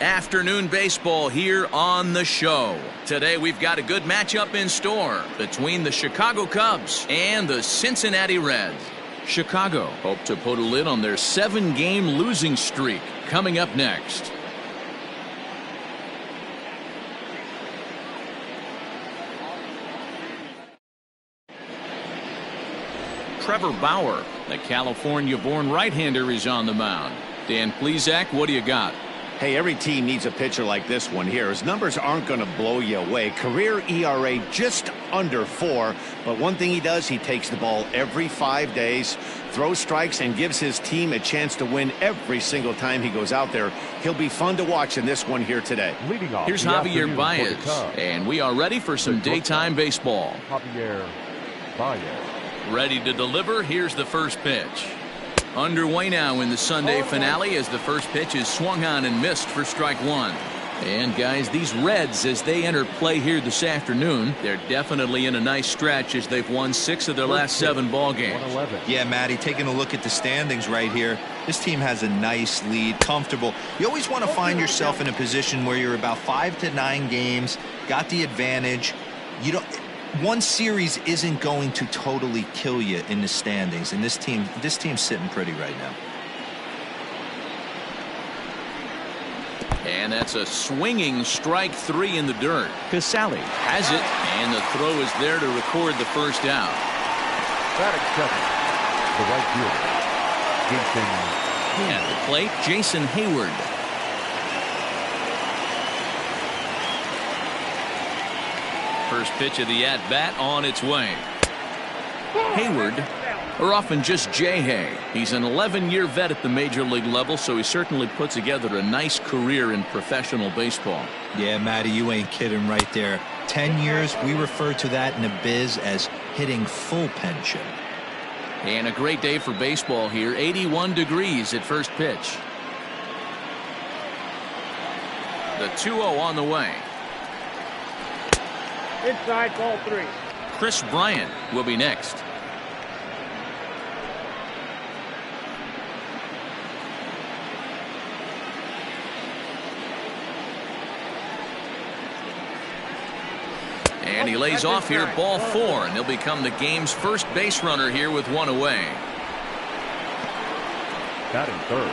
Afternoon baseball here on the show. Today we've got a good matchup in store between the Chicago Cubs and the Cincinnati Reds. Chicago hope to put a lid on their 7-game losing streak. Coming up next. Trevor Bauer, the California-born right-hander, is on the mound. Dan Plesac, what do you got? Hey, every team needs a pitcher like this one here. His numbers aren't going to blow you away. Career ERA just under 4. But one thing he does, he takes the ball every 5 days, throws strikes, and gives his team a chance to win every single time he goes out there. He'll be fun to watch in this one here today. Here's Javier Baez, and we are ready for some daytime baseball. Javier Baez. Ready to deliver. Here's the first pitch. Underway now in the Sunday finale as the first pitch is swung on and missed for strike one. And guys, these Reds, as they enter play here this afternoon, they're definitely in a nice stretch as they've won 6 of their last 7 ball games. Yeah, Matty, taking a look at the standings right here, this team has a nice lead, comfortable. You always want to find yourself in a position where you're about 5 to 9 games, got the advantage. You don't. One series isn't going to totally kill you in the standings, and this team's sitting pretty right now. And that's a swinging strike 3 in the dirt. Casale has it, and the throw is there to record the first out. Batting second, the right fielder, Jason. At the plate, Jason Hayward. First pitch of the at-bat on its way. Hayward, or often just J-Hay. He's an 11-year vet at the major league level, so he certainly put together a nice career in professional baseball. Yeah, Matty, you ain't kidding right there. 10 years, we refer to that in the biz as hitting full pension. And a great day for baseball here. 81 degrees at first pitch. The 2-0 on the way. Inside, ball 3. Chris Bryant will be next. And he lays off here, ball 4, and he'll become the game's first base runner here with 1 away. Batting third,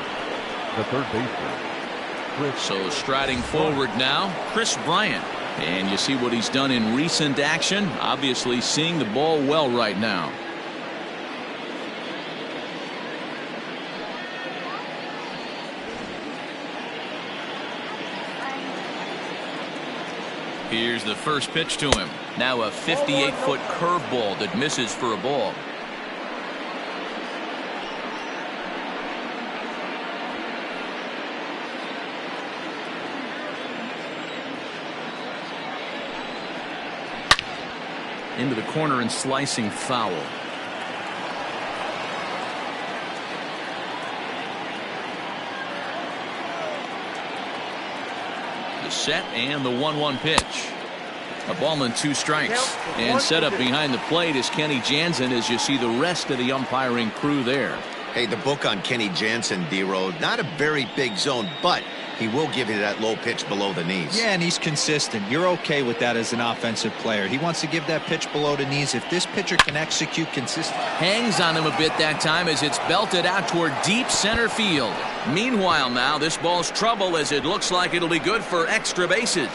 the third baseman. So striding forward now, Chris Bryant. And you see what he's done in recent action. Obviously seeing the ball well right now. Here's the first pitch to him. Now a 58-foot curveball that misses for a ball. Into the corner and slicing foul. The set and the 1-1 pitch. A ball and 2 strikes. And set up behind the plate is Kenny Jansen as you see the rest of the umpiring crew there. Hey, the book on Kenny Jansen, D-Row, not a very big zone, but he will give you that low pitch below the knees. Yeah, and he's consistent. You're okay with that as an offensive player. He wants to give that pitch below the knees. If this pitcher can execute consistently. Hangs on him a bit that time as it's belted out toward deep center field. Meanwhile now, this ball's trouble as it looks like it'll be good for extra bases.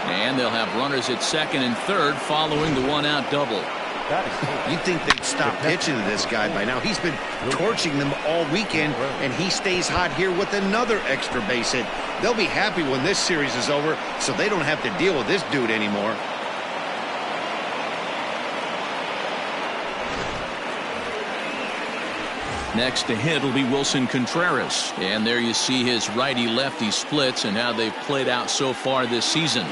And they'll have runners at second and third following the 1-out double. You'd think they'd stop pitching to this guy by now. He's been torching them all weekend, and he stays hot here with another extra base hit. They'll be happy when this series is over, so they don't have to deal with this dude anymore. Next to hit will be Wilson Contreras. And there you see his righty-lefty splits and how they've played out so far this season.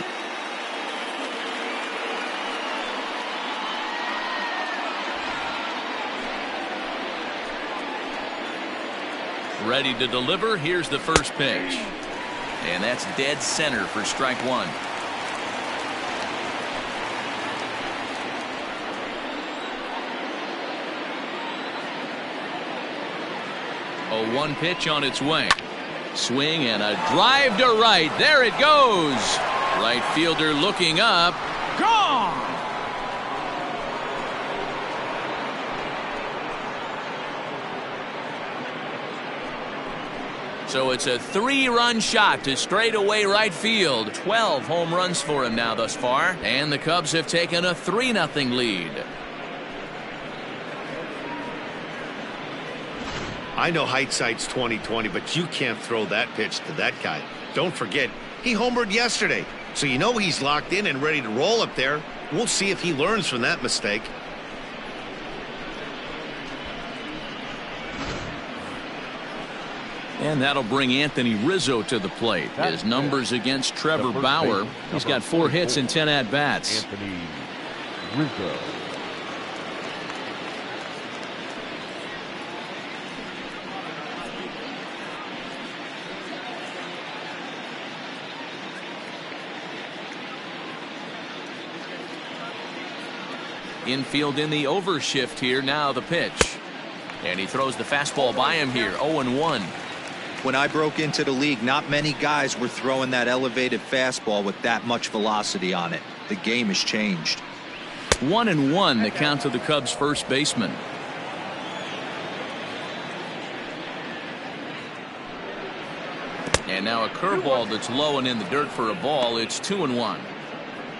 Ready to deliver. Here's the first pitch. And that's dead center for strike 1. A 1 pitch on its way. Swing and a drive to right. There it goes. Right fielder looking up. Gone. So it's a 3-run shot to straightaway right field. 12 home runs for him now thus far. And the Cubs have taken a 3-0 lead. I know hindsight's 20/20, but you can't throw that pitch to that guy. Don't forget, he homered yesterday. So you know he's locked in and ready to roll up there. We'll see if he learns from that mistake. And that'll bring Anthony Rizzo to the plate. His numbers against Trevor Bauer. He's got 4 hits and 10 at-bats. Anthony Rizzo. Infield in the overshift here. Now the pitch. And he throws the fastball by him here. 0-1. When I broke into the league, not many guys were throwing that elevated fastball with that much velocity on it. The game has changed. 1-1 the count to the Cubs first baseman. And now a curveball that's low and in the dirt for a ball. It's 2-1.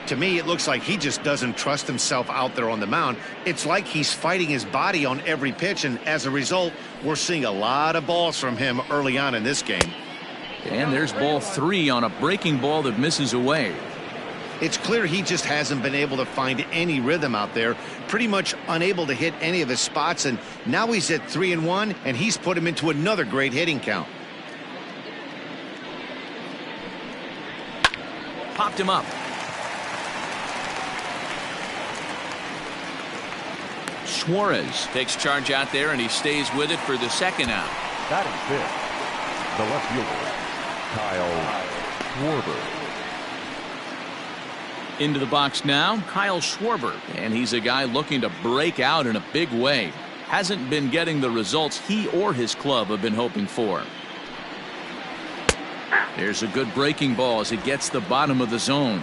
To me, it looks like he just doesn't trust himself out there on the mound. It's like he's fighting his body on every pitch, and as a result, we're seeing a lot of balls from him early on in this game. And there's ball 3 on a breaking ball that misses away. It's clear he just hasn't been able to find any rhythm out there, pretty much unable to hit any of his spots, and now he's at 3-1, and he's put him into another great hitting count. Popped him up. Suarez takes charge out there, and he stays with it for the second out. Batting fifth, the left fielder, Kyle Schwarber. Into the box now, Kyle Schwarber, and he's a guy looking to break out in a big way. Hasn't been getting the results he or his club have been hoping for. There's a good breaking ball as it gets the bottom of the zone.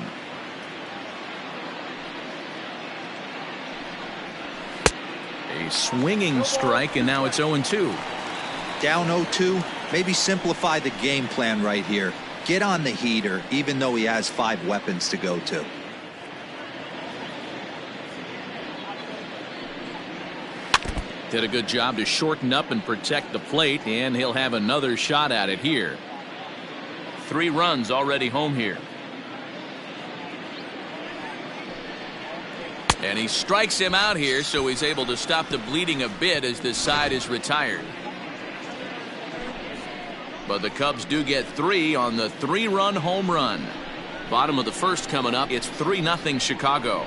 A swinging strike, and now it's 0-2. Down 0-2, maybe simplify the game plan right here. Get on the heater, even though he has 5 weapons to go to. Did a good job to shorten up and protect the plate, and he'll have another shot at it here. 3 runs already home here. And he strikes him out here, so he's able to stop the bleeding a bit as this side is retired. But the Cubs do get 3 on the 3-run home run. Bottom of the first coming up. It's 3-0 Chicago.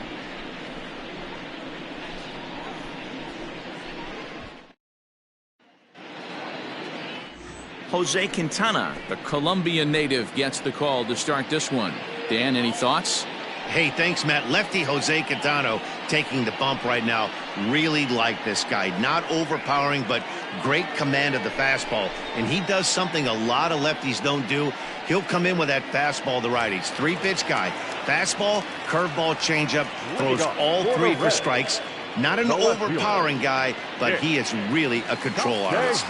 Jose Quintana, the Colombian native, gets the call to start this one. Dan, any thoughts? Hey, thanks, Matt. Lefty Jose Quintana taking the bump right now. Really like this guy. Not overpowering, but great command of the fastball. And he does something a lot of lefties don't do. He'll come in with that fastball to righties. 3-pitch guy. Fastball, curveball, changeup. Throws all 3 for strikes. Not an overpowering guy, but he is really a control artist.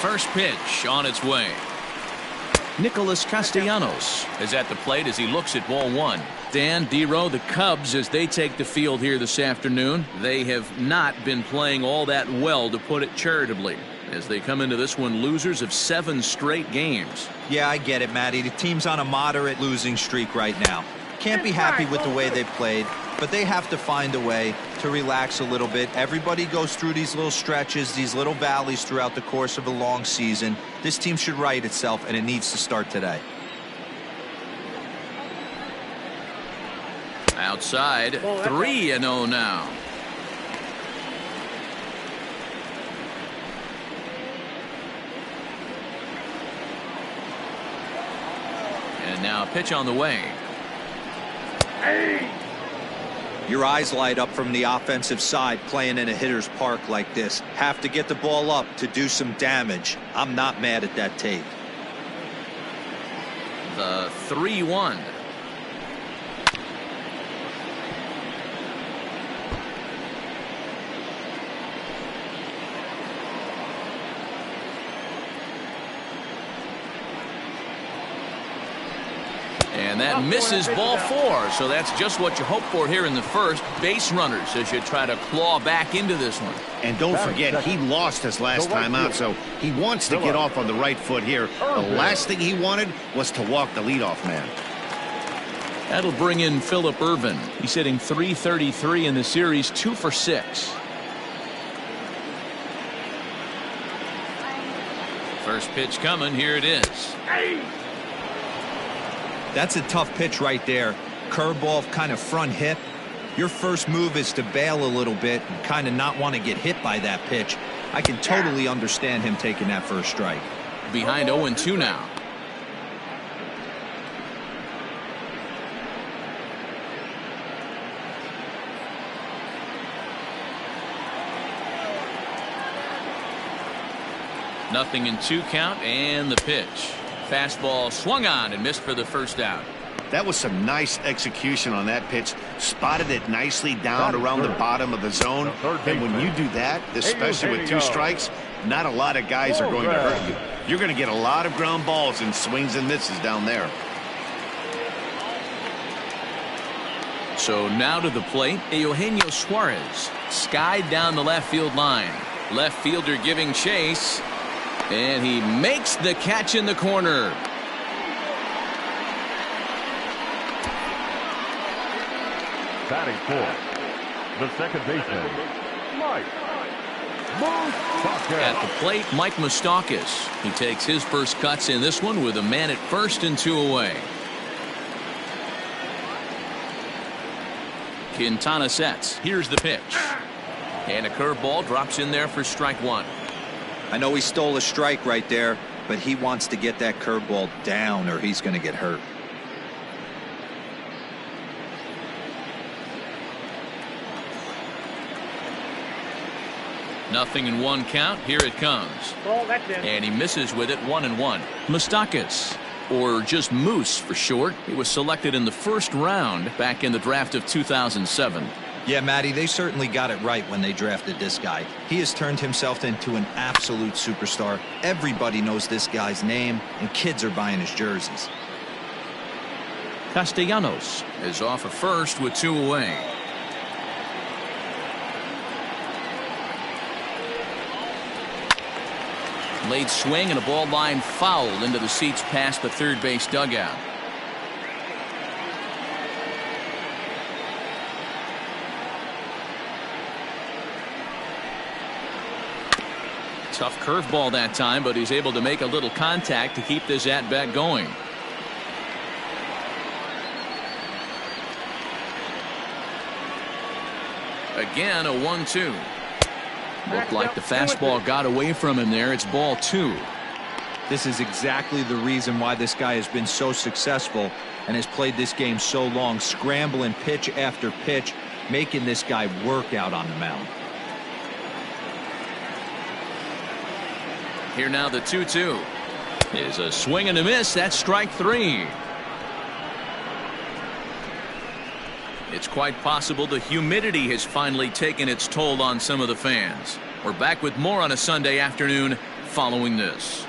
First pitch on its way. Nicholas Castellanos is at the plate as he looks at ball 1. Dan, D-Row, the Cubs, as they take the field here this afternoon, they have not been playing all that well, to put it charitably, as they come into this one losers of 7 straight games. Yeah, I get it, Matty. The team's on a moderate losing streak right now. Can't be happy with the way they played, but they have to find a way to relax a little bit. Everybody goes through these little stretches, these little valleys throughout the course of a long season. This team should right itself, and it needs to start today. Outside, 3-0 now. And now a pitch on the way. Your eyes light up from the offensive side playing in a hitter's park like this. Have to get the ball up to do some damage. I'm not mad at that tape. The 3-1. And that misses ball 4. So that's just what you hope for here in the first. Base runners as you try to claw back into this one. And don't forget, he lost his last time out, so he wants to get off on the right foot here. The last thing he wanted was to walk the leadoff man. That'll bring in Phillip Ervin. He's hitting .333 in the series, 2 for 6. First pitch coming. Here it is. That's a tough pitch right there. Curveball, kind of front hip. Your first move is to bail a little bit and kind of not want to get hit by that pitch. I can totally understand him taking that first strike. Behind 0-2 now. Nothing in 2 count, and the pitch. Fastball swung on and missed for the first out. That was some nice execution on that pitch. Spotted it nicely down around the bottom of the zone. And when you do that, especially with 2 strikes, not a lot of guys are going to hurt you. You're going to get a lot of ground balls and swings and misses down there. So now to the plate, Eugenio Suarez. Skied down the left field line. Left fielder giving chase. And he makes the catch in the corner. Batting fourth, the second baseman, Mike Moustakas. At the plate, Mike Moustakas. He takes his first cuts in this one with a man at first and 2 away. Quintana sets. Here's the pitch. And a curveball drops in there for strike 1. I know he stole a strike right there, but he wants to get that curveball down or he's going to get hurt. Nothing in 1 count. Here it comes. And he misses with it. 1-1. Moustakas, or just Moose for short. He was selected in the first round back in the draft of 2007. Yeah, Matty, they certainly got it right when they drafted this guy. He has turned himself into an absolute superstar. Everybody knows this guy's name, and kids are buying his jerseys. Castellanos is off at first with 2 away. Late swing and a ball line fouled into the seats past the third base dugout. Tough curveball that time, but he's able to make a little contact to keep this at-bat going. Again, a 1-2. Looked like the fastball got away from him there. It's ball 2. This is exactly the reason why this guy has been so successful and has played this game so long, scrambling pitch after pitch, making this guy work out on the mound. Here now the 2-2 is a swing and a miss. That's strike 3. It's quite possible the humidity has finally taken its toll on some of the fans. We're back with more on a Sunday afternoon following this.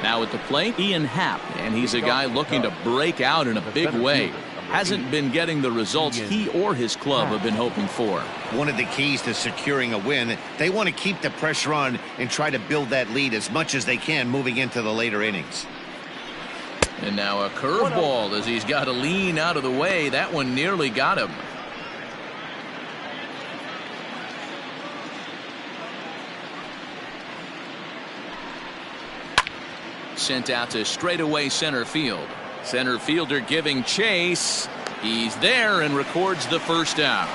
Now at the plate, Ian Happ, and he's a guy looking to break out in a big way. Hasn't been getting the results he or his club have been hoping for. One of the keys to securing a win, they want to keep the pressure on and try to build that lead as much as they can moving into the later innings. And now a curveball as he's got to lean out of the way. That one nearly got him. Sent out to straightaway center field. Center fielder giving chase. He's there and records the first out.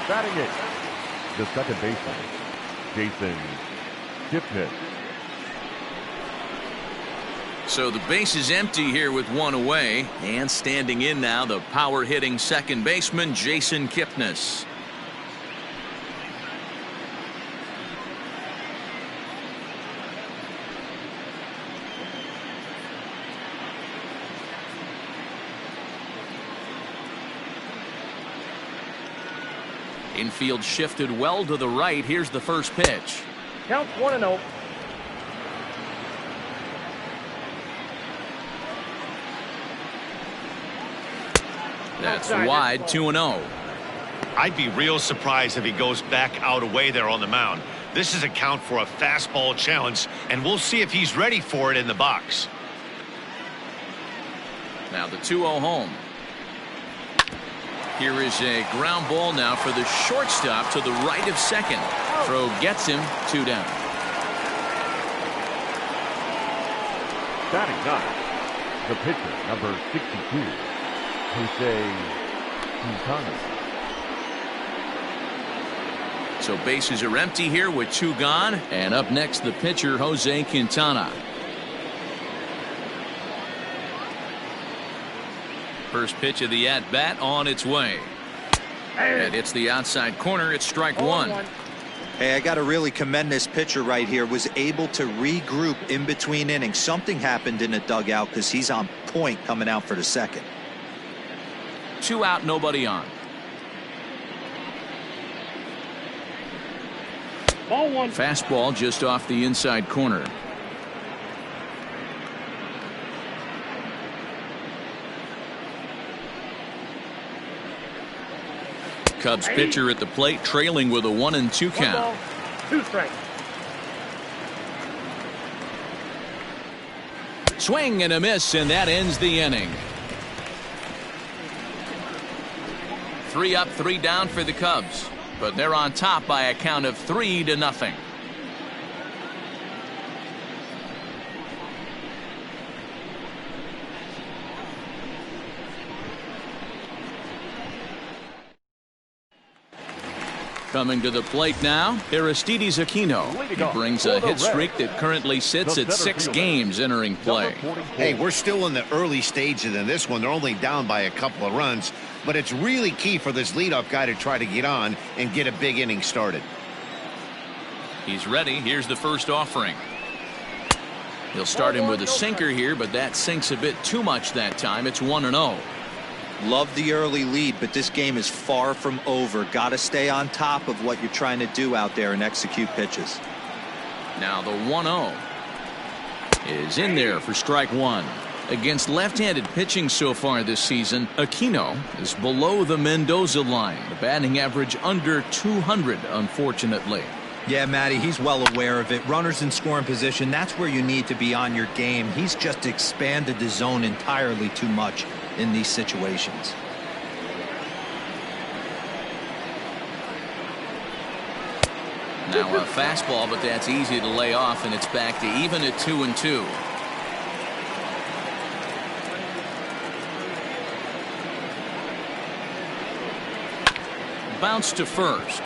Batting it, the second baseman, Jason Gipnis. So the base is empty here with one away, and standing in now the power hitting second baseman Jason Kipnis. Infield shifted well to the right. Here's the first pitch. Count 1-0. That's wide, 2-0. I'd be real surprised if he goes back out away there on the mound. This is a count for a fastball challenge, and we'll see if he's ready for it in the box. Now the 2-0 home. Here is a ground ball now for the shortstop to the right of second. Throw gets him, 2 down. Batting ninth, the pitcher, number 62, Jose Quintana. So bases are empty here with 2 gone. And up next, the pitcher, Jose Quintana. First pitch of the at-bat on its way. And it's the outside corner. It's strike 1. Hey, I got to really commend this pitcher right here. Was able to regroup in between innings. Something happened in the dugout because he's on point coming out for the second. 2 out, nobody on. Ball 1. Fastball just off the inside corner. Cubs pitcher at the plate, trailing with a 1-2 count. 1 ball, 2 strikes. Swing and a miss, and that ends the inning. 3 up, 3 down for the Cubs, but they're on top by a count of 3-0. Coming to the plate now, Aristides Aquino. He brings a hit streak that currently sits at 6 games entering play. Hey, we're still in the early stages in this one. They're only down by a couple of runs, but it's really key for this leadoff guy to try to get on and get a big inning started. He's ready. Here's the first offering. He'll start him with a sinker here, but that sinks a bit too much that time. It's 1-0. Love the early lead, but this game is far from over. Got to stay on top of what you're trying to do out there and execute pitches. Now the 1-0 is in there for strike 1. Against left-handed pitching so far this season, Aquino is below the Mendoza line. The batting average under 200, unfortunately. Yeah, Matty, he's well aware of it. Runners in scoring position, that's where you need to be on your game. He's just expanded the zone entirely too much in these situations. Now a fastball, but that's easy to lay off, and it's back to even at 2-2. Bounce to first.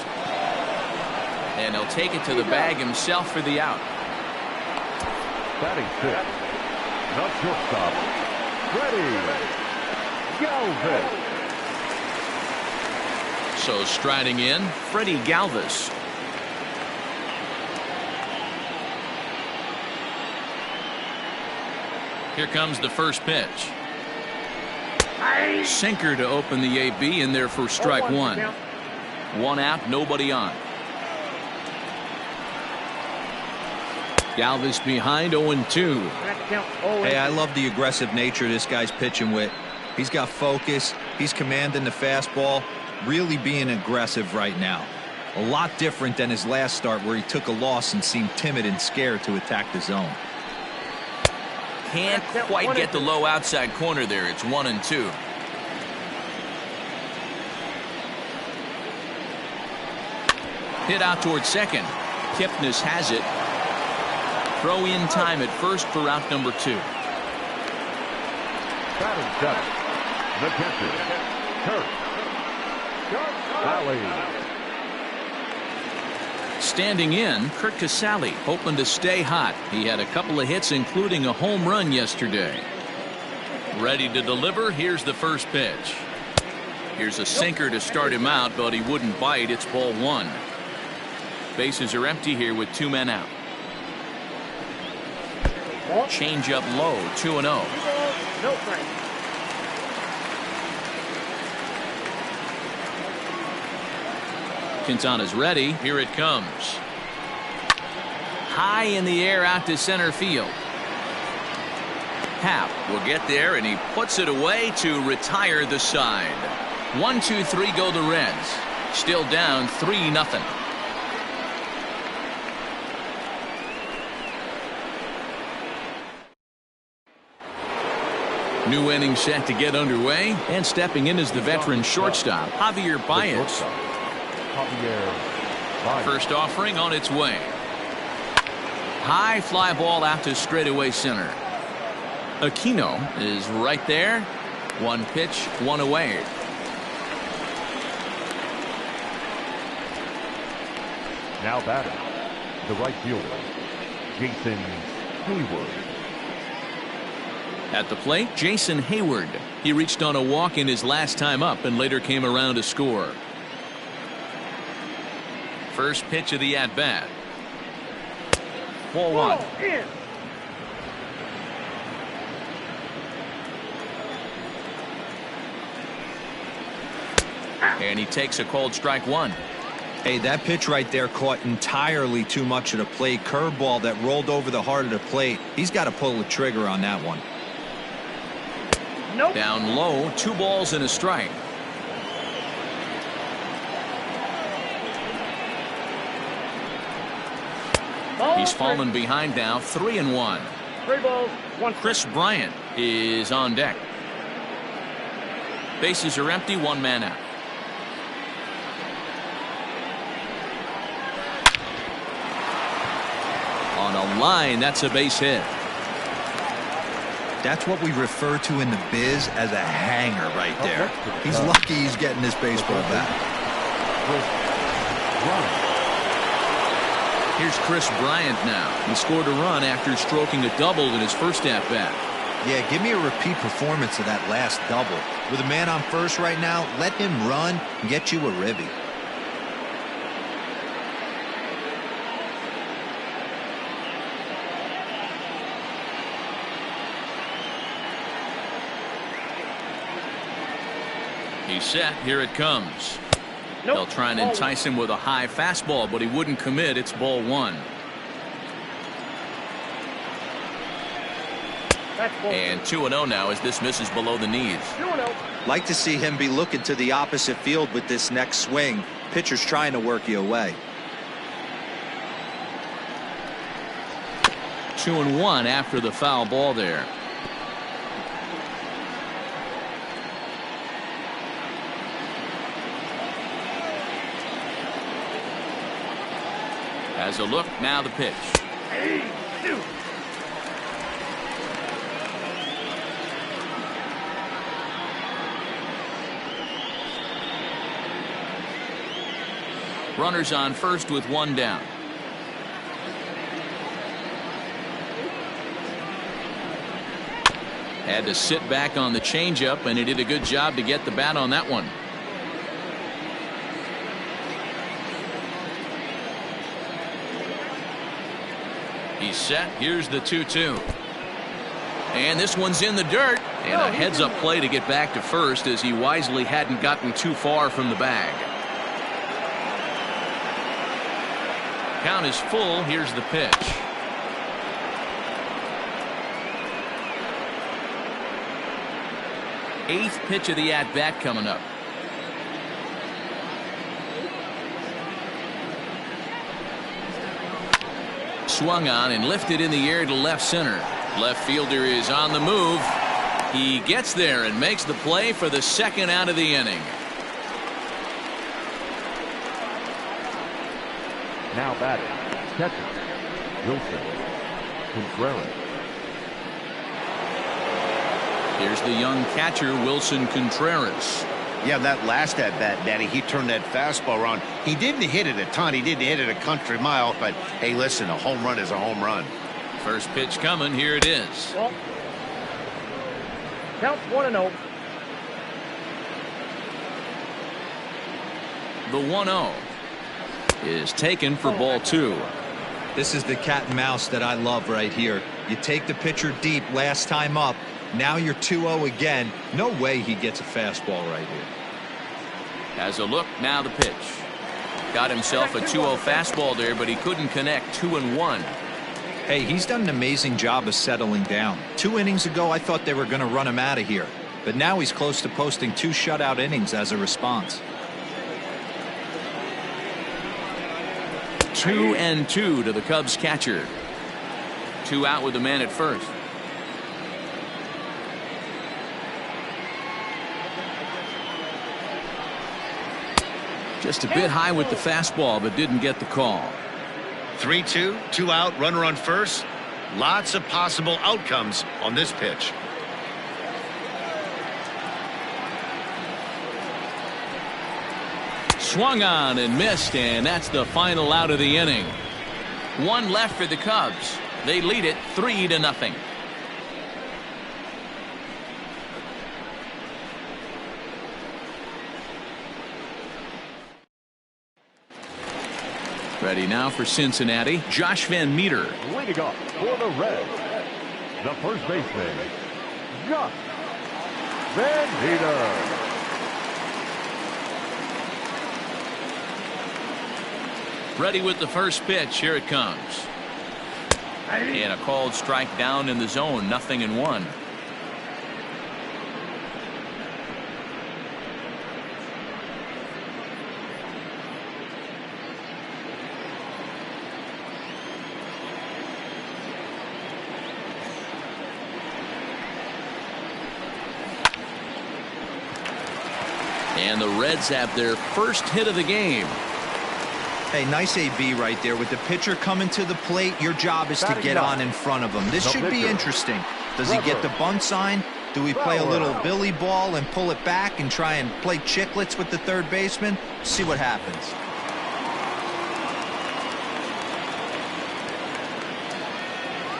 And he'll take it to the bag himself for the out. Batting 6, the shortstop, Freddie Galvis. So striding in, Freddie Galvis. Here comes the first pitch. Sinker to open the AB, in there for strike 1. 1 out, nobody on. Galvis behind, 0-2. Hey, I love the aggressive nature this guy's pitching with. He's got focus. He's commanding the fastball. Really being aggressive right now. A lot different than his last start where he took a loss and seemed timid and scared to attack the zone. Can't quite get the low outside corner there. It's 1-2. Hit out towards second. Kipnis has it. Throw in time at first for out number 2. Batting 7, the pitcher, Kurt Valley. Standing in, Kurt Casale, hoping to stay hot. He had a couple of hits, including a home run yesterday. Ready to deliver. Here's the first pitch. Here's a sinker to start him out, but he wouldn't bite. It's ball one. Bases are empty here with 2 men out. Change up low, 2-0. No strike. Quintana's ready. Here it comes. High in the air out to center field. Happ will get there, and he puts it away to retire the side. 1-2-3 go the Reds. Still down 3-0. New inning set to get underway, and stepping in is the veteran shortstop, Javier Baez. First offering on its way. High fly ball out to straightaway center. Aquino is right there. One pitch, one away. Now batting, the right fielder, Jason Hayward. At the plate, Jason Hayward. He reached on a walk in his last time up and later came around to score. First pitch of the at-bat. Ball one. And he takes a called strike one. Hey, that pitch right there caught entirely too much of the plate. Curveball that rolled over the heart of the plate. He's got to pull the trigger on that one. Nope. Down low, 2 balls and a strike. He's fallen behind now, 3-1. 3 balls, 1 strike. Chris Bryant is on deck. Bases are empty, 1 man out. On a line, that's a base hit. That's what we refer to in the biz as a hanger right there. He's lucky he's getting this baseball back. Here's Chris Bryant now. He scored a run after stroking a double in his first at-bat. Yeah, give me a repeat performance of that last double. With a man on first right now, let him run and get you a ribby. He's set. Here it comes. Nope. They'll try and entice him with a high fastball, but he wouldn't commit. It's ball one. And 2-0 now as this misses below the knees. 2-0. Like to see him be looking to the opposite field with this next swing. Pitcher's trying to work you away. 2-1 after the foul ball there. As a look, now the pitch. Runners on first with 1 down. Had to sit back on the changeup, and he did a good job to get the bat on that one. He's set. Here's the 2-2. And this one's in the dirt. And a heads-up play to get back to first as he wisely hadn't gotten too far from the bag. Count is full. Here's the pitch. Eighth pitch of the at-bat coming up. Swung on and lifted in the air to left center. Left fielder is on the move. He gets there and makes the play for the second out of the inning. Now batting, catcher, Wilson Contreras. Here's the young catcher, Wilson Contreras. Yeah, that last at bat, Daddy, he turned that fastball around. He didn't hit it a ton. He didn't hit it a country mile. But, hey, listen, a home run is a home run. First pitch coming. Here it is. Well, count 1-0. The 1-0 is taken for ball 2. This is the cat and mouse that I love right here. You take the pitcher deep last time up. Now you're 2-0 again. No way he gets a fastball right here. Has a look. Now the pitch. Got himself a 2-0 fastball there, but he couldn't connect. 2-1. Hey, he's done an amazing job of settling down. 2 innings ago, I thought they were going to run him out of here. But now he's close to posting 2 shutout innings as a response. 2-2 to the Cubs catcher. 2 out with the man at first. Just a bit high with the fastball, but didn't get the call. 3-2, 2 out, runner on first. Lots of possible outcomes on this pitch. Swung on and missed, and that's the final out of the inning. 1 left for the Cubs. They lead it 3-0. Ready now for Cincinnati, Josh Van Meter. Leading off for the Reds, the first baseman, Josh Van Meter. Ready with the first pitch. Here it comes. And a called strike down in the zone. 0-1. And the Reds have their first hit of the game. Hey, nice AB right there. With the pitcher coming to the plate, your job is to get on in front of him. This should be interesting. Does he get the bunt sign? Do we play a little Billy ball and pull it back and try and play chicklets with the third baseman? See what happens.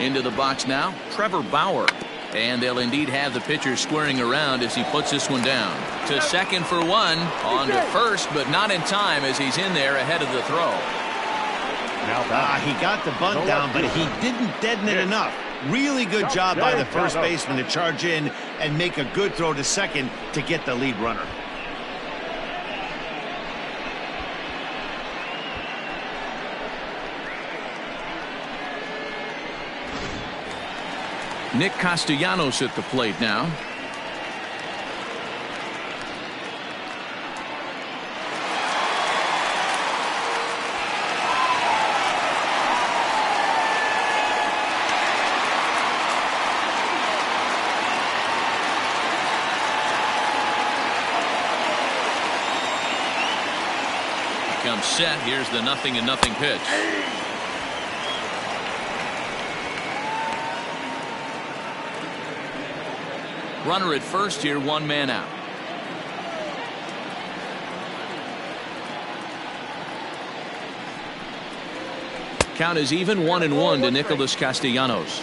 Into the box now, Trevor Bauer. And they'll indeed have the pitcher squaring around as he puts this one down. To second for 1. On to first, but not in time as he's in there ahead of the throw. He got the bunt down, but he didn't deaden it enough. Really good job by the first baseman to charge in and make a good throw to second to get the lead runner. Nick Castellanos at the plate now. Comes set. Here's the 0-0 pitch. Runner at first here, 1 man out. Count is even, 1-1 to Nicholas Castellanos.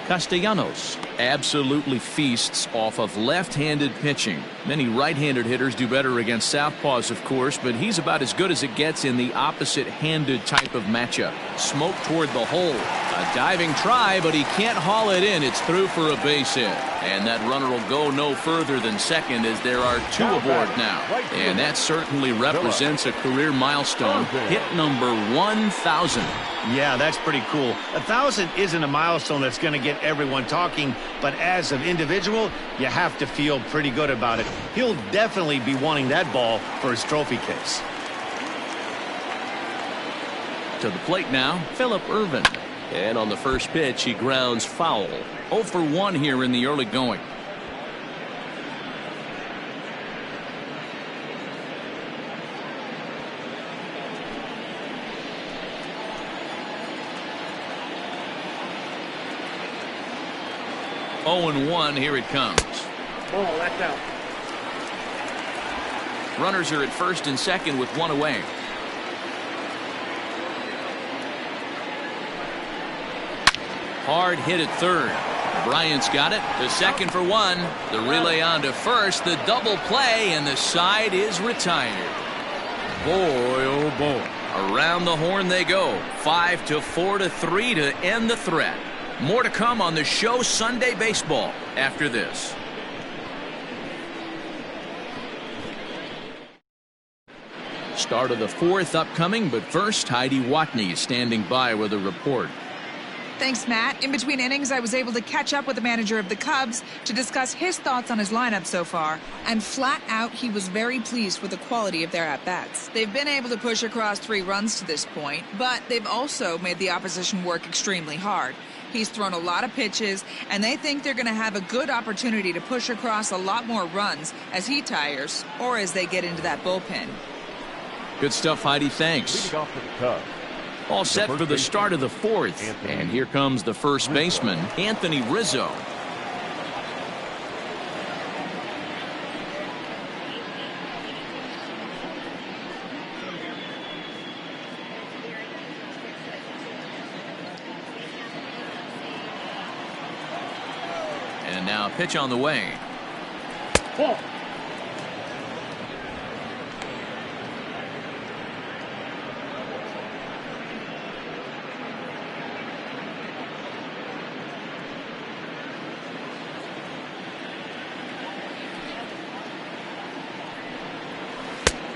Castellanos absolutely feasts off of left-handed pitching. Many right-handed hitters do better against southpaws, of course, but he's about as good as it gets in the opposite-handed type of matchup. Smoke toward the hole. A diving try, but he can't haul it in. It's through for a base hit. And that runner will go no further than second as there are 2 aboard now. And that certainly represents a career milestone. Hit number 1,000. Yeah, that's pretty cool. 1,000 isn't a milestone that's going to get everyone talking, but as an individual, you have to feel pretty good about it. He'll definitely be wanting that ball for his trophy case. To the plate now, Phillip Ervin. And on the first pitch, he grounds foul. 0 for 1 here in the early going. Oh, 1. Here it comes. Ball, that's out. Runners are at first and second with one away. Hard hit at third. Bryant's got it to second for one. The relay on to first. The double play, and the side is retired. Boy, oh boy. Around the horn they go. 5-4-3 to end the threat. More to come on the show Sunday Baseball after this. Start of the fourth upcoming, but first, Heidi Watney is standing by with a report. Thanks, Matt. In between innings, I was able to catch up with the manager of the Cubs to discuss his thoughts on his lineup so far. And flat out, he was very pleased with the quality of their at-bats. They've been able to push across 3 runs to this point, but they've also made the opposition work extremely hard. He's thrown a lot of pitches, and they think they're going to have a good opportunity to push across a lot more runs as he tires or as they get into that bullpen. Good stuff, Heidi. Thanks. Leading off for the Cubs. All set for the start of the fourth. And here comes the first baseman, Anthony Rizzo. And now a pitch on the way. Ball.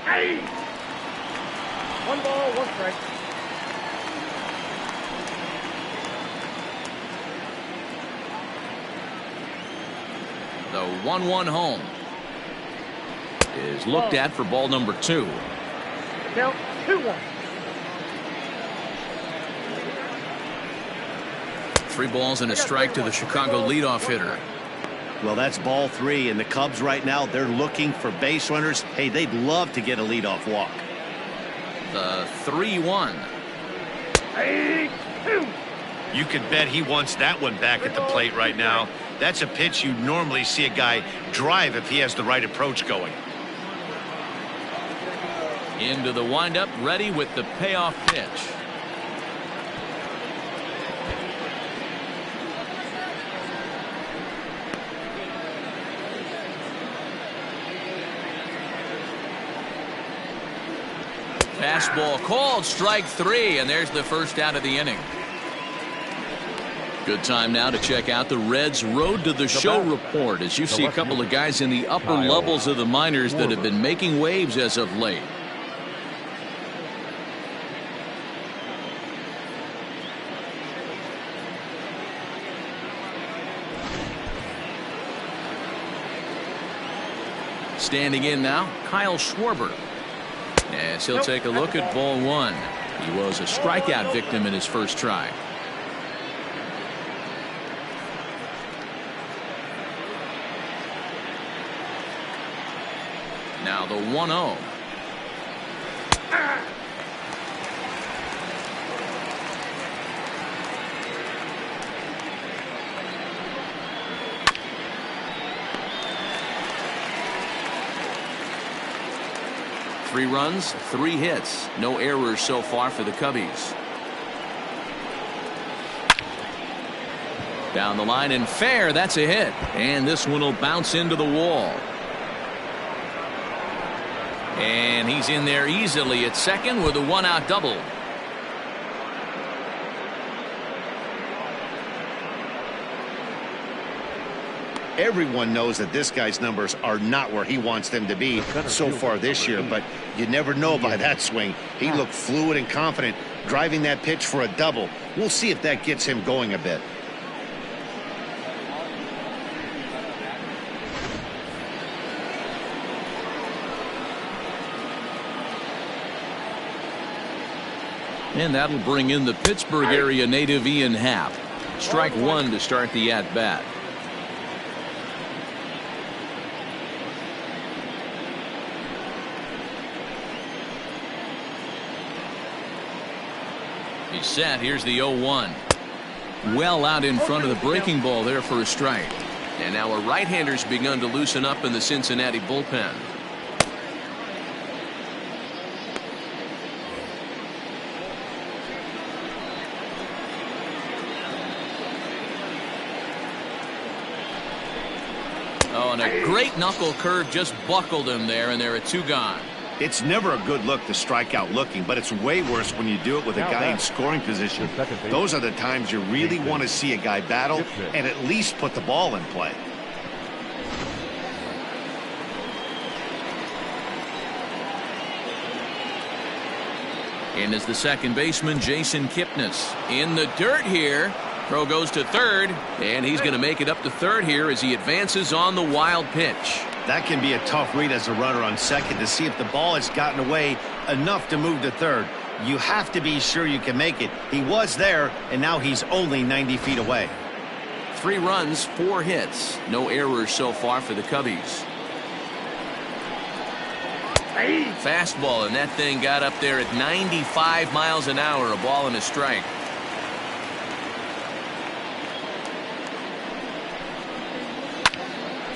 Hey! 1 ball, 1 strike. The 1-1 home is looked at for ball number 2. Count 2-1. 3 balls and a strike to the Chicago leadoff hitter. Well, that's ball 3, and the Cubs right now, they're looking for base runners. Hey, they'd love to get a leadoff walk. The 3-1. Hey, 2. You could bet he wants that one back at the plate right now. That's a pitch you normally see a guy drive if he has the right approach going. Into the windup, ready with the payoff pitch. Fastball called, strike 3, and there's the first out of the inning. Good time now to check out the Reds' Road to the Show report as you see a couple of guys in the upper levels of the minors that have been making waves as of late. Standing in now, Kyle Schwarber. As he'll take a look at ball 1. He was a strikeout victim in his first try. Now the 1-0. Three runs, 3 hits, no errors so far for the Cubbies. Down the line and fair, that's a hit. And this one will bounce into the wall. And he's in there easily at second with a 1-out double. Everyone knows that this guy's numbers are not where he wants them to be so far this year, but you never know by that swing. He looked fluid and confident driving that pitch for a double. We'll see if that gets him going a bit. And that'll bring in the Pittsburgh area native Ian Happ. Strike 1 to start the at-bat. He's set. Here's the 0-1. Well out in front of the breaking ball there for a strike. And now a right-hander's begun to loosen up in the Cincinnati bullpen. Oh, and a great knuckle curve just buckled him there, and there are 2 gone. It's never a good look to strike out looking, but it's way worse when you do it with a guy in scoring position. Those are the times you really want to see a guy battle and at least put the ball in play. In is the second baseman, Jason Kipnis. In the dirt here. Throw goes to third, and he's going to make it up to third here as he advances on the wild pitch. That can be a tough read as a runner on second to see if the ball has gotten away enough to move to third. You have to be sure you can make it. He was there, and now he's only 90 feet away. 3 runs, 4 hits. No errors so far for the Cubbies. Fastball, and that thing got up there at 95 miles an hour. A ball and a strike.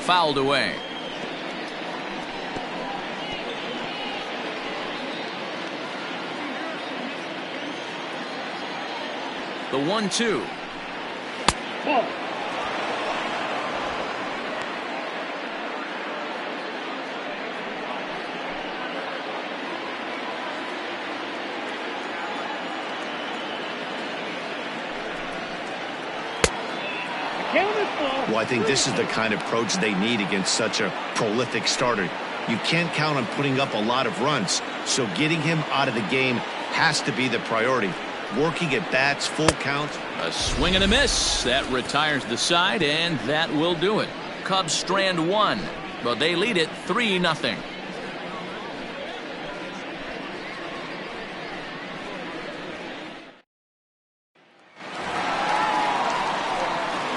Fouled away. The 1-2. Ball. Well, I think this is the kind of approach they need against such a prolific starter. You can't count on putting up a lot of runs, so getting him out of the game has to be the priority. Working at bats, full count. A swing and a miss. That retires the side, and that will do it. Cubs strand 1, but they lead it 3-0.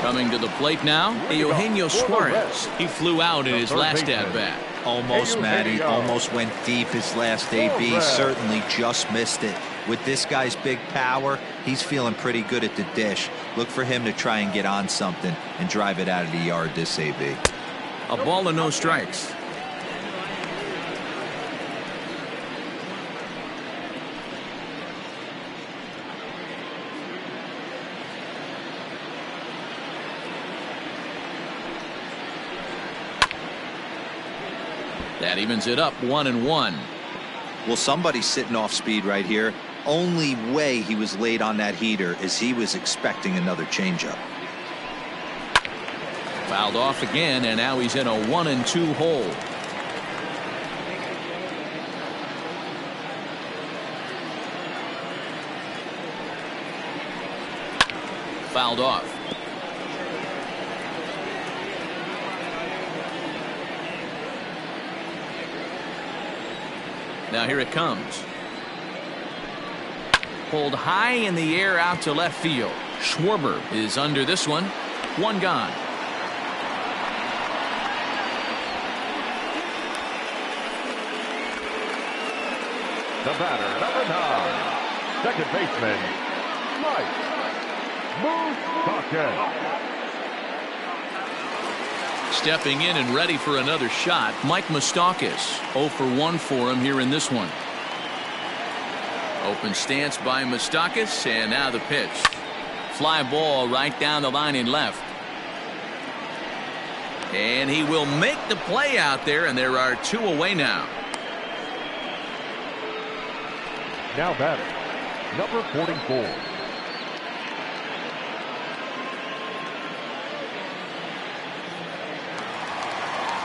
Coming to the plate now, Eugenio Suarez. He flew out in his last at-bat. Almost, Matty. Almost went deep his last AB. Certainly just missed it. With this guy's big power, he's feeling pretty good at the dish. Look for him to try and get on something and drive it out of the yard this AB. A ball and no strikes. That evens it up 1-1. Well, somebody's sitting off speed right here. Only way he was late on that heater is he was expecting another changeup. Fouled off again, and now he's in a 1-2 hole. Fouled off. Now here it comes. Pulled high in the air out to left field. Schwarber is under this one. 1 gone. The batter, number 9, second baseman, Mike Moustakas. Stepping in and ready for another shot, Mike Moustakas. 0 for 1 for him here in this one. Open stance by Moustakas, and now the pitch. Fly ball right down the line in left. And he will make the play out there, and there are 2 away now. Now batter, number 44.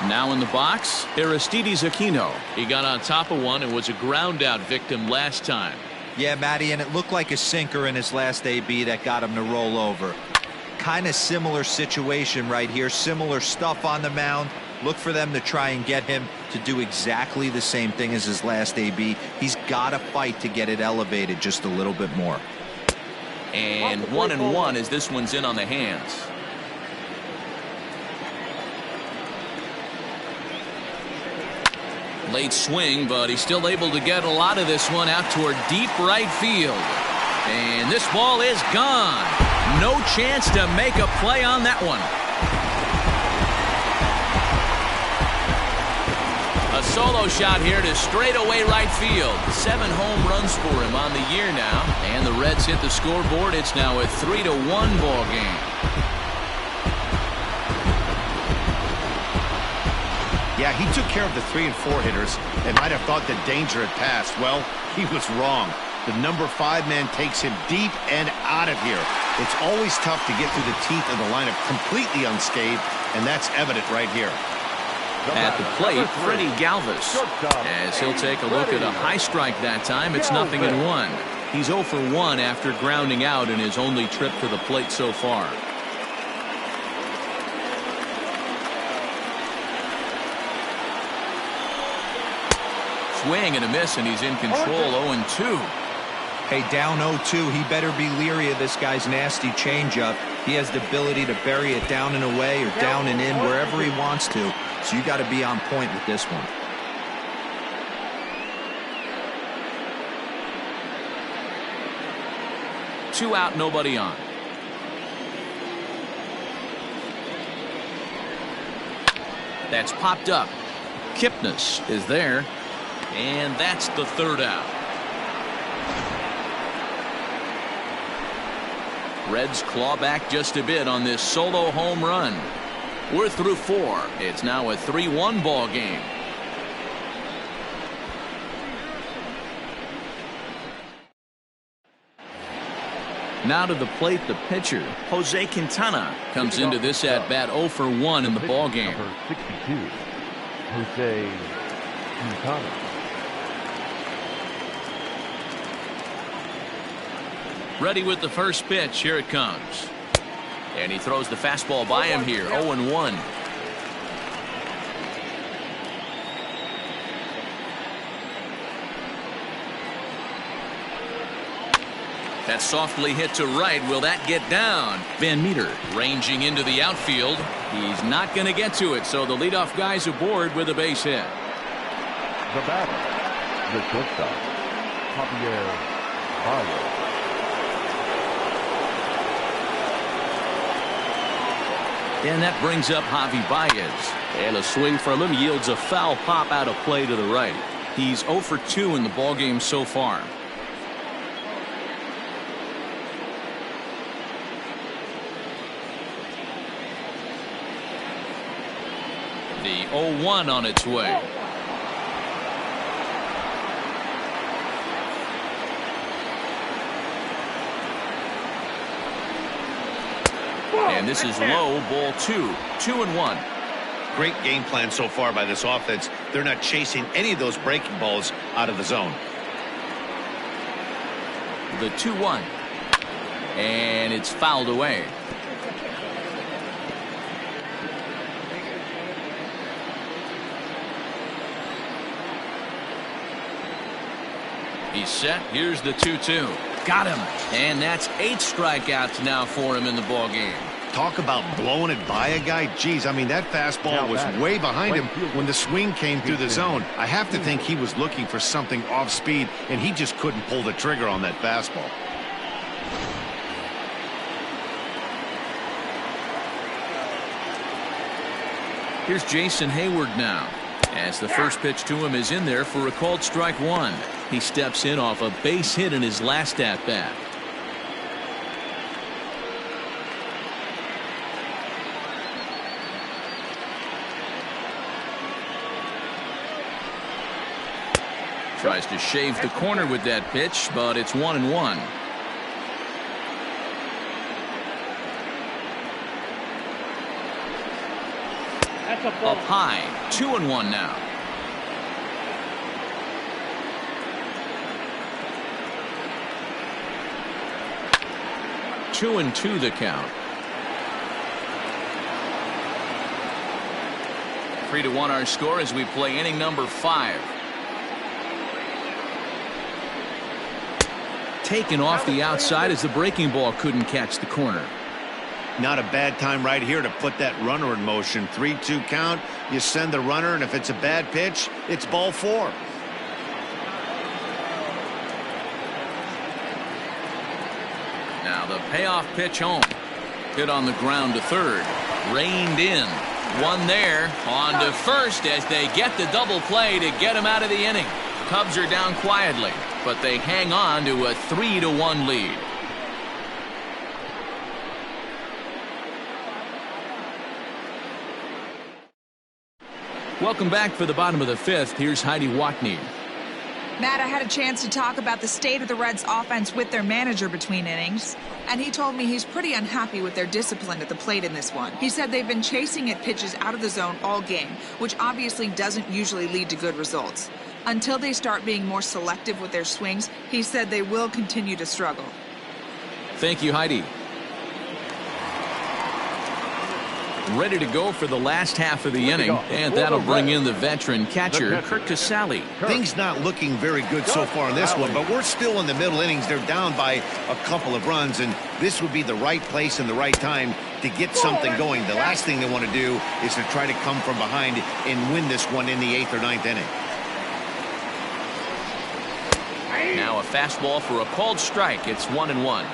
Now in the box, Aristides Aquino. He got on top of one and was a ground out victim last time. Yeah, Matty, and it looked like a sinker in his last AB that got him to roll over. Kind of similar situation right here. Similar stuff on the mound. Look for them to try and get him to do exactly the same thing as his last AB. He's got to fight to get it elevated just a little bit more. And 1-1 as this one's in on the hands. Late swing, but he's still able to get a lot of this one out toward deep right field. And this ball is gone. No chance to make a play on that one. A solo shot here to straightaway right field. 7 home runs for him on the year now. And the Reds hit the scoreboard. It's now a 3-1 ball game. Yeah, he took care of the 3 and 4 hitters and might have thought the danger had passed. Well, he was wrong. The number 5 man takes him deep and out of here. It's always tough to get through the teeth of the lineup completely unscathed, and that's evident right here. At the plate, Freddie Galvis. As he'll take a look at a high strike that time, it's 0-1. He's 0 for 1 after grounding out in his only trip to the plate so far. Swing and a miss, and he's in control. 0-2. Hey, down 0-2, he better be leery of this guy's nasty changeup. He has the ability to bury it down and away or down and in wherever he wants to. So you got to be on point with this one. Two out, nobody on. That's popped up. Kipnis is there. And that's the third out. Reds claw back just a bit on this solo home run. We're through 4. It's now a 3-1 ball game. Now to the plate, the pitcher, Jose Quintana, comes into this at-bat 0 for 1 in the ball game. Number 62, Jose Quintana. Ready with the first pitch. Here it comes. And he throws the fastball by him here. 0-1. That's softly hit to right. Will that get down? Van Meter ranging into the outfield. He's not going to get to it, so the leadoff guy's aboard with a base hit. The batter, the shortstop, Javier Baez. And that brings up Javi Baez. And a swing from him yields a foul pop out of play to the right. He's 0 for 2 in the ballgame so far. The 0-1 on its way. And this is low, ball 2. 2-1. Great game plan so far by this offense. They're not chasing any of those breaking balls out of the zone. The 2-1. And it's fouled away. He's set. Here's the 2-2. Got him. And that's 8 strikeouts now for him in the ball game. Talk about blowing it by a guy. Geez, I mean, that fastball was way behind him when the swing came through the zone. I have to think he was looking for something off speed, and he just couldn't pull the trigger on that fastball. Here's Jason Hayward now, as the first pitch to him is in there for a called strike 1. He steps in off a base hit in his last at-bat. Tries to shave the corner with that pitch, but it's 1-1. Up high, 2-1 now. Two and 2 the count. 3-1 our score as we play inning number 5. Taken off the outside as the breaking ball couldn't catch the corner. Not a bad time right here to put that runner in motion. 3-2 count. You send the runner, and if it's a bad pitch, it's ball 4. Now the payoff pitch home. Hit on the ground to third. Reined in. One there. On to first as they get the double play to get him out of the inning. Cubs are down quietly, but they hang on to a 3-1 lead. Welcome back for the bottom of the fifth. Here's Heidi Watney. Matt, I had a chance to talk about the state of the Reds' offense with their manager between innings, and he told me he's pretty unhappy with their discipline at the plate in this one. He said they've been chasing at pitches out of the zone all game, which obviously doesn't usually lead to good results. Until they start being more selective with their swings, he said they will continue to struggle. Thank you, Heidi. Ready to go for the last half of the inning, and that'll bring in the veteran catcher, Kurt Casale. Things not looking very good so far in this one, but we're still in the middle innings. They're down by a couple of runs, and this would be the right place and the right time to get something going. The last thing they want to do is to try to come from behind and win this one in the 8th or 9th inning. Now a fastball for a called strike. It's 1-1.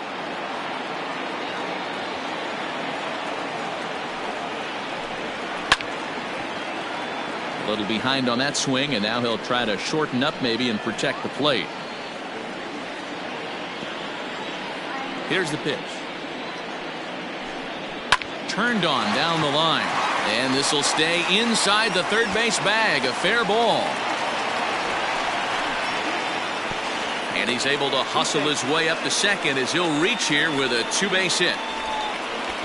A little behind on that swing, and now he'll try to shorten up maybe and protect the plate. Here's the pitch. Turned on down the line, and this will stay inside the third base bag. A fair ball. And he's able to hustle his way up to second as he'll reach here with a two-base hit.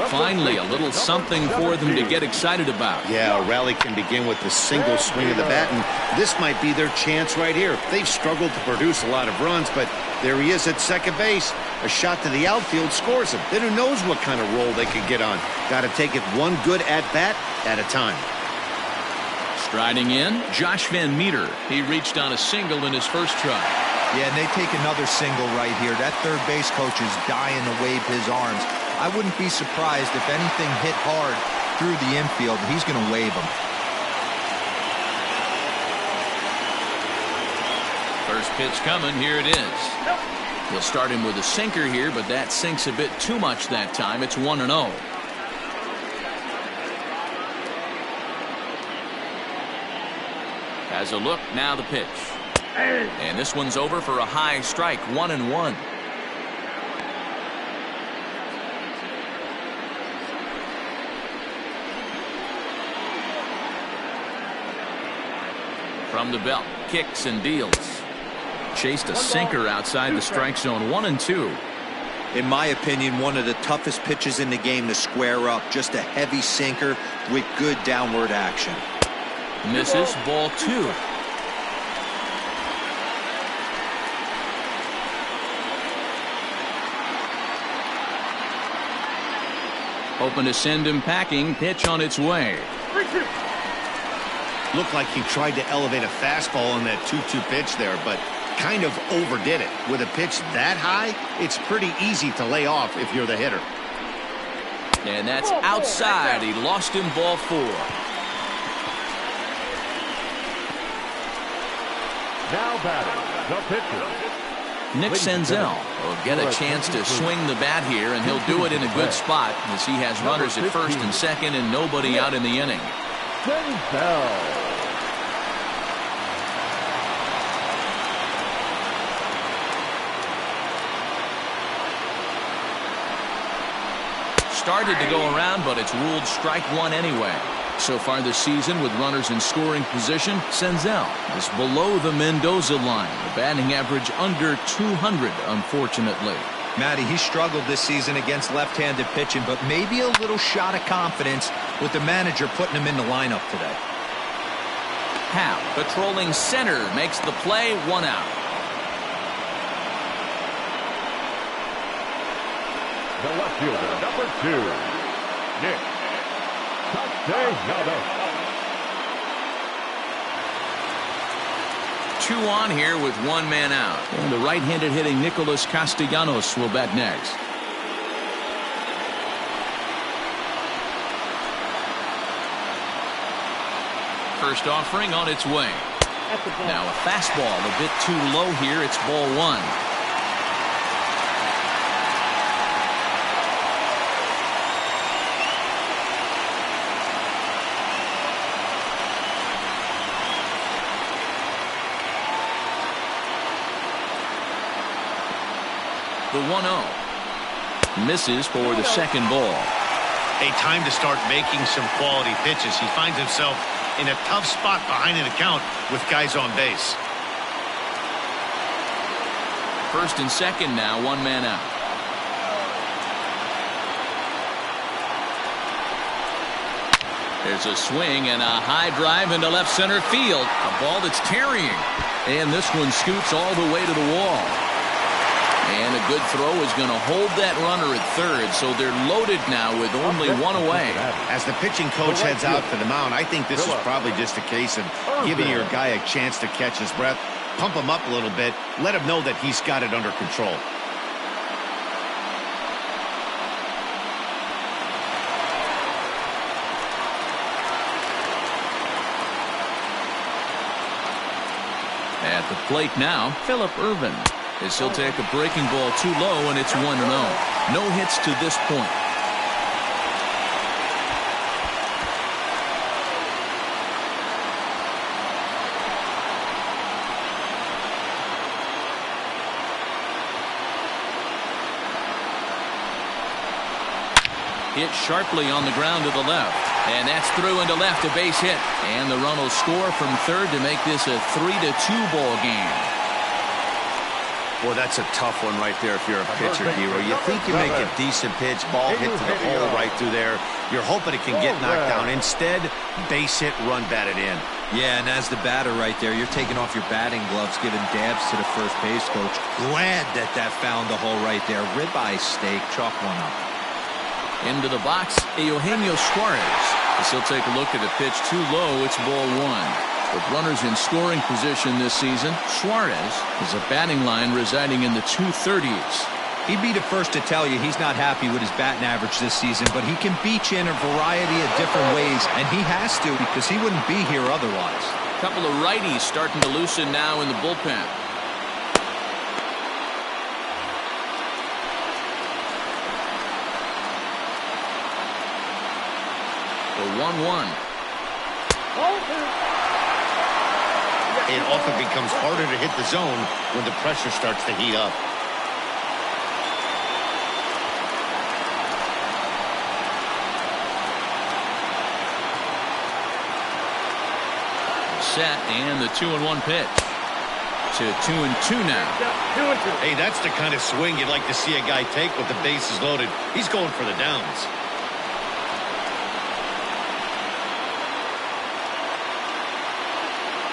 Finally, a little something for them to get excited about. Yeah, a rally can begin with a single swing of the bat, and this might be their chance right here. They've struggled to produce a lot of runs, but there he is at second base. A shot to the outfield scores him. Then who knows what kind of roll they could get on. Got to take it one good at-bat at a time. Striding in, Josh Van Meter. He reached on a single in his first try. Yeah, and they take another single right here. That third base coach is dying to wave his arms. I wouldn't be surprised if anything hit hard through the infield. He's going to wave them. First pitch coming. Here it is. He'll start him with a sinker here, but that sinks a bit too much that time. It's 1-0. Has a look. Now the pitch. And this one's over for a high strike. 1-1. From the belt, kicks and deals. Chased a sinker outside the strike zone. 1-2. In my opinion, one of the toughest pitches in the game to square up. Just a heavy sinker with good downward action. Misses. Ball 2. Hoping to send him packing. Pitch on its way. Looked like he tried to elevate a fastball on that 2-2 pitch there, but kind of overdid it. With a pitch that high, it's pretty easy to lay off if you're the hitter. And that's outside. He lost him. Ball 4. Now batting, the pitcher. Nick Senzel will get a chance to swing the bat here, and he'll do it in a good spot as he has runners at first and second and nobody out in the inning. Senzel. Started to go around, but it's ruled strike one anyway. So far this season, with runners in scoring position, Senzel is below the Mendoza line. The batting average under 200, unfortunately. Matty, he struggled this season against left-handed pitching, but maybe a little shot of confidence with the manager putting him in the lineup today. Howe, patrolling center, makes the play. 1 out. The left fielder, number 2, Nick Castellanos. 2 on here with 1 man out. And the right-handed hitting Nicholas Castellanos will bat next. First offering on its way. Now a fastball a bit too low here. It's ball 1. The 1-0 misses for the second ball. A time to start making some quality pitches. He finds himself in a tough spot behind an account with guys on base. First and second now, one man out. There's a swing and a high drive into left center field. A ball that's tarrying. And this one scoots all the way to the wall. And a good throw is going to hold that runner at third, so they're loaded now with only one away. As the pitching coach heads out to the mound, I think this is probably just a case of giving your guy a chance to catch his breath, pump him up a little bit, let him know that he's got it under control. At the plate now, Phillip Ervin, as he'll take a breaking ball too low, and it's 1-0. No hits to this point. Hit sharply on the ground to the left. And that's through into left, a base hit. And the run will score from third to make this a 3-2 ball game. Well, that's a tough one right there if you're a pitcher, Hero. You think you make a decent pitch, ball hit to the hole right through there. You're hoping it can get knocked down. Instead, base hit, run batted in. Yeah, and as the batter right there, you're taking off your batting gloves, giving dabs to the first base coach. Glad that found the hole right there. Ribeye steak, chalk one up. Into the box, Eugenio Suarez. As he'll take a look at a pitch too low, it's ball one. With runners in scoring position this season, Suarez is a batting line residing in the 230s. He'd be the first to tell you he's not happy with his batting average this season, but he can beat you in a variety of different ways, and he has to because he wouldn't be here otherwise. A couple of righties starting to loosen now in the bullpen. The 1-1. It often becomes harder to hit the zone when the pressure starts to heat up. Set, and the 2-1 pitch. To 2-2 now. Hey, that's the kind of swing you'd like to see a guy take with the bases loaded. He's going for the downs.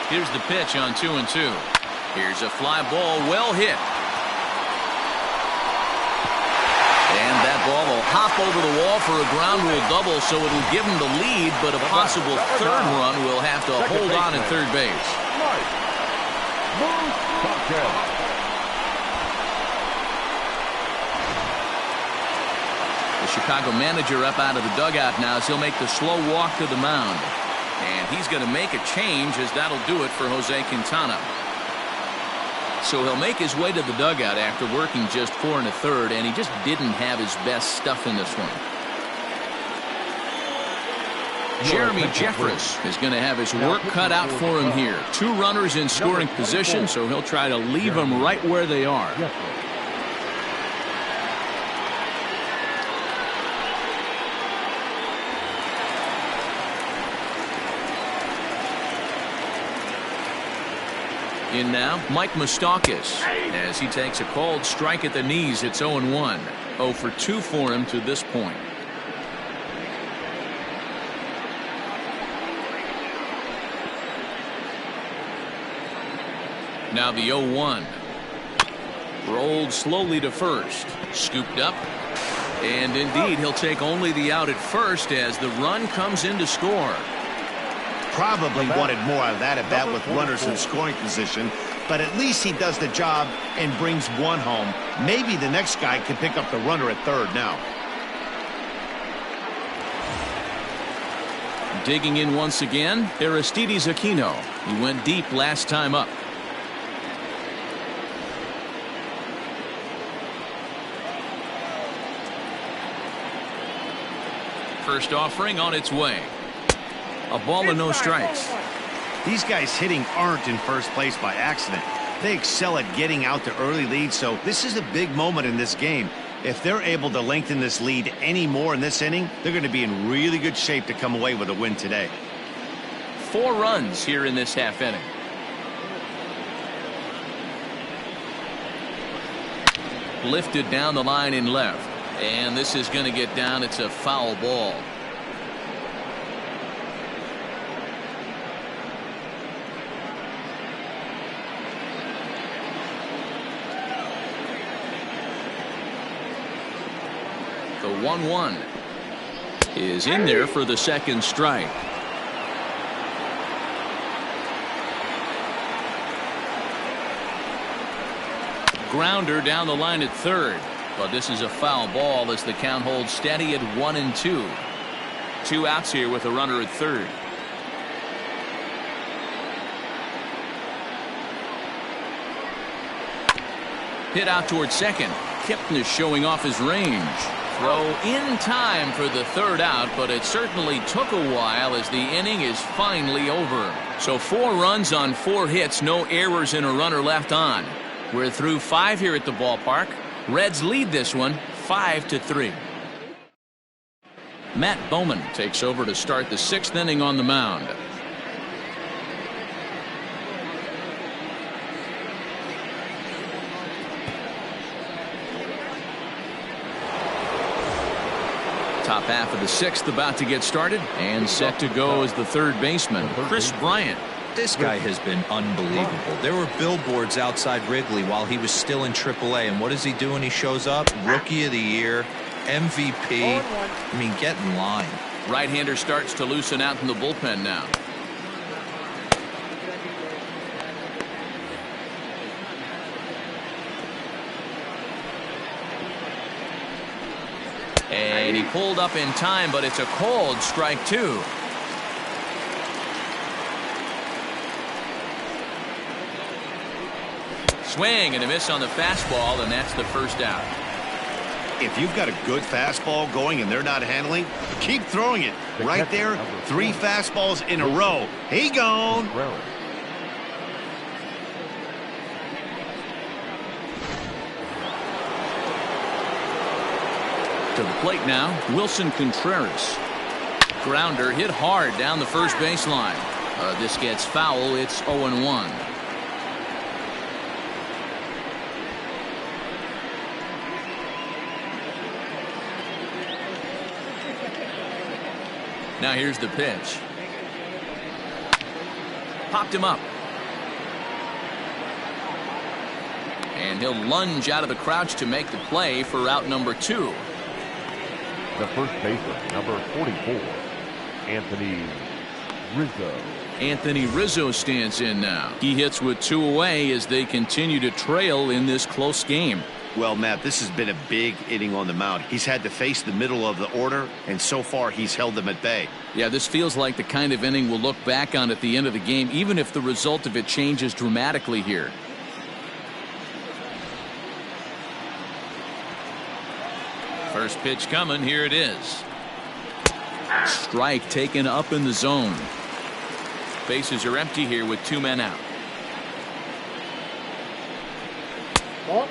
Here's the pitch on 2-2. Here's a fly ball, well hit. And that ball will hop over the wall for a ground rule double, so it'll give him the lead, but a possible third run will have to hold on at third base. The Chicago manager up out of the dugout now as he'll make the slow walk to the mound. And he's going to make a change, as that'll do it for Jose Quintana. So he'll make his way to the dugout after working just 4 1/3, and he just didn't have his best stuff in this one. Jeremy Jeffress is going to have his work cut out for him here. 2 runners in scoring position, so he'll try to leave them right where they are. In now, Mike Moustakas, as he takes a called strike at the knees. It's 0-1. 0 for 2 for him to this point. Now the 0-1. Rolled slowly to first. Scooped up. And indeed, he'll take only the out at first as the run comes in to score. Probably wanted more out of that at bat with runners in scoring position, but at least he does the job and brings 1 home. Maybe the next guy can pick up the runner at third now. Digging in once again, Aristides Aquino. He went deep last time up. First offering on its way. A ball and no strikes. These guys hitting aren't in first place by accident. They excel at getting out to early leads, so this is a big moment in this game. If they're able to lengthen this lead any more in this inning, they're going to be in really good shape to come away with a win today. 4 runs here in this half inning. Lifted down the line in left. And this is going to get down. It's a foul ball. The 1-1 is in there for the second strike. Grounder down the line at third, but this is a foul ball as the count holds steady at 1-2. 2 outs here with a runner at third. Hit out towards second. Kipnis showing off his range. Throw in time for the third out, but it certainly took a while as the inning is finally over. So 4 runs on 4 hits, no errors and a runner left on. We're through 5 here at the ballpark. Reds lead this one 5-3. Matt Bowman takes over to start the 6th inning on the mound. Top half of the 6th about to get started, and set to go as the third baseman, Chris Bryant. This guy has been unbelievable. There were billboards outside Wrigley while he was still in AAA, and what does he do when he shows up? Rookie of the Year, MVP. I mean, get in line. Right-hander starts to loosen out in the bullpen now. And he pulled up in time, but it's a called strike 2. Swing and a miss on the fastball, and that's the first out. If you've got a good fastball going and they're not handling, keep throwing it. Right there, 3 fastballs in a row. He gone. To the plate now, Wilson Contreras. Grounder hit hard down the first baseline. This gets foul. It's 0-1. Now here's the pitch. Popped him up. And he'll lunge out of the crouch to make the play for out number 2. The first baseman, number 44, Anthony Rizzo. Anthony Rizzo stands in now. He hits with 2 away as they continue to trail in this close game. Well, Matt, this has been a big inning on the mound. He's had to face the middle of the order, and so far he's held them at bay. Yeah, this feels like the kind of inning we'll look back on at the end of the game, even if the result of it changes dramatically here. First pitch coming. Here it is. Strike taken up in the zone. Bases are empty here with 2 men out.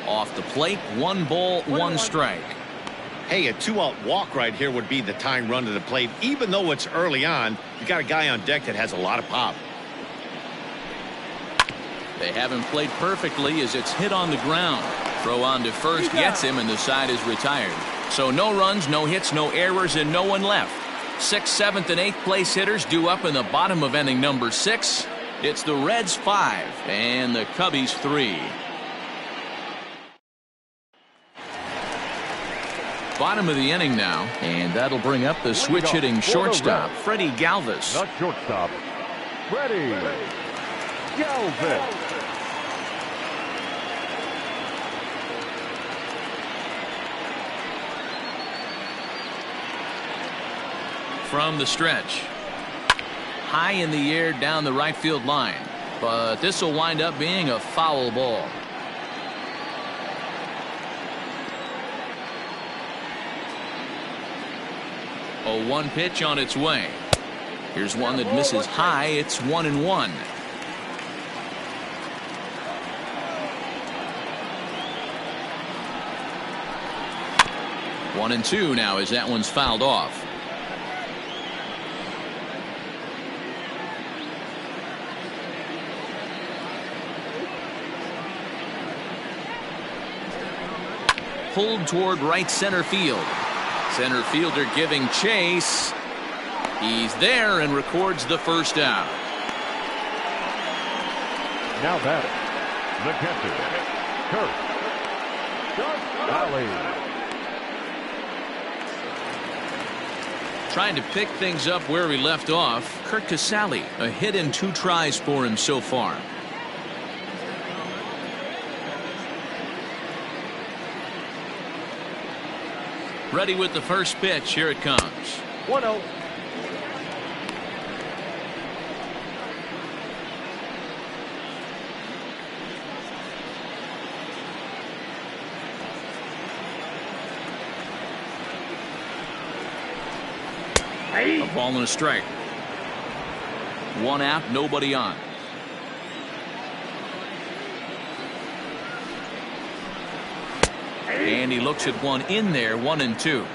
Off the plate, 1 ball, 1 strike. Hey, a 2-out walk right here would be the tying run to the plate. Even though it's early on, you got a guy on deck that has a lot of pop. They haven't played perfectly as it's hit on the ground. Throw on to first gets him, and the side is retired. So no runs, no hits, no errors, and no one left. 6th, 7th, and 8th place hitters due up in the bottom of inning number 6. It's the Reds 5 and the Cubbies 3. Bottom of the inning now, and that'll bring up the switch hitting shortstop, Freddie Galvis. The shortstop, Freddie Galvis. From the stretch. High in the air down the right field line, but this will wind up being a foul ball. A 1 pitch on its way. Here's one that misses high. It's 1-1. One and 2 now as that one's fouled off. pulled toward right center field. Center fielder giving chase. He's there and records the first out. Now batting, the catcher, Kurt Casale. Trying to pick things up where he left off. Kurt Casale, a hit in 2 tries for him so far. Ready with the first pitch. Here it comes. 1-0. A ball and a strike. 1 out, nobody on. And he looks at one in there, 1-2.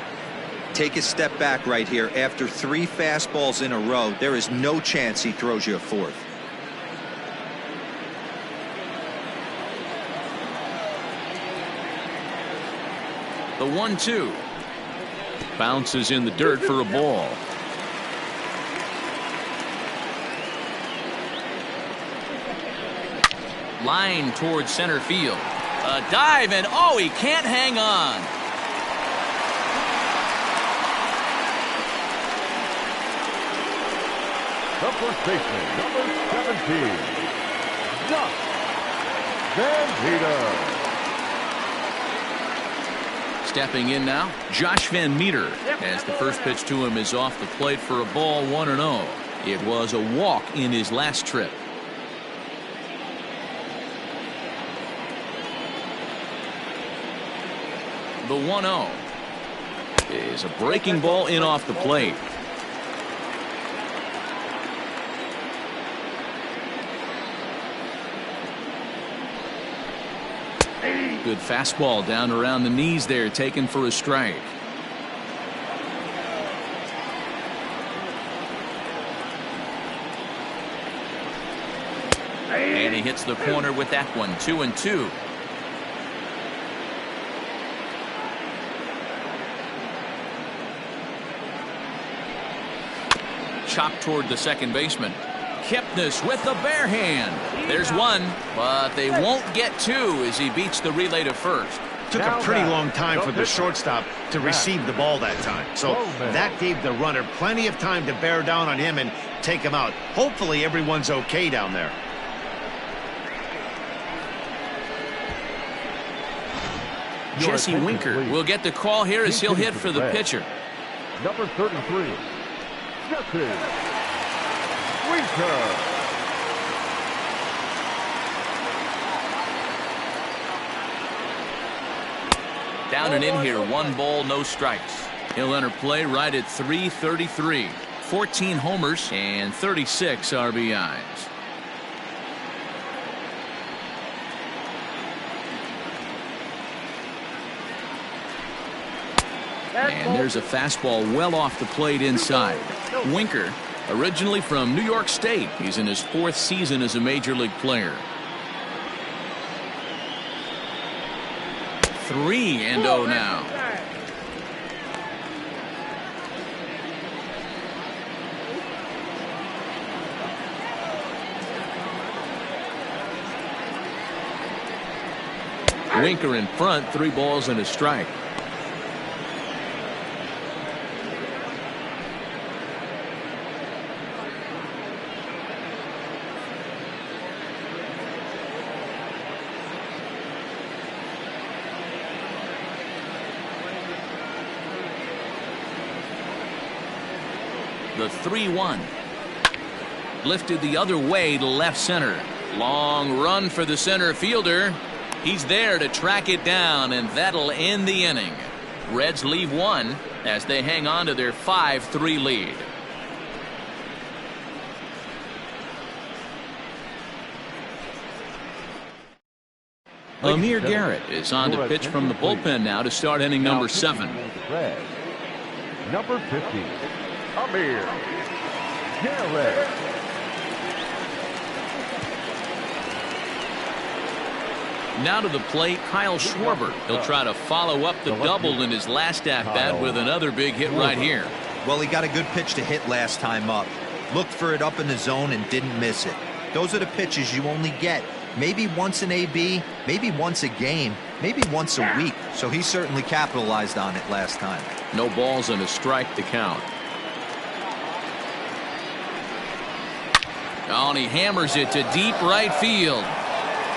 Take a step back right here. After 3 fastballs in a row, there is no chance he throws you a 4th. The 1-2 bounces in the dirt for a ball. Line towards center field. A dive, and oh, he can't hang on. The first baseman, number 17, Josh Van. Stepping in now, Josh Van Meter, as the first pitch to him is off the plate for a ball, 1-0. It was a walk in his last trip. The 1-0 is a breaking ball in off the plate. Good fastball down around the knees there, taken for a strike. And he hits the corner with that one, 2-2. Chopped toward the second baseman. Kipnis with the bare hand. There's one, but they won't get 2 as he beats the relay to first. Took a pretty long time for the shortstop to receive the ball that time. So that gave the runner plenty of time to bear down on him and take him out. Hopefully everyone's okay down there. Jesse Winker will get the call here as he'll hit for the pitcher. Number 33, Jesse Winker. Down and in here, 1 ball, no strikes. He'll enter play right at .333. 14 homers and 36 RBIs. And there's a fastball well off the plate inside. Winker, originally from New York State. He's in his 4th season as a major league player. 3-0 now. Winker in front, 3 balls and a strike. The 3-1 lifted the other way to left center. Long run for the center fielder. He's there to track it down, and that'll end the inning. Reds leave 1 as they hang on to their 5-3 lead. Amir Garrett is on to pitch from the bullpen now to start inning number 7. Number 50, Amir Garrett. Now to the plate, Kyle Schwarber. He'll try to follow up the double in his last at-bat with another big hit right here. Well, he got a good pitch to hit last time up. Looked for it up in the zone and didn't miss it. Those are the pitches you only get maybe once in AB, maybe once a game, maybe once a week. So he certainly capitalized on it last time. No balls and a strike to count. Oh, and he hammers it to deep right field.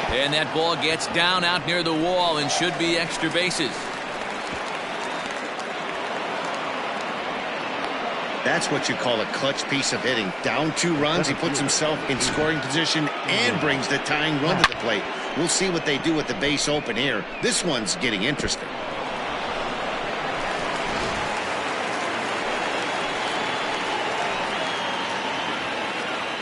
And that ball gets down out near the wall and should be extra bases. That's what you call a clutch piece of hitting. Down 2 runs, he puts himself in scoring position and brings the tying run to the plate. We'll see what they do with the base open here. This one's getting interesting.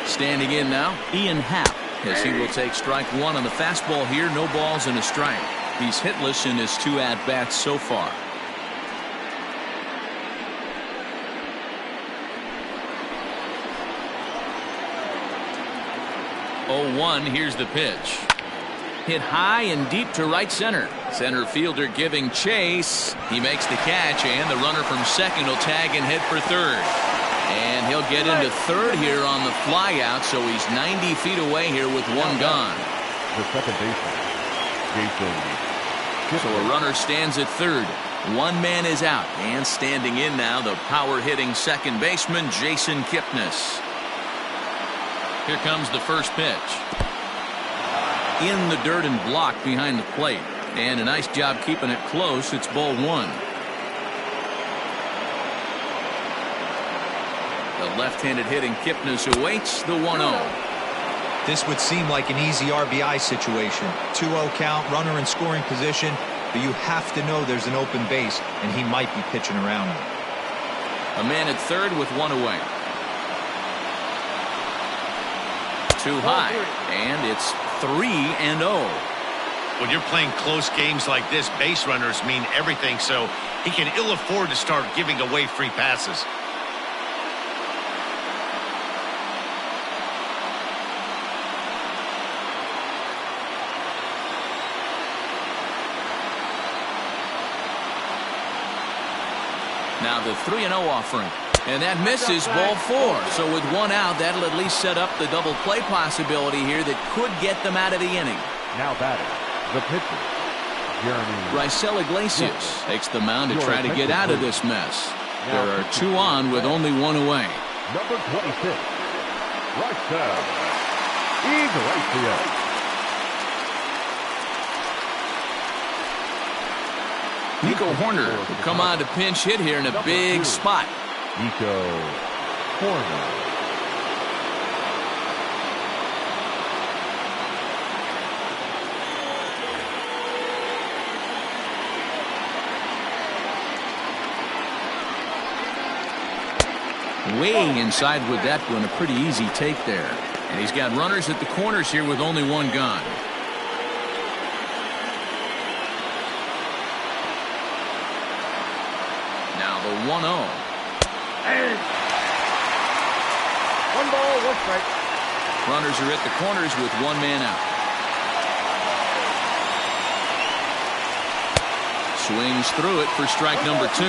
Standing in now, Ian Happ, as he will take strike 1 on the fastball here. No balls and a strike. He's hitless in his 2 at-bats so far. 0-1. Here's the pitch. Hit high and deep to right center. Center fielder giving chase. He makes the catch, and the runner from second will tag and head for third. And he'll get into third here on the flyout, so he's 90 feet away here with 1 gone. The second baseman, Jason. So a runner stands at third. 1 man is out, and standing in now, the power-hitting second baseman, Jason Kipnis. Here comes the first pitch. In the dirt and blocked behind the plate. And a nice job keeping it close. It's ball 1. The left-handed hitting Kipnis awaits the 1-0. This would seem like an easy RBI situation. 2-0 count, runner in scoring position, but you have to know there's an open base, and he might be pitching around it. A man at third with 1 away. Too high, and it's 3-0. When you're playing close games like this, base runners mean everything, so he can ill afford to start giving away free passes. Now the 3-0 offering. And that misses, ball 4. So with 1 out, that'll at least set up the double play possibility here that could get them out of the inning. Now batting, the pitcher, Jeremy. Raisel Iglesias takes the mound to try to get out of this mess. There are 2 on with only 1 away. Number 26, Raisel Iglesias. Nico Horner will come on to pinch hit here in a big spot. Nico Horner. Way inside with that one, a pretty easy take there. And he's got runners at the corners here with only 1 gone. Now the 1-0. And 1 ball, 1 strike. Runners are at the corners with 1 man out. Swings through it for strike number 2.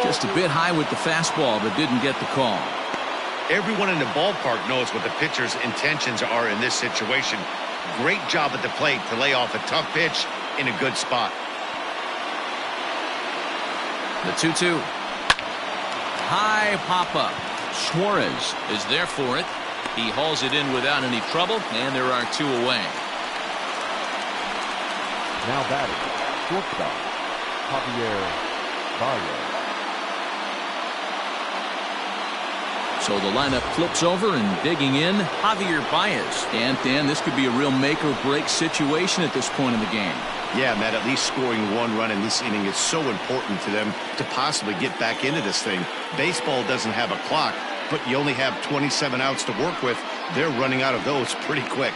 Just a bit high with the fastball, but didn't get the call. Everyone in the ballpark knows what the pitcher's intentions are in this situation. Great job at the plate to lay off a tough pitch in a good spot. The 2-2. High pop-up. Suarez is there for it. He hauls it in without any trouble, and there are 2 away. Now batting, shortstop, Javier Baez. So the lineup flips over, and digging in, Javier Baez. And Dan, this could be a real make-or-break situation at this point in the game. Yeah, Matt, at least scoring 1 run in this inning is so important to them to possibly get back into this thing. Baseball doesn't have a clock, but you only have 27 outs to work with. They're running out of those pretty quick.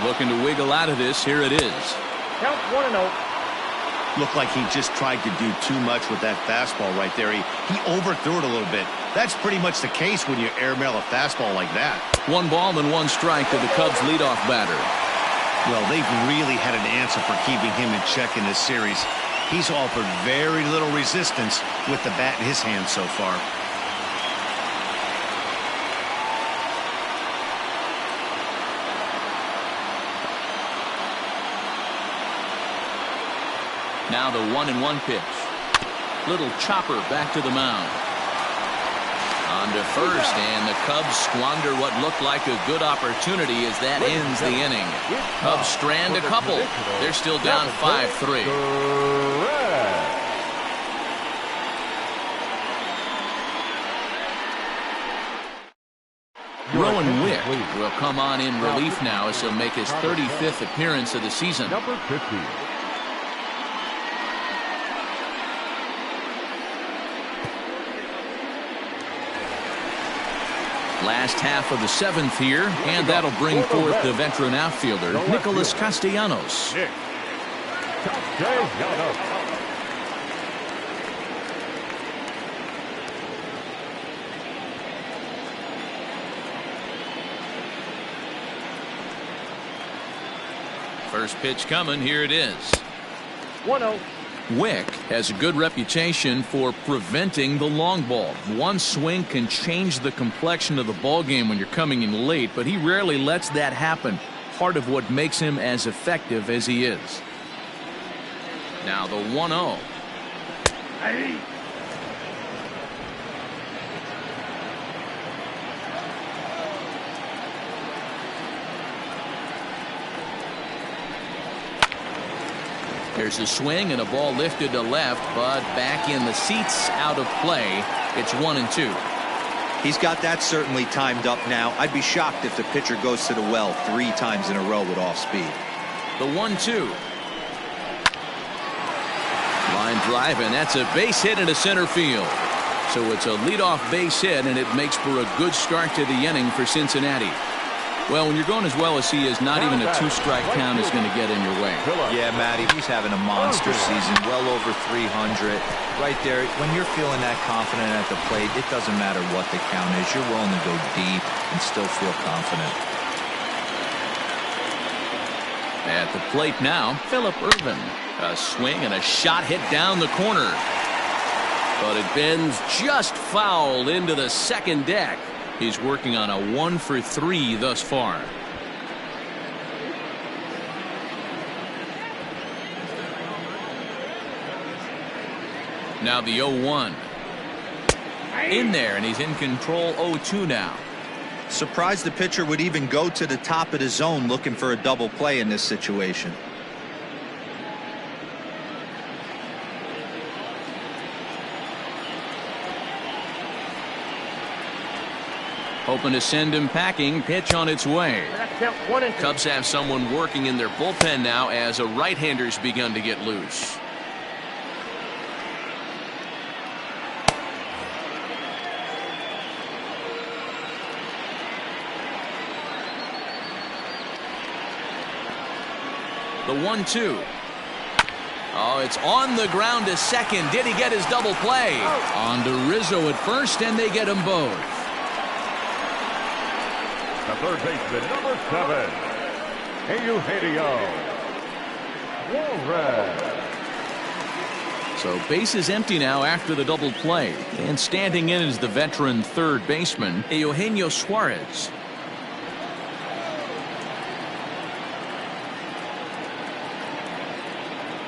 Looking to wiggle out of this. Here it is. Count 1-0. Looked like he just tried to do too much with that fastball right there. He overthrew it a little bit. That's pretty much the case when you airmail a fastball like that. 1 ball and 1 strike to the Cubs leadoff batter. Well, they've really had an answer for keeping him in check in this series. He's offered very little resistance with the bat in his hand so far. Now the 1-1 pitch. Little chopper back to the mound. On to first, and the Cubs squander what looked like a good opportunity as that ends the inning. Cubs strand a couple. They're still down 5-3. Rowan Wick will come on in relief now as he'll make his 35th appearance of the season. Number 50. Last half of the 7th here, and that'll bring forth the veteran outfielder, Nicholas Castellanos. First pitch coming, here it is. 1-0. Wick has a good reputation for preventing the long ball. One swing can change the complexion of the ball game when you're coming in late, but he rarely lets that happen. Part of what makes him as effective as he is. Now the 1-0. There's a swing and a ball lifted to left, but back in the seats, out of play. It's 1-2. He's got that certainly timed up now. I'd be shocked if the pitcher goes to the well 3 times in a row with off speed. The 1-2. Line drive, and that's a base hit into center field. So it's a leadoff base hit, and it makes for a good start to the inning for Cincinnati. Well, when you're going as well as he is, not even a 2-strike count is going to get in your way. Yeah, Matty, he's having a monster season, well over 300. Right there, when you're feeling that confident at the plate, it doesn't matter what the count is. You're willing to go deep and still feel confident. At the plate now, Phillip Ervin. A swing and a shot hit down the corner. But it bends just foul into the second deck. He's working on a 1-for-3 thus far. Now the 0-1. In there, and he's in control 0-2 now. Surprised the pitcher would even go to the top of the zone looking for a double play in this situation. Hoping to send him packing. Pitch on its way. Cubs have someone working in their bullpen now as a right-hander's begun to get loose. The 1-2. Oh, it's on the ground to second. Did he get his double play? On to Rizzo at first, and they get them both. The third baseman, number 7, Eugenio Suarez. So bases empty now after the double play. And standing in is the veteran third baseman, Eugenio Suarez.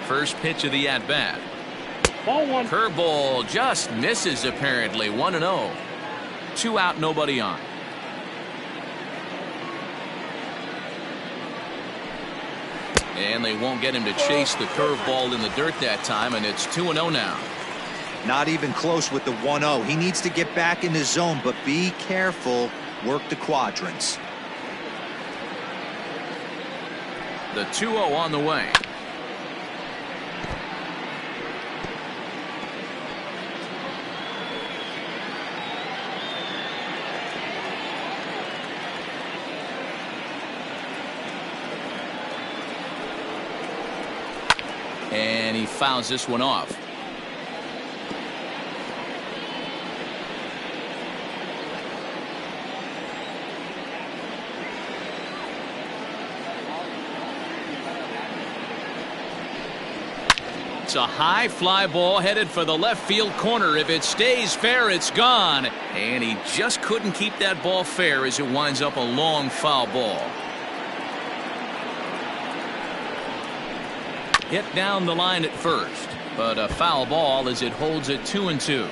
First pitch of the at-bat. Ball 1. Curveball just misses apparently. 1-0. 2 out, nobody on. And they won't get him to chase the curveball in the dirt that time, and it's 2-0 now. Not even close with the 1-0. He needs to get back in the zone, but be careful. Work the quadrants. The 2-0 on the way. he fouls this one off. It's a high fly ball headed for the left field corner. If it stays fair, it's gone. And he just couldn't keep that ball fair as it winds up a long foul ball. Hit down the line at first, but a foul ball as it holds it 2-2.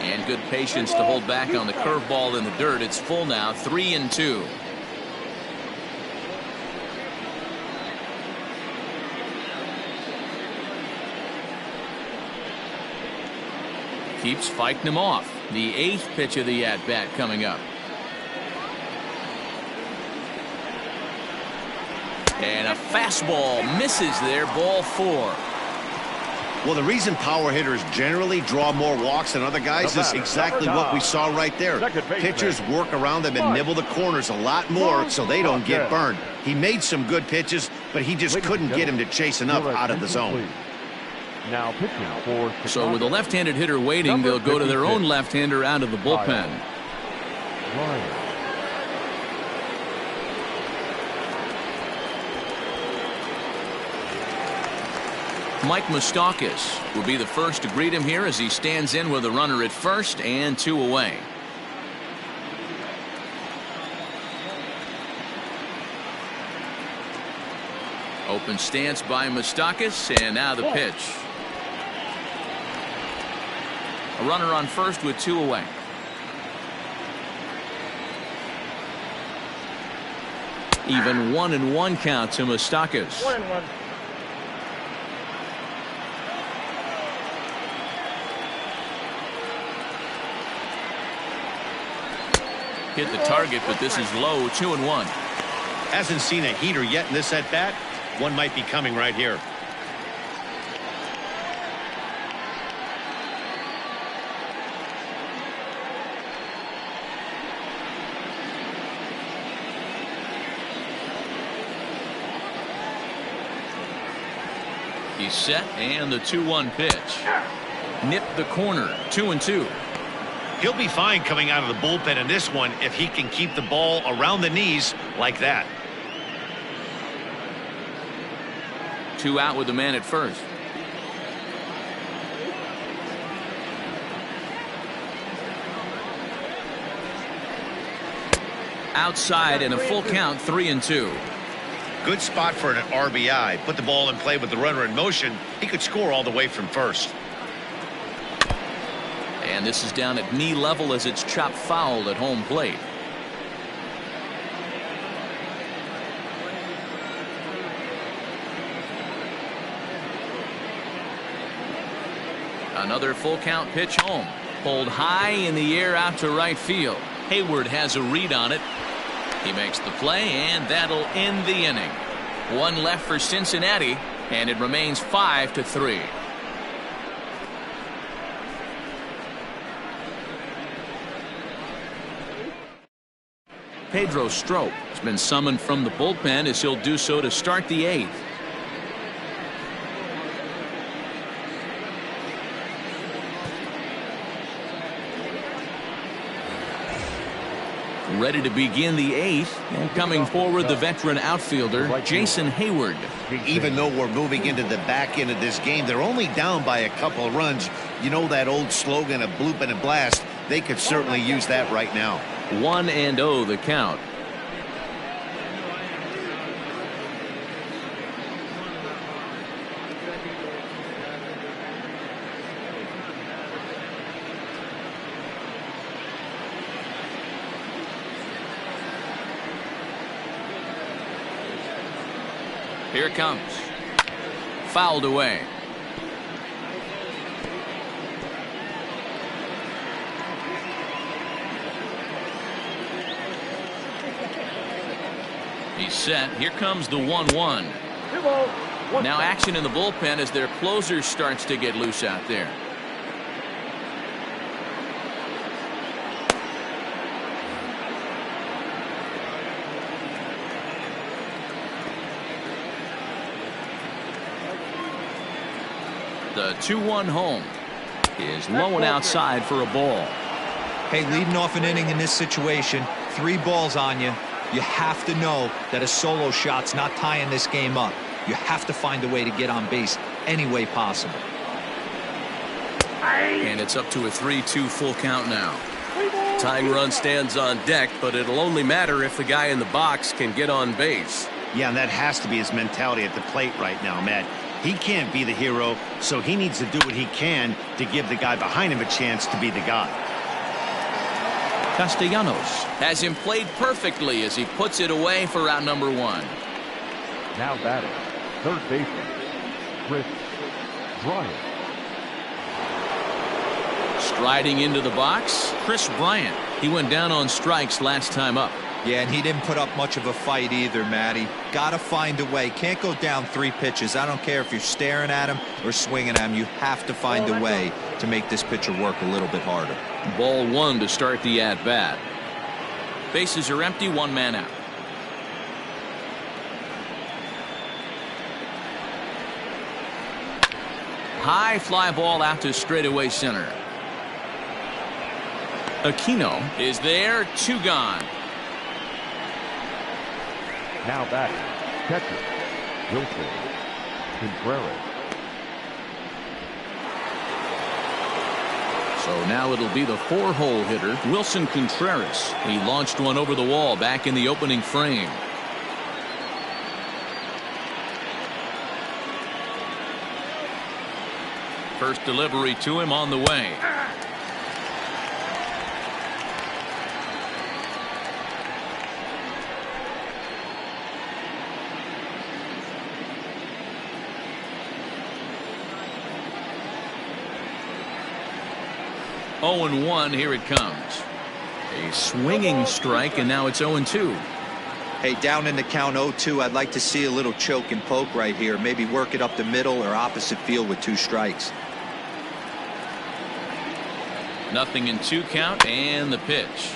And good patience to hold back on the curveball in the dirt. It's full now, 3-2. Keeps fighting him off. The 8th pitch of the at-bat coming up. And a fastball misses there, ball 4. Well, the reason power hitters generally draw more walks than other guys is exactly what we saw right there. Pitchers work around them and nibble the corners a lot more so they don't get burned. He made some good pitches, but he just couldn't get him to chase enough out of the zone. Now pitching for So with a left-handed hitter waiting, they'll go to their own left-hander out of the bullpen. Mike Moustakas will be the first to greet him here as he stands in with a runner at first and 2 away. Open stance by Moustakas, and now the pitch. A runner on first with 2 away. Even 1-1 count to Moustakas. 1-1. Hit the target, but this is low, 2-1. Hasn't seen a heater yet in this at-bat. One might be coming right here. He's set, and the 2-1 pitch. Nipped the corner, 2-2. He'll be fine coming out of the bullpen in this one if he can keep the ball around the knees like that. 2 out with the man at first. Outside and a full count, 3-2. Good spot for an RBI. Put the ball in play with the runner in motion. He could score all the way from first. And this is down at knee level as it's chopped foul at home plate. Another full count pitch home. Pulled high in the air out to right field. Hayward has a read on it. He makes the play, and that'll end the inning. 1 left for Cincinnati, and it remains 5-3. Pedro Strop has been summoned from the bullpen as he'll do so to start the 8th. Ready to begin the 8th, and coming forward the veteran outfielder Jason Hayward. Even though we're moving into the back end of this game, they're only down by a couple of runs. You know that old slogan, a bloop and a blast. They could certainly use that right now. 1-0 the count. Here it comes. Fouled away. He's set. Here comes the 1-1. Now action in the bullpen as their closer starts to get loose out there. The 2-1 home is low and outside for a ball. Hey, leading off an inning in this situation, 3 balls on you. You have to know that a solo shot's not tying this game up. You have to find a way to get on base any way possible. And it's up to a 3-2 full count now. Tying run stands on deck, but it'll only matter if the guy in the box can get on base. Yeah, and that has to be his mentality at the plate right now, Matt. He can't be the hero, so he needs to do what he can to give the guy behind him a chance to be the guy. Castellanos has him played perfectly as he puts it away for out number 1. Now batting, third baseman, Chris Bryant. Striding into the box, Chris Bryant. He went down on strikes last time up. Yeah, and he didn't put up much of a fight either, Matty. Got to find a way. Can't go down 3 pitches. I don't care if you're staring at him or swinging at him. You have to find a way to make this pitcher work a little bit harder. Ball 1 to start the at-bat. Bases are empty, 1 man out. High fly ball out to straightaway center. Aquino is there, 2 gone. Now batting, catcher, Wilson Contreras. So now it'll be the 4-hole hitter, Wilson Contreras. He launched one over the wall back in the opening frame. First delivery to him on the way. Oh, 0-1, here it comes. A swinging strike, and now it's 0-2. Hey, down in the count 0-2, I'd like to see a little choke and poke right here. Maybe work it up the middle or opposite field with 2 strikes. Nothing in 2 count, and the pitch.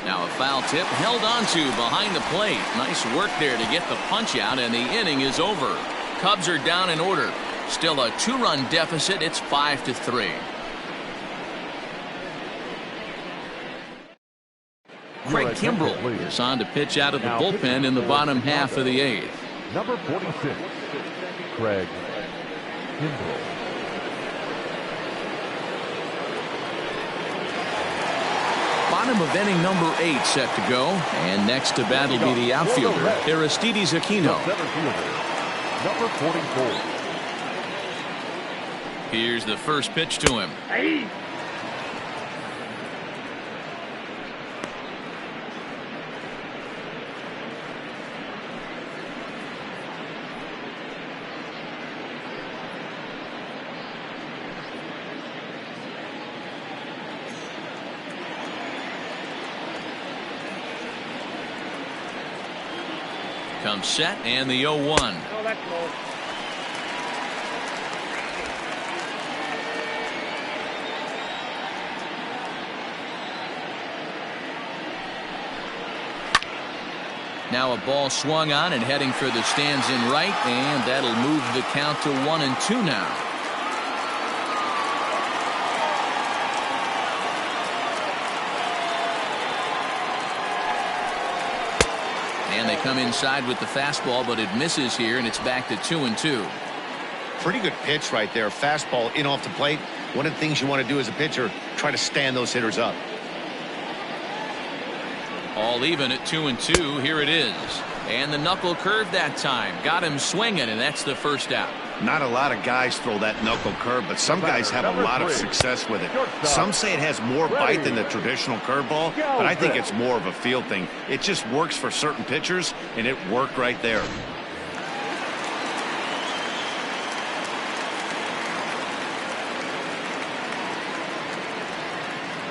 Now a foul tip held onto behind the plate. Nice work there to get the punch out, and the inning is over. Cubs are down in order. Still a 2-run deficit. It's 5-3. Craig Kimbrell is on to pitch out of the bullpen in the bottom half of the 8th. Number 46, Craig Kimbrell. Bottom of inning number 8 set to go, and next to bat will be the outfielder Aristides Aquino. Center fielder, number 44. Here's the first pitch to him. Comes set, and the 0-1. Oh, that's low. Now a ball swung on and heading for the stands in right, and that'll move the count to 1-2 now. And they come inside with the fastball, but it misses here, and it's back to 2-2. Pretty good pitch right there. Fastball in off the plate. One of the things you want to do as a pitcher, try to stand those hitters up. All even at 2-2. Here it is. And the knuckle curve that time. Got him swinging, and that's the first out. Not a lot of guys throw that knuckle curve, but some guys have a lot of success with it. Some say it has more bite than the traditional curveball, but I think it's more of a feel thing. It just works for certain pitchers, and it worked right there.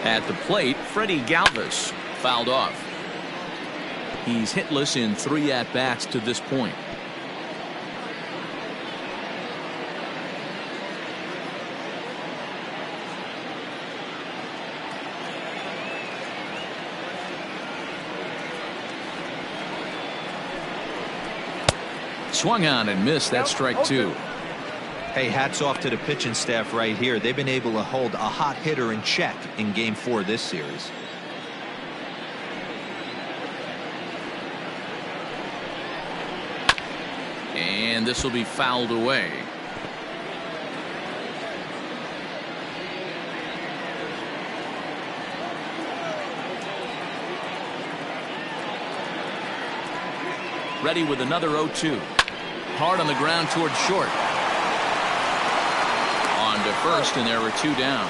At the plate, Freddie Galvis fouled off. He's hitless in 3 at-bats to this point. Swung on and missed. That's strike 2. Hey, hats off to the pitching staff right here. They've been able to hold a hot hitter in check in Game 4 of this series. And this will be fouled away. Ready with another 0-2. Hard on the ground towards short. On to first, and there were 2 down.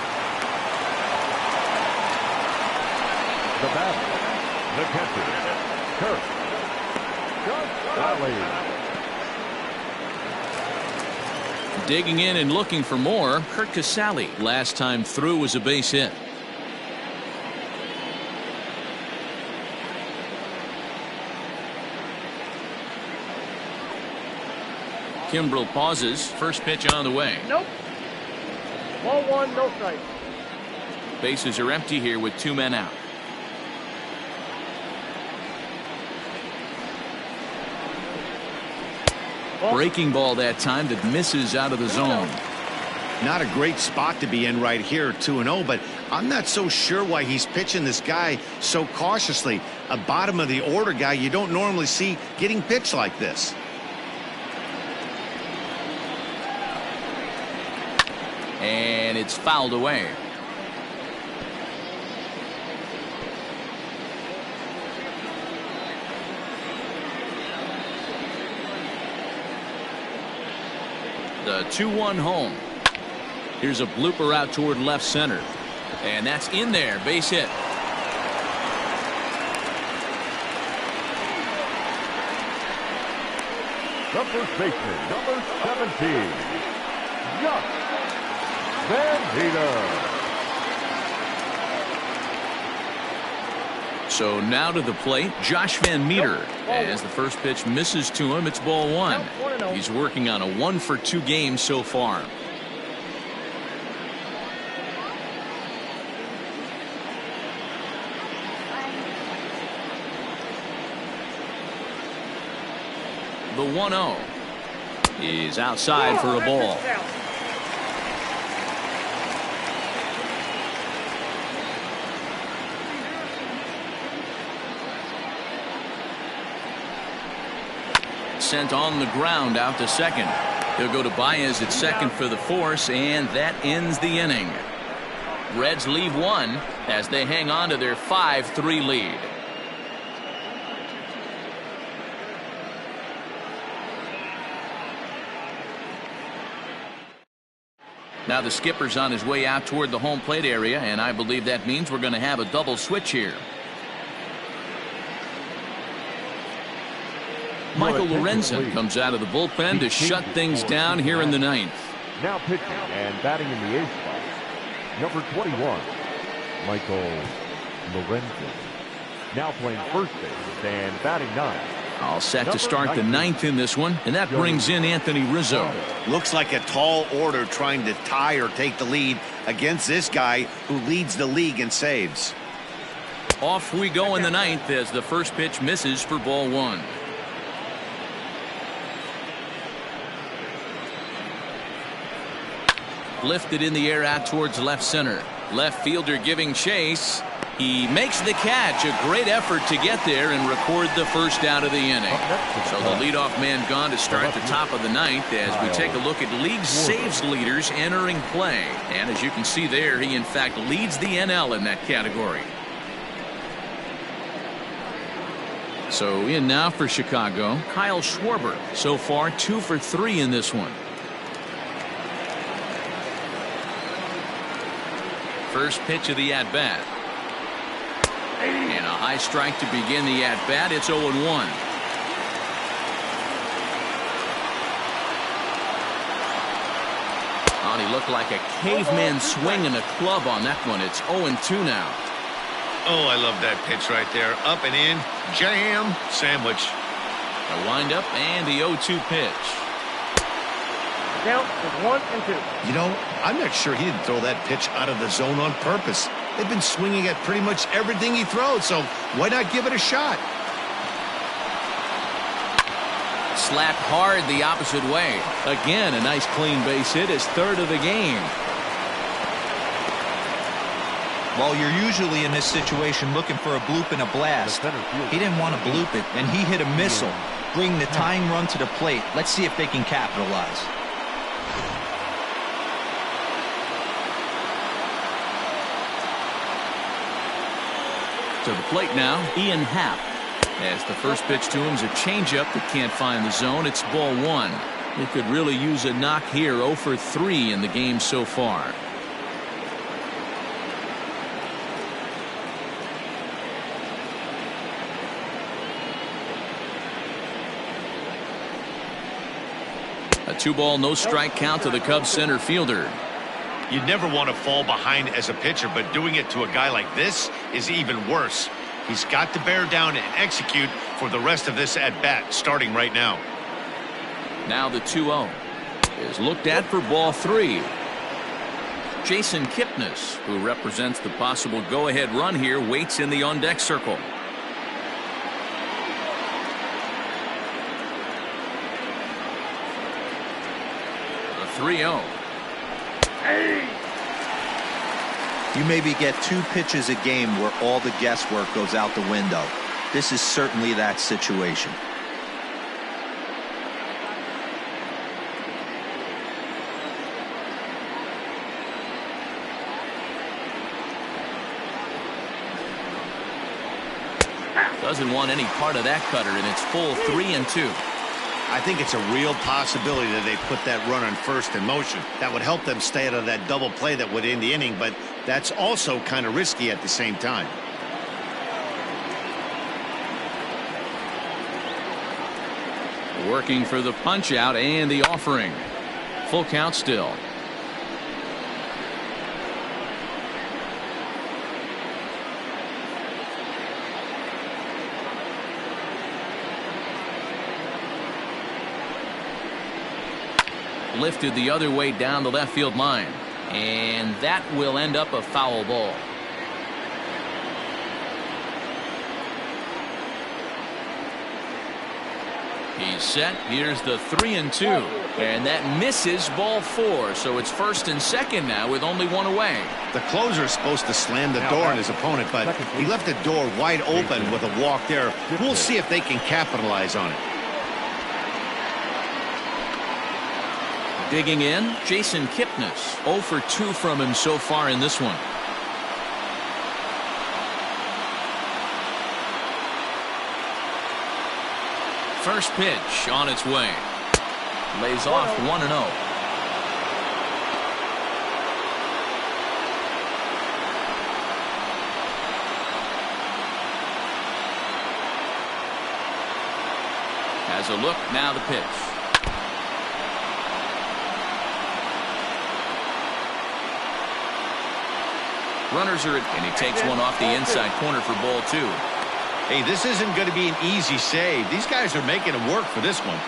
The batter, the catcher, Kurt Valley. Digging in and looking for more, Kurt Casale. Last time through was a base hit. Kimbrel pauses. First pitch on the way. Nope. Ball 1, no strike. Bases are empty here with 2 men out. Breaking ball that time that misses out of the zone. Not a great spot to be in right here, 2-0, but I'm not so sure why he's pitching this guy so cautiously. A bottom of the order guy you don't normally see getting pitched like this. And it's fouled away. The 2-1 home. Here's a blooper out toward left center. And that's in there. Base hit. The first baseman, number 17, Josh Van. So now to the plate, Josh Van Meter. As the first pitch misses to him, it's ball 1. He's working on a 1-for-2 game so far. The 1-0 is outside for a ball. Sent on the ground out to second. He'll go to Baez at second for the force, and that ends the inning. Reds leave 1 as they hang on to their 5-3 lead. Now the skipper's on his way out toward the home plate area, and I believe that means we're going to have a double switch here. Michael Lorenzen comes out of the bullpen to shut things down here in the 9th. Now pitching and batting in the 8th spot, number 21, Michael Lorenzen. Now playing first base and batting 9. All set to start the 9th in this one, and that brings in Anthony Rizzo. Looks like a tall order trying to tie or take the lead against this guy who leads the league in saves. Off we go in the 9th as the first pitch misses for ball 1. Lifted in the air out towards left center. Left fielder giving chase. He makes the catch. A great effort to get there and record the first out of the inning. So the leadoff man gone to start the top of the 9th as we take a look at league saves leaders entering play. And as you can see there, he in fact leads the NL in that category. So in now for Chicago, Kyle Schwarber. So far 2 for 3 in this one. First pitch of the at-bat. And a high strike to begin the at-bat. It's 0-1. Oh, he looked like a caveman swinging a club on that one. It's 0-2 now. Oh, I love that pitch right there. Up and in. Jam. Sandwich. A windup and the 0-2 pitch. Count is 1 and 2. You know, I'm not sure he didn't throw that pitch out of the zone on purpose. They've been swinging at pretty much everything he throws, so why not give it a shot? Slapped hard the opposite way. Again, a nice clean base hit, his third of the game. Well, you're usually in this situation looking for a bloop and a blast. He didn't want to bloop it, and he hit a missile, bringing the tying run to the plate. Let's see if they can capitalize. To the plate now, Ian Happ. As the first pitch to him is a changeup that can't find the zone. It's ball one. They could really use a knock here. 0 for 3 in the game so far. A 2-ball, no strike count to the Cubs center fielder. You'd never want to fall behind as a pitcher, but doing it to a guy like this is even worse. He's got to bear down and execute for the rest of this at-bat, starting right now. Now the 2-0 is looked at for ball 3. Jason Kipnis, who represents the possible go-ahead run here, waits in the on-deck circle. The 3-0. You maybe get 2 pitches a game where all the guesswork goes out the window. This is certainly that situation. Doesn't want any part of that cutter, and it's full 3-2. I think it's a real possibility that they put that run on first in motion. That would help them stay out of that double play that would end the inning, but that's also kind of risky at the same time. Working for the punch out and the offering. Full count still. Lifted the other way down the left field line, and that will end up a foul ball. He's set. Here's the 3-2, and that misses ball 4, so it's first and second now with only one away. The closer is supposed to slam the door on his opponent, but he left the door wide open with a walk there. We'll see if they can capitalize on it. Digging in, Jason Kipnis. 0 for 2 from him so far in this one. First pitch on its way. Lays off 1-0. Has a look, now the pitch. Runners are, and he takes one off the inside corner for ball 2. Hey, this isn't going to be an easy save. These guys are making him work for this one.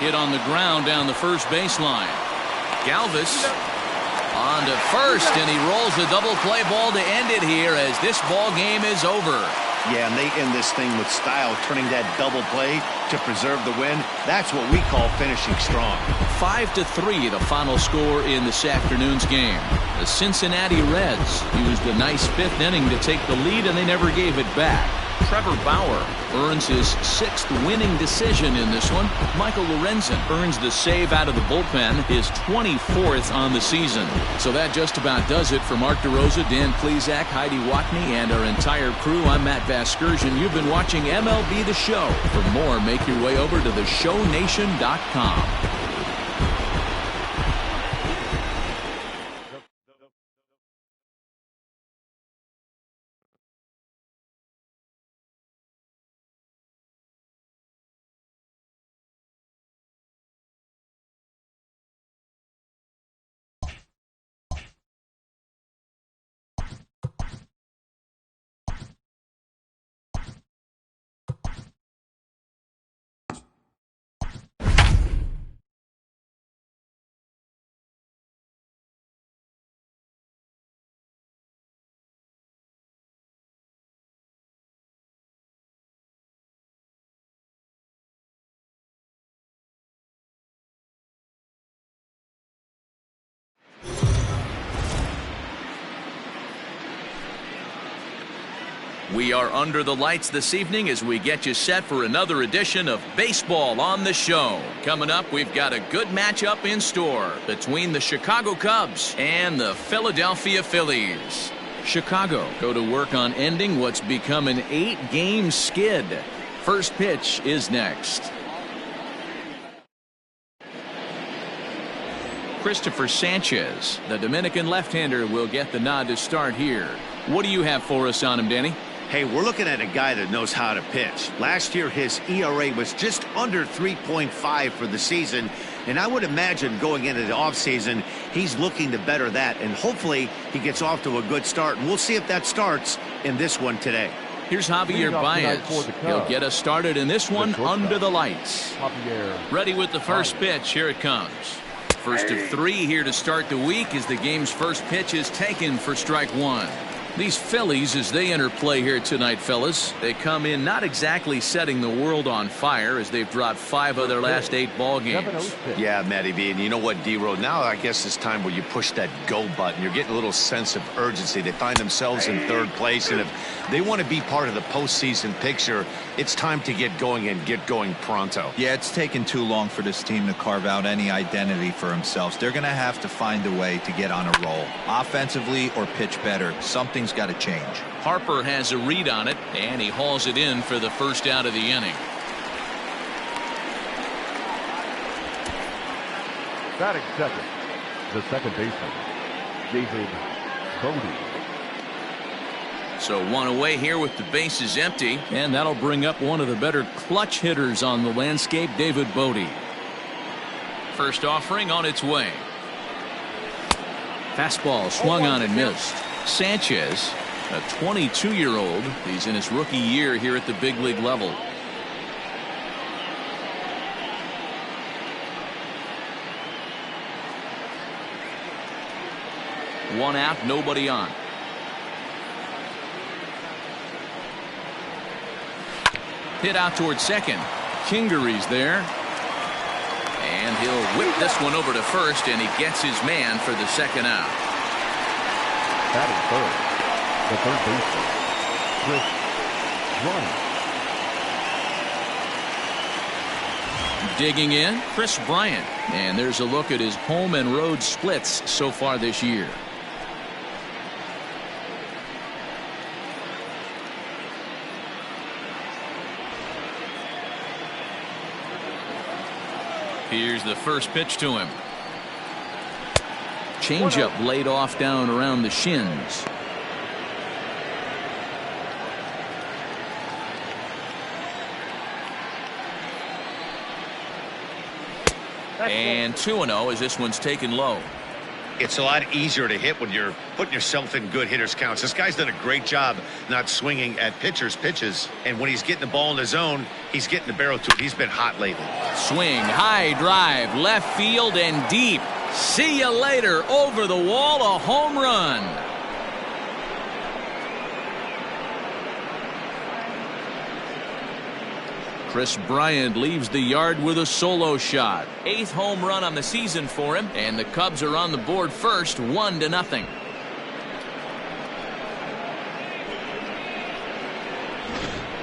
Hit on the ground down the first baseline. Galvis on to first, and he rolls a double play ball to end it here as this ball game is over. Yeah, and they end this thing with style, turning that double play to preserve the win. That's what we call finishing strong. 5-3 the final score in this afternoon's game. The Cincinnati Reds used a nice 5th inning to take the lead, and they never gave it back. Trevor Bauer earns his 6th winning decision in this one. Michael Lorenzen earns the save out of the bullpen, his 24th on the season. So that just about does it for Mark DeRosa, Dan Plesac, Heidi Watney, and our entire crew. I'm Matt Vasgersian. You've been watching MLB The Show. For more, make your way over to theshownation.com. We are under the lights this evening as we get you set for another edition of Baseball on the Show. Coming up, we've got a good matchup in store between the Chicago Cubs and the Philadelphia Phillies. Chicago go to work on ending what's become an 8-game skid. First pitch is next. Christopher Sanchez, the Dominican left-hander, will get the nod to start here. What do you have for us on him, Danny? Hey, we're looking at a guy that knows how to pitch. Last year, his ERA was just under 3.5 for the season, and I would imagine going into the offseason, he's looking to better that, and hopefully he gets off to a good start, and we'll see if that starts in this one today. Here's Javier Baez. He'll get us started in this one under the lights. Ready with the first pitch. Here it comes. First of 3 here to start the week as the game's first pitch is taken for strike 1. These Phillies, as they enter play here tonight, fellas, they come in not exactly setting the world on fire as they've dropped 5 of their last 8 ball games. Yeah, Matty B, and you know what, D-Road, now I guess it's time where you push that go button. You're getting a little sense of urgency. They find themselves in 3rd place, and if they want to be part of the postseason picture, it's time to get going and get going pronto. Yeah, it's taken too long for this team to carve out any identity for themselves. They're going to have to find a way to get on a roll, offensively or pitch better. Something's got to change. Harper has a read on it, and he hauls it in for the first out of the inning. Batting second, the second baseman, David Bodie. So 1 away here with the bases empty, and that'll bring up one of the better clutch hitters on the landscape, David Bodie. First offering on its way. Fastball swung on and missed. Sanchez, a 22-year-old, he's in his rookie year here at the big league level. One out, nobody on. Hit out towards second. Kingery's there. And he'll whip this one over to first, and he gets his man for the second out. Batting third, the third baseman, Chris Bryant. Digging in, Chris Bryant. And there's a look at his home and road splits so far this year. Here's the first pitch to him. Changeup laid off down around the shins. And 2-0 as this one's taken low. It's a lot easier to hit when you're putting yourself in good hitters counts. This guy's done a great job not swinging at pitchers' pitches, and when he's getting the ball in the zone, he's getting the barrel to it. He's been hot lately. Swing, high drive, left field and deep. See you later. Over the wall, a home run. Chris Bryant leaves the yard with a solo shot. 8th home run on the season for him, and the Cubs are on the board first, 1-0.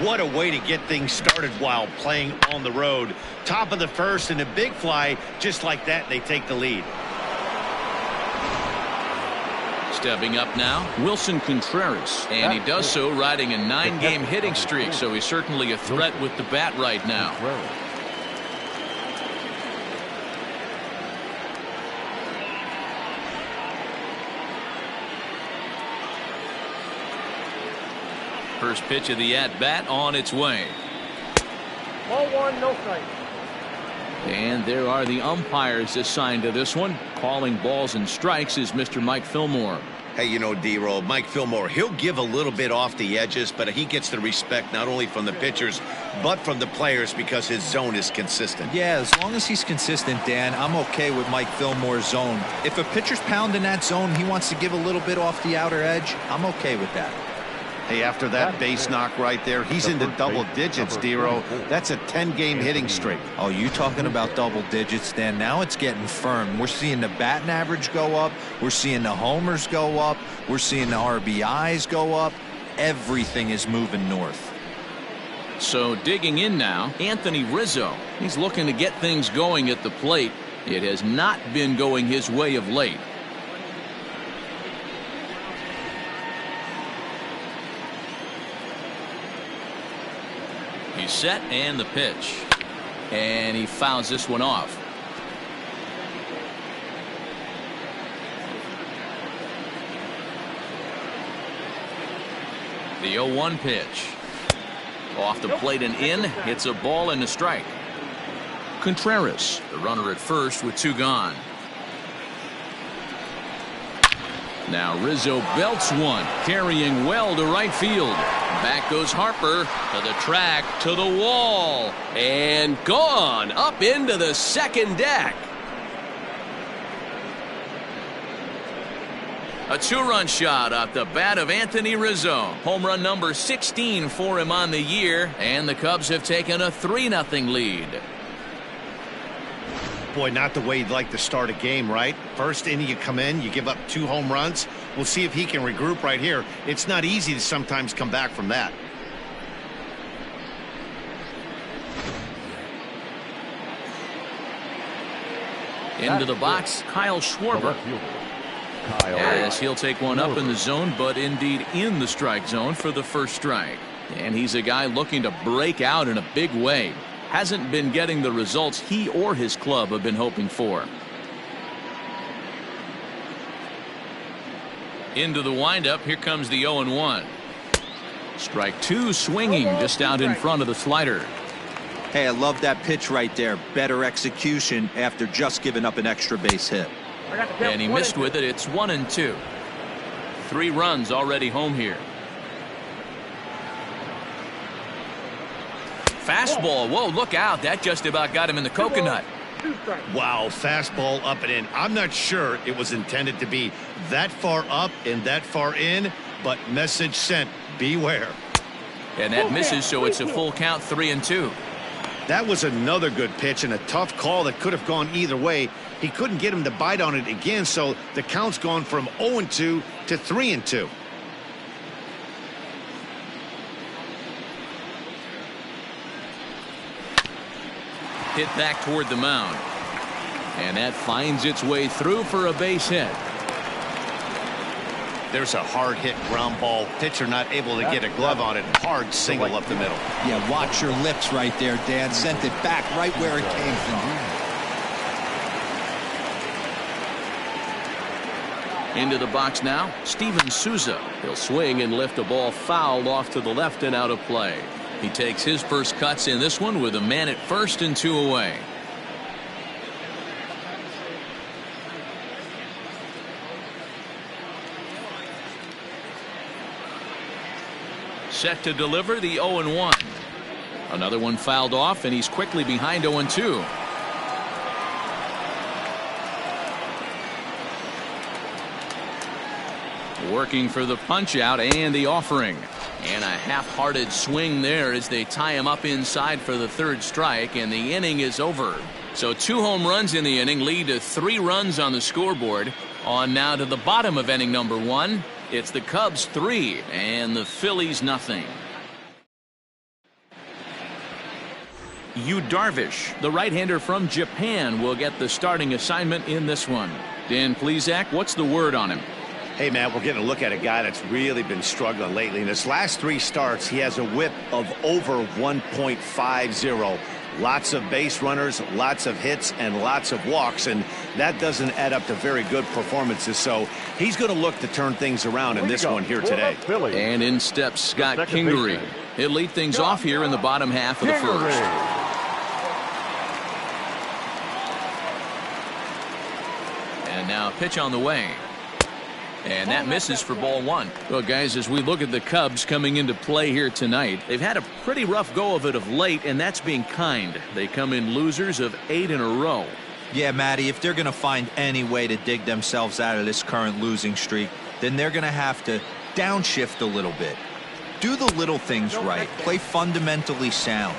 What a way to get things started while playing on the road. Top of the first and a big fly. Just like that, they take the lead. Stepping up now, Wilson Contreras, and he does so riding a 9-game hitting streak, so he's certainly a threat with the bat right now. First pitch of the at-bat on its way. Ball 1, no strike. And there are the umpires assigned to this one. Calling balls and strikes is Mr. Mike Fillmore. Hey, you know, D-Roll, Mike Fillmore, he'll give a little bit off the edges, but he gets the respect not only from the pitchers, but from the players because his zone is consistent. Yeah, as long as he's consistent, Dan, I'm okay with Mike Fillmore's zone. If a pitcher's pounding that zone, he wants to give a little bit off the outer edge, I'm okay with that. Hey, after that base knock right there, he's into double digits, D-Roll. That's a 10-game hitting streak. Oh, you talking about double digits, Dan? Now it's getting firm. We're seeing the batting average go up. We're seeing the homers go up. We're seeing the RBIs go up. everything is moving north. So digging in now, Anthony Rizzo. He's looking to get things going at the plate. It has not been going his way of late. He's set and the pitch. And he fouls this one off. The 0-1 pitch. Off the plate and in. Hits a ball and a strike. Contreras, the runner at first with 2 gone. Now Rizzo belts one, carrying well to right field. Back goes Harper to the track, to the wall, and gone up into the second deck. A 2-run shot off the bat of Anthony Rizzo. Home run number 16 for him on the year, and the Cubs have taken a 3-0 lead. Boy, not the way you'd like to start a game, right? First inning, you come in, you give up 2 home runs. We'll see if he can regroup right here. It's not easy to sometimes come back from that. Into the box, Kyle Schwarber. As he'll take one up in the zone, but indeed in the strike zone for the first strike. And he's a guy looking to break out in a big way. Hasn't been getting the results he or his club have been hoping for. Into the windup, here comes the 0-1. Strike 2, swinging just out in front of the slider. Hey, I love that pitch right there. Better execution after just giving up an extra base hit. And he missed with it. It's 1-2. 3 runs already home here. Fastball. Whoa, look out. That just about got him in the coconut. Wow, fastball up and in. I'm not sure it was intended to be that far up and that far in, but message sent. Beware. And that misses, so it's a full count, 3-2. That was another good pitch and a tough call that could have gone either way. He couldn't get him to bite on it again, so the count's gone from 0-2 to 3-2. Hit back toward the mound. And that finds its way through for a base hit. There's a hard hit ground ball. Pitcher not able to get a glove on it. Hard single up the middle. Yeah, watch your lips right there, Dan. Sent it back right where it came from. Into the box now, Steven Souza. He'll swing and lift a ball fouled off to the left and out of play. He takes his first cuts in this one with a man at first and 2 away. Set to deliver the 0-1. Another one fouled off, and he's quickly behind 0-2. Working for the punch out and the offering. And a half-hearted swing there as they tie him up inside for the 3rd strike, and the inning is over. So 2 home runs in the inning lead to 3 runs on the scoreboard. On now to the bottom of inning number 1. It's the Cubs 3 and the Phillies nothing. Yu Darvish, the right-hander from Japan, will get the starting assignment in this one. Dan Plesac, what's the word on him? Hey, man, we're getting a look at a guy that's really been struggling lately. In his last 3 starts, he has a whip of over 1.50. Lots of base runners, lots of hits, and lots of walks, and that doesn't add up to very good performances. So he's going to look to turn things around in this one here today. And in steps Scott Kingery. He'll lead things off here in the bottom half of the first. And now a pitch on the way. And that misses for ball 1. Well, guys, as we look at the Cubs coming into play here tonight, they've had a pretty rough go of it of late, and that's being kind. They come in losers of 8 in a row. Yeah, Matty, if they're going to find any way to dig themselves out of this current losing streak, then they're going to have to downshift a little bit. Do the little things right. Play fundamentally sound.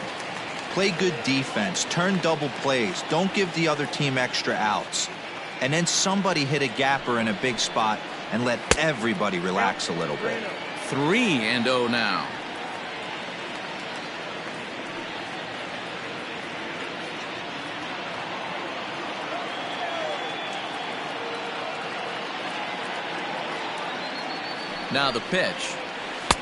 Play good defense. Turn double plays. Don't give the other team extra outs. And then somebody hit a gapper in a big spot and let everybody relax a little bit. 3-0 now. Now the pitch.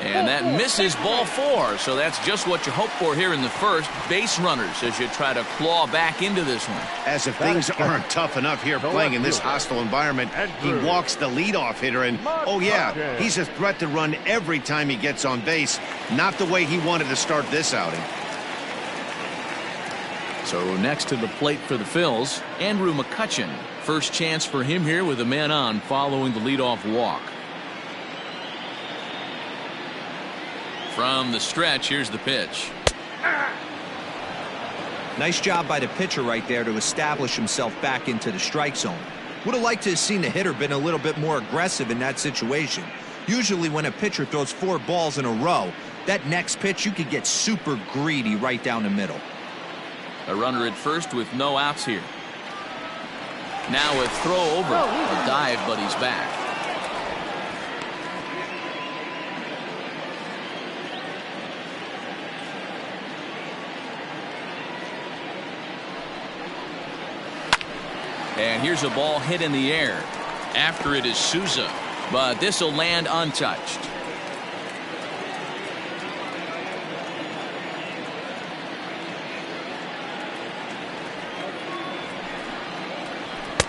And that misses, ball 4. So that's just what you hope for here in the first. Base runners as you try to claw back into this one. As if things aren't tough enough here playing in this hostile environment, he walks the leadoff hitter, and oh yeah, he's a threat to run every time he gets on base. Not the way he wanted to start this outing. So next to the plate for the Phils, Andrew McCutchen. First chance for him here with a man on following the leadoff walk. From the stretch, here's the pitch. Nice job by the pitcher right there to establish himself back into the strike zone. Would have liked to have seen the hitter been a little bit more aggressive in that situation. Usually when a pitcher throws 4 balls in a row, that next pitch you could get super greedy right down the middle. A runner at first with no outs here. Now a throw over. A dive, but he's back. And here's a ball hit in the air. After it is Souza, but this will land untouched.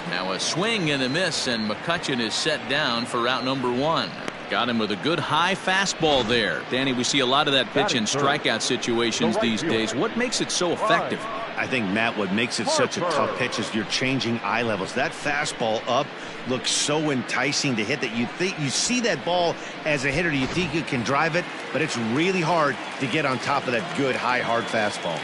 Now a swing and a miss, and McCutchen is set down for out number 1. Got him with a good high fastball there. Danny, we see a lot of that pitch in strikeout situations these days. What makes it so effective? I think, Matt, what makes it such a tough pitch is you're changing eye levels. That fastball up looks so enticing to hit that you think you see that ball as a hitter. You think you can drive it, but it's really hard to get on top of that good high hard fastball.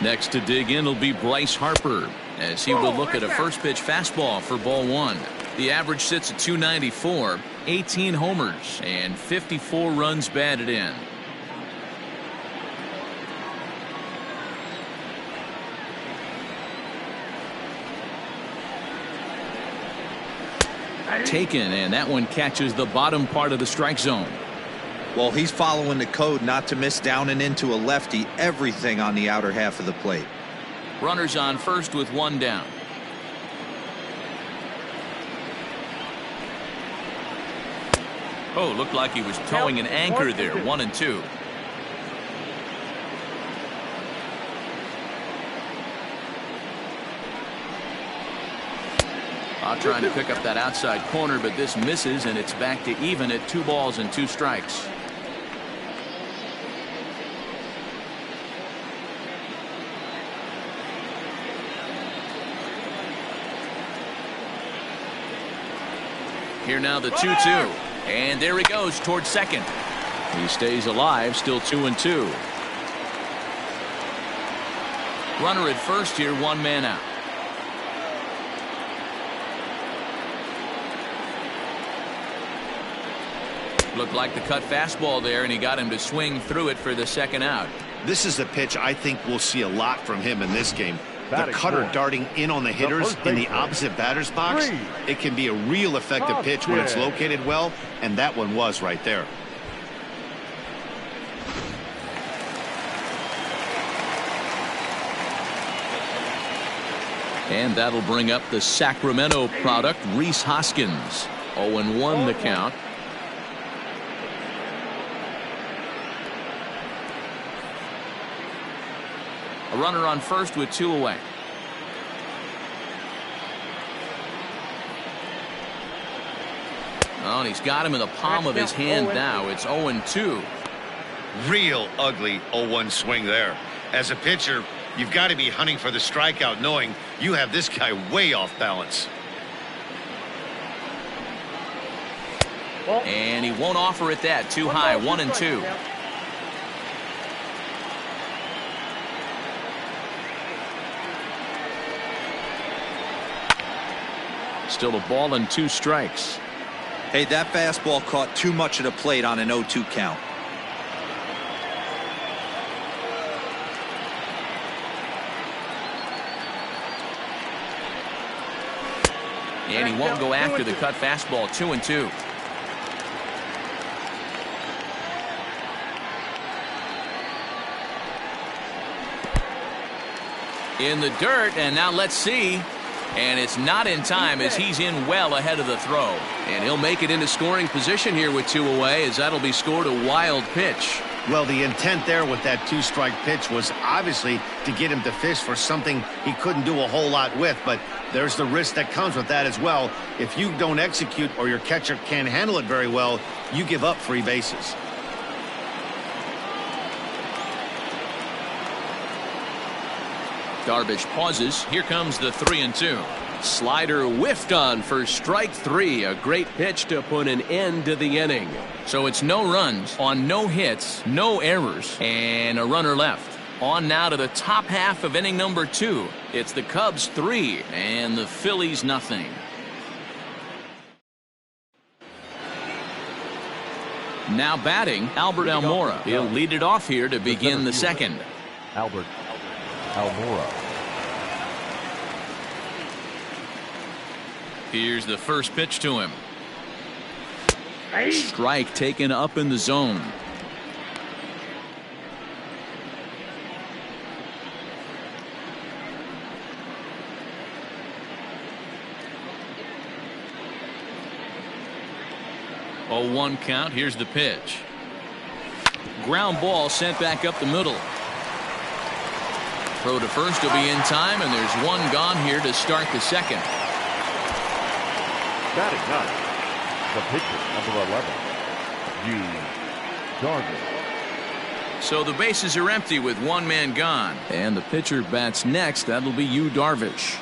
Next to dig in will be Bryce Harper as he will look at a first pitch fastball for ball 1. The average sits at 294, 18 homers, and 54 runs batted in. Taken, and that one catches the bottom part of the strike zone. Well, he's following the code not to miss down and into a lefty. Everything on the outer half of the plate. Runners on first with 1 down. Oh, looked like he was towing an anchor there. 1-2. Trying to pick up that outside corner, but this misses, and it's back to even at 2 balls and 2 strikes. Here now the 2-2, and there he goes towards second. He stays alive, still 2-2. Runner at first here, 1 man out. Looked like the cut fastball there, and he got him to swing through it for the second out. This is a pitch I think we'll see a lot from him in this game. The cutter darting in on the hitters in the opposite batter's box. It can be a real effective pitch when it's located well, and that one was right there. And that'll bring up the Sacramento product, Rhys Hoskins. 0-1 the count. A runner on first with 2 away. Oh, and he's got him in the palm of his hand now. It's 0-2. Real ugly 0-1 swing there. As a pitcher, you've got to be hunting for the strikeout, knowing you have this guy way off balance. And he won't offer it that. Too high. 1-2. Still a ball and 2 strikes. Hey, that fastball caught too much of the plate on an 0-2 count. And he won't go after the cut fastball. 2-2. In the dirt, and now let's see. And it's not in time as he's in well ahead of the throw. And he'll make it into scoring position here with 2 away, as that'll be scored a wild pitch. Well, the intent there with that 2-strike pitch was obviously to get him to fish for something he couldn't do a whole lot with, but there's the risk that comes with that as well. If you don't execute or your catcher can't handle it very well, you give up 3 bases. Darvish pauses. Here comes the 3-2. Slider whiffed on for strike 3. A great pitch to put an end to the inning. So it's no runs on no hits, no errors, and a runner left. On now to the top half of inning number 2. It's the Cubs 3 and the Phillies nothing. Now batting, Albert Almora. He'll lead it off here to begin the second. Albert Almora. Here's the first pitch to him. Strike taken up in the zone. A 1 count. Here's the pitch. Ground ball sent back up the middle. Throw to first will be in time, and there's 1 gone here to start the second. Batting ninth, the pitcher, number 11, Darvish. So the bases are empty with 1 man gone. And the pitcher bats next. That'll be Darvish.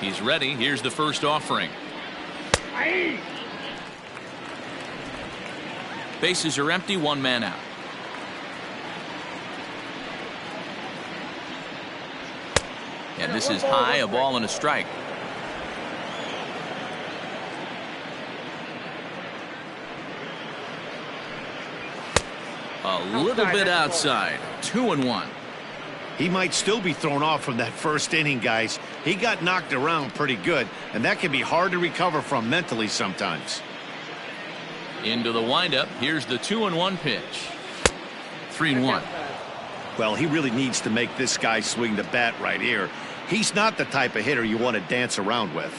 He's ready. Here's the first offering. Bases are empty. 1 man out. And this is high, a ball and a strike. A little bit outside. 2-1. He might still be thrown off from that first inning, guys. He got knocked around pretty good, and that can be hard to recover from mentally sometimes. Into the windup. Here's the 2-1 pitch. 3-1. Well, he really needs to make this guy swing the bat right here. He's not the type of hitter you want to dance around with.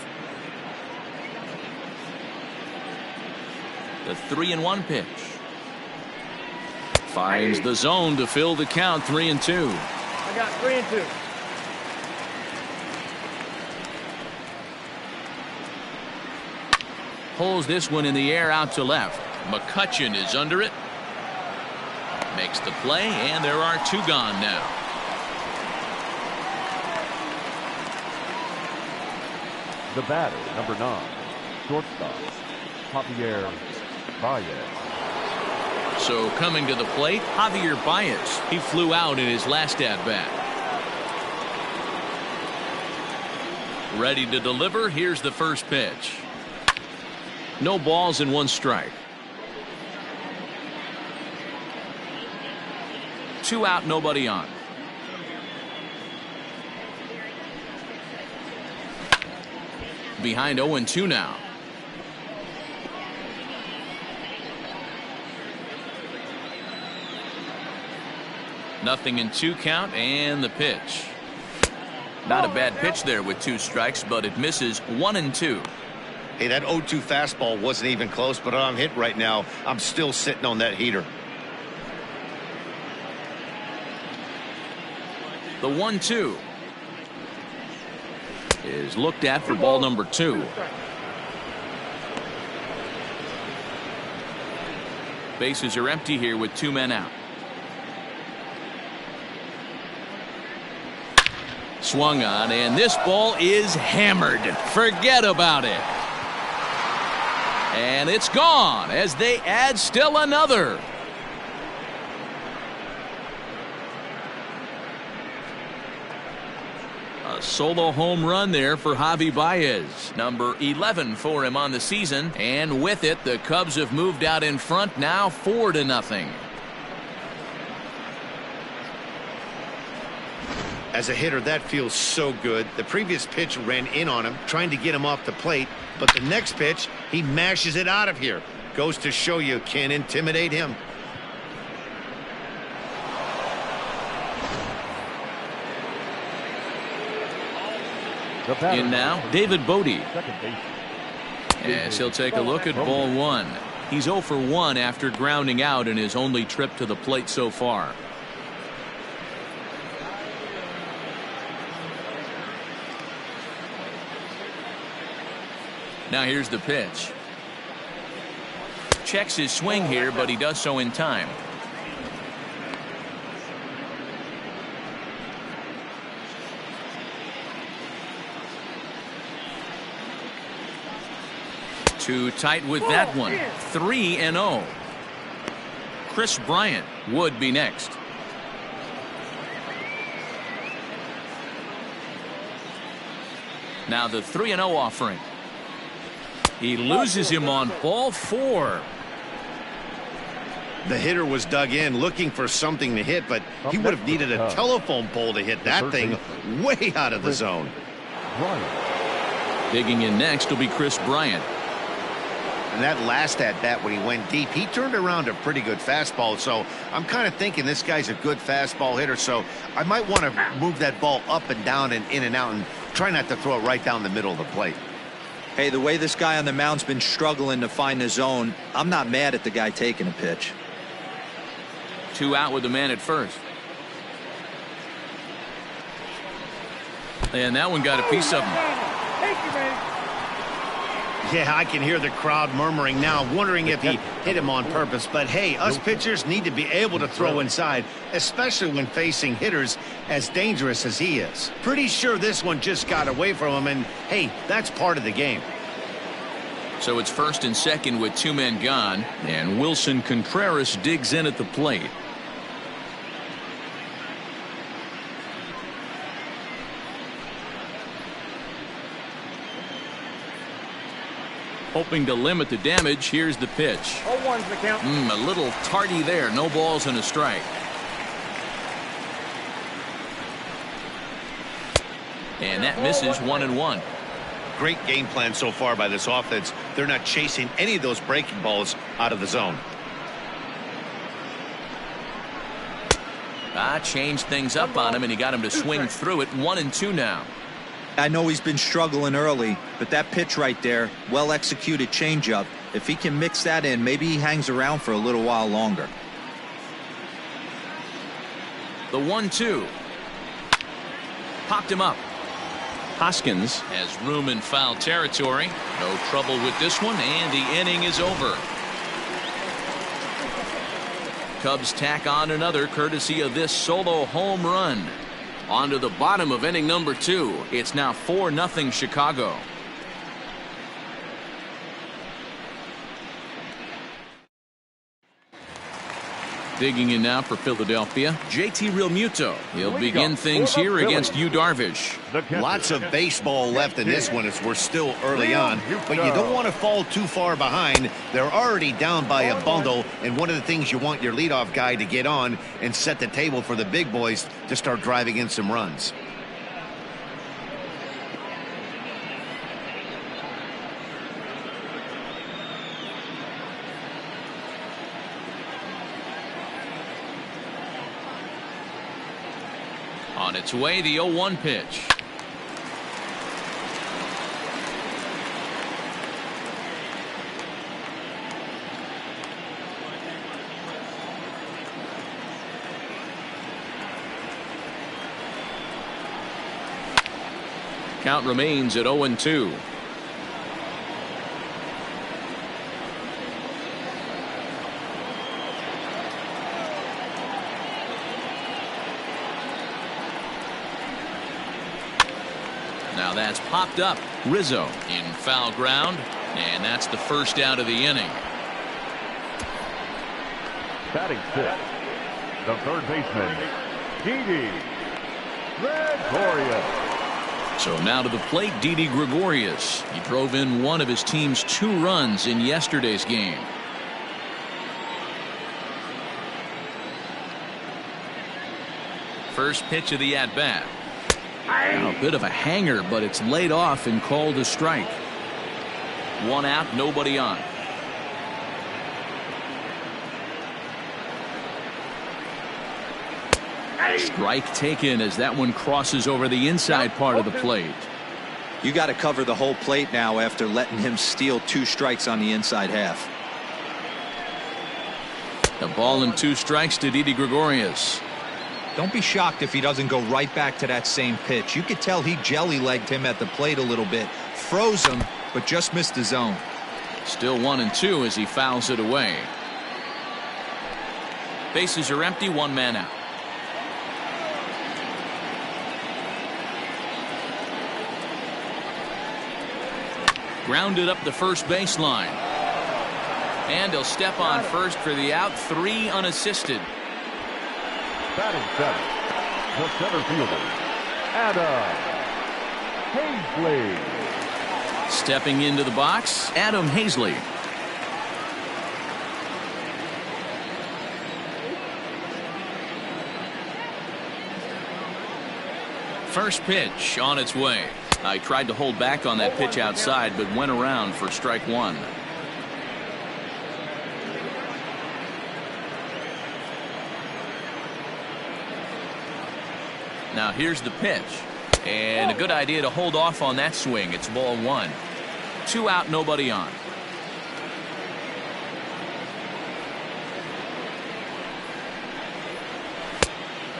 The 3-1 pitch. Finds the zone to fill the count. 3-2. I got 3-2. Pulls this one in the air out to left. McCutchen is under it. Makes the play, and there are 2 gone now. The batter, number 9, shortstop, Javier Baez. So coming to the plate, Javier Baez. He flew out in his last at-bat. Ready to deliver. Here's the first pitch. No balls and 1 strike. 2 out, nobody on. Behind 0-2 now. Nothing in 2 count, and the pitch. Not a bad pitch there with 2 strikes, but it misses. 1-2. Hey, that 0-2 fastball wasn't even close, but I'm hit right now. I'm still sitting on that heater. The 1-2 is looked at for ball number 2. Bases are empty here with 2 men out. Swung on, and this ball is hammered. Forget about it. And it's gone as they add still another. A solo home run there for Javi Baez. Number 11 for him on the season. And with it, the Cubs have moved out in front now 4-0. As a hitter, that feels so good. The previous pitch ran in on him, trying to get him off the plate. But the next pitch, he mashes it out of here. Goes to show you can't intimidate him. In now, David Bodie. As he'll take a look at ball one. He's 0 for 1 after grounding out in his only trip to the plate so far. Now here's the pitch. Checks his swing here, but he does so in time. Too tight with that one. 3-0. Chris Bryant would be next. Now the 3-0 offering. He loses him on ball 4. The hitter was dug in looking for something to hit, but he would have needed a telephone pole to hit that thing way out of the zone. Digging in next will be Chris Bryant. And that last at bat when he went deep, he turned around a pretty good fastball. So I'm kind of thinking this guy's a good fastball hitter. So I might want to move that ball up and down and in and out and try not to throw it right down the middle of the plate. Hey, the way this guy on the mound's been struggling to find the zone, I'm not mad at the guy taking a pitch. 2 out with the man at first. And that one got a piece of him. Yeah, I can hear the crowd murmuring now, wondering if he hit him on purpose. But hey, us pitchers need to be able to throw inside, especially when facing hitters as dangerous as he is. Pretty sure this one just got away from him, and hey, that's part of the game. So it's first and second with 2 men gone, and Wilson Contreras digs in at the plate. Hoping to limit the damage, here's the pitch. 0-1's the count. A little tardy there. No balls and a strike. And that misses 1-1. Great game plan so far by this offense. They're not chasing any of those breaking balls out of the zone. Changed things up on him, and he got him to swing through it. 1-2 now. I know he's been struggling early, but that pitch right there, well executed changeup. If he can mix that in, maybe he hangs around for a little while longer. The 1-2. Popped him up. Hoskins has room in foul territory. No trouble with this one, and the inning is over. Cubs tack on another courtesy of this solo home run. On to the bottom of inning number 2. It's now 4-0 Chicago. Digging in now for Philadelphia, JT Realmuto. He'll begin things here against Yu Darvish. Lots of baseball left in this one as we're still early on, but you don't want to fall too far behind. They're already down by a bundle, and one of the things you want your leadoff guy to get on and set the table for the big boys to start driving in some runs. On its way, the 0-1 pitch. Count remains at 0-2. Now that's popped up. Rizzo in foul ground, and that's the first out of the inning. Batting 6, the third baseman, Didi Gregorius. So now to the plate, Didi Gregorius. He drove in one of his team's 2 runs in yesterday's game. First pitch of the at-bat. A bit of a hanger, but it's laid off and called a strike. 1 out, nobody on. Strike taken as that one crosses over the inside part of the plate. You got to cover the whole plate now after letting him steal 2 strikes on the inside half. A ball and 2 strikes to Didi Gregorius. Don't be shocked if he doesn't go right back to that same pitch. You could tell he jelly-legged him at the plate a little bit. Froze him, but just missed the zone. Still 1-2 as he fouls it away. Bases are empty, 1 man out. Grounded up the first baseline. And he'll step on first for the out. 3 unassisted. Batting 7, the center fielder, Adam Hazley. Stepping into the box, Adam Hazley. First pitch on its way. I tried to hold back on that pitch outside, but went around for strike 1. Now here's the pitch. And a good idea to hold off on that swing. It's ball 1. 2 out, nobody on.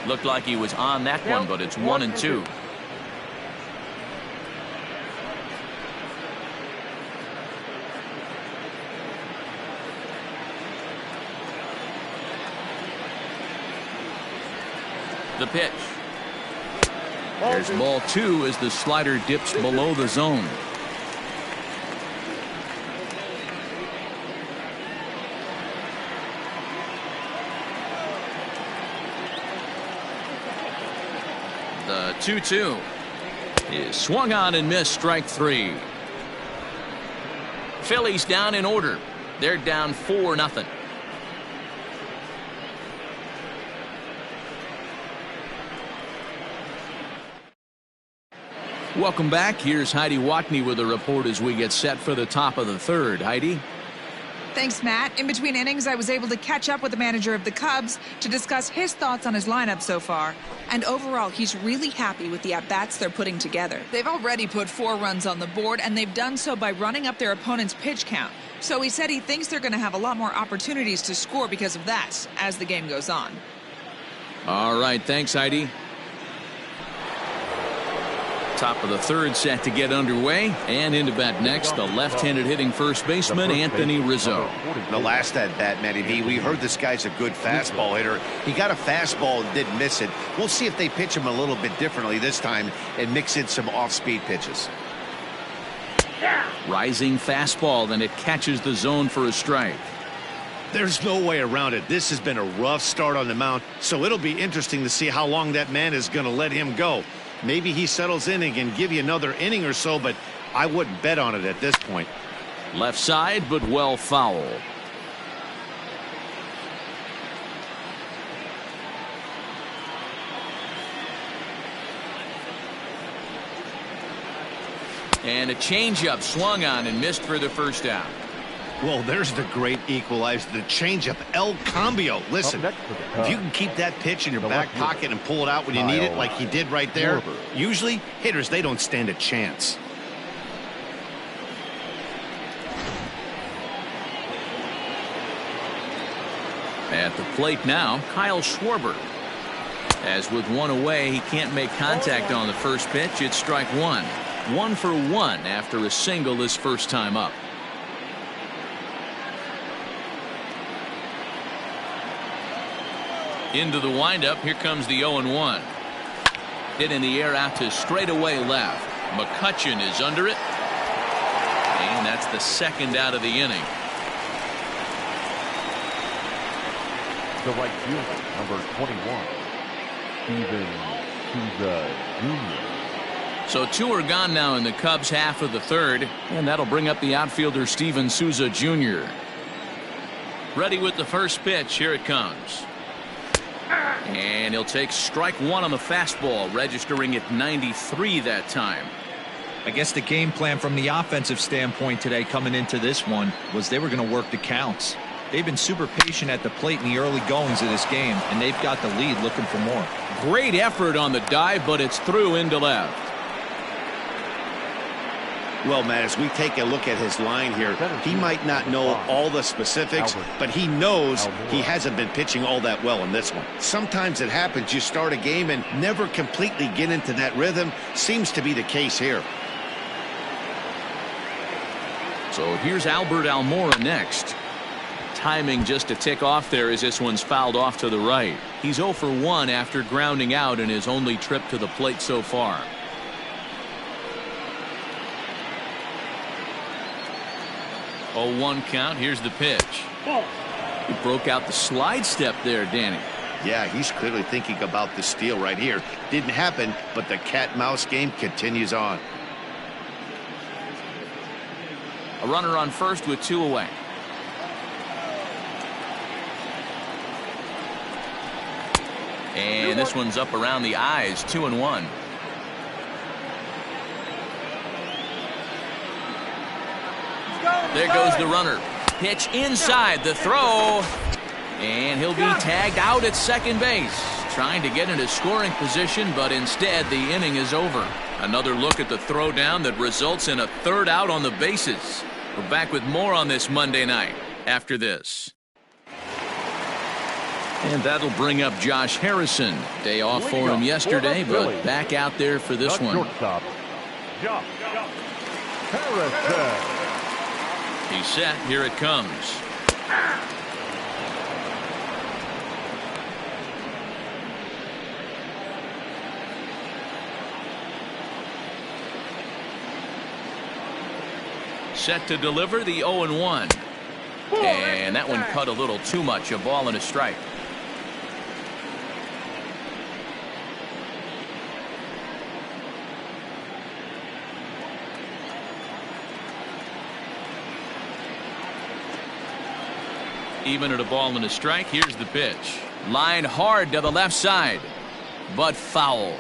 Looked like he was on that one, but it's 1-2. The pitch. There's ball 2 as the slider dips below the zone. The 2-2 is swung on and missed, strike 3. Phillies down in order. They're down 4-0. Welcome back. Here's Heidi Watney with a report as we get set for the top of the 3rd. Heidi? Thanks, Matt. In between innings, I was able to catch up with the manager of the Cubs to discuss his thoughts on his lineup so far. And overall, he's really happy with the at-bats they're putting together. They've already put 4 runs on the board, and they've done so by running up their opponent's pitch count. So he said he thinks they're going to have a lot more opportunities to score because of that as the game goes on. All right. Thanks, Heidi. Top of the 3rd set to get underway, and into bat next, the left-handed hitting first baseman Anthony Rizzo. The last at bat, Matty V, we heard this guy's a good fastball hitter. He got a fastball and didn't miss it. We'll see if they pitch him a little bit differently this time and mix in some off-speed pitches. Rising fastball, then it catches the zone for a strike. There's no way around it. This has been a rough start on the mound, so it'll be interesting to see how long that man is going to let him go. Maybe he settles in and can give you another inning or so, but I wouldn't bet on it at this point. Left side, but well foul. And a changeup swung on and missed for the first out. Well, there's the great equalizer, the changeup, El Cambio. Listen, if you can keep that pitch in your back pocket and pull it out when you need it like he did right there, usually hitters, they don't stand a chance. At the plate now, Kyle Schwarber. As with 1 away, he can't make contact on the first pitch. It's strike 1. 1 for 1 after a single his first time up. Into the windup. Here comes the 0-1. Hit in the air out to straightaway left. McCutchen is under it. And that's the 2nd out of the inning. The right fielder, number 21, Steven Souza Jr. So 2 are gone now in the Cubs' half of the 3rd, and that'll bring up the outfielder Steven Souza Jr. Ready with the first pitch. Here it comes. And he'll take strike one on the fastball, registering at 93 that time. I guess the game plan from the offensive standpoint today coming into this one was they were going to work the counts. They've been super patient at the plate in the early goings of this game, and they've got the lead looking for more. Great effort on the dive, but it's through into left. Well, Matt, as we take a look at his line here, he might not know all the specifics, but he knows he hasn't been pitching all that well in this one. Sometimes it happens. You start a game and never completely get into that rhythm. Seems to be the case here. So here's Albert Almora next. Timing just a tick off there as this one's fouled off to the right. He's 0 for 1 after grounding out in his only trip to the plate so far. 0-1 count. Here's the pitch. He broke out the slide step there, Danny. Yeah, he's clearly thinking about the steal right here. Didn't happen, but the cat-mouse game continues on. A runner on first with 2 away. And this one's up around the eyes, 2-1. There goes the runner. Pitch inside the throw. And he'll be tagged out at second base. Trying to get into scoring position, but instead the inning is over. Another look at the throw down that results in a third out on the bases. We're back with more on this Monday night after this. And that'll bring up Josh Harrison. Day off for him yesterday, but back out there for this one. Josh Harrison. He's set. Here it comes. Set to deliver the 0-1. And that one cut a little too much. A ball and a strike. Even at a ball and a strike. Here's the pitch. Line hard to the left side, but foul.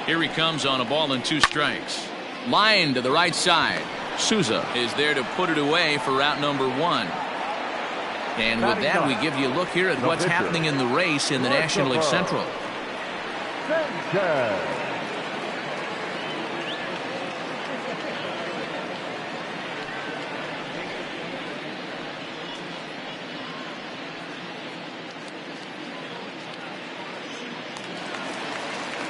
Here he comes on a ball and 2 strikes. Line to the right side. Souza is there to put it away for route number 1. And with that, we give you a look here at what's happening in the race in the National League Central.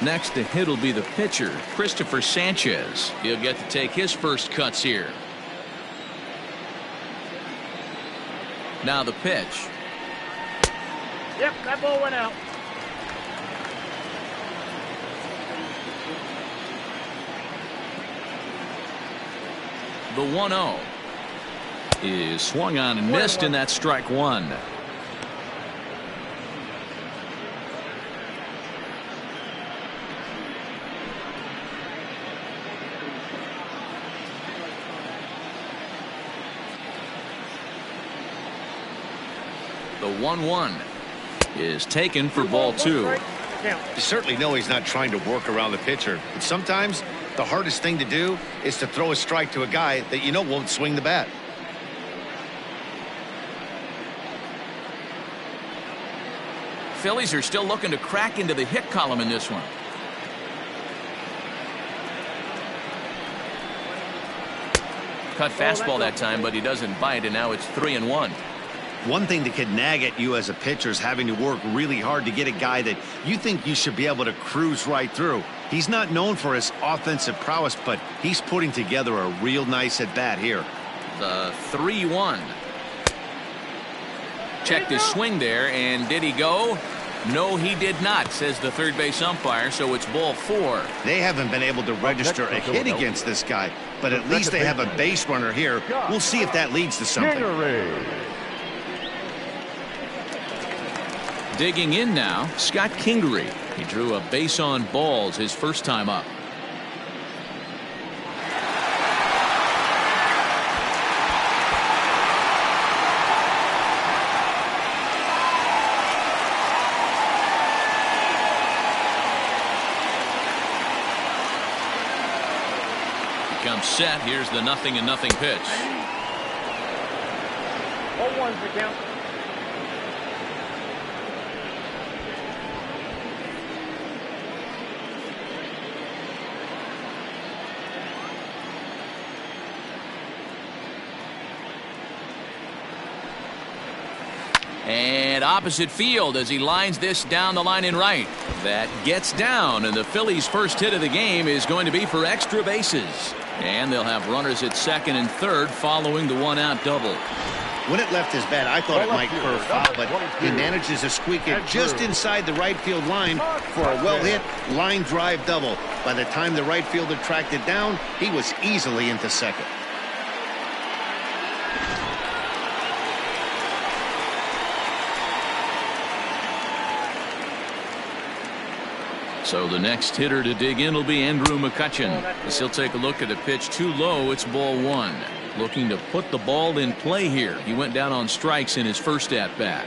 Next to hit will be the pitcher, Christopher Sanchez. He'll get to take his first cuts here. Now the pitch. Yep, that ball went out. The 1-0 is swung on and missed, and that's strike 1. The 1-1 is taken for ball 2. You certainly know he's not trying to work around the pitcher, but sometimes the hardest thing to do is to throw a strike to a guy that you know won't swing the bat. Phillies are still looking to crack into the hit column in this one. Cut fastball that time, but he doesn't bite, and now it's 3-1. One thing that could nag at you as a pitcher is having to work really hard to get a guy that you think you should be able to cruise right through. He's not known for his offensive prowess, but he's putting together a real nice at bat here. The 3-1. Checked his swing there, and did he go? No, he did not, says the third base umpire, so it's ball 4. They haven't been able to register a hit against this guy, but at least they have a base runner here. We'll see if that leads to something. Digging in now, Scott Kingery. He drew a base on balls his first time up. comes set. Here's the 0-0 pitch. 0-1's the count. And opposite field as he lines this down the line in right. That gets down, and the Phillies' first hit of the game is going to be for extra bases. And they'll have runners at second and third following the one-out double. When it left his bat, I thought it might curve foul, but he manages to squeak it just inside the right field line for a well-hit line drive double. By the time the right fielder tracked it down, he was easily into second. So the next hitter to dig in will be Andrew McCutchen. As he'll take a look at a pitch too low. It's ball one. Looking to put the ball in play here. He went down on strikes in his first at bat.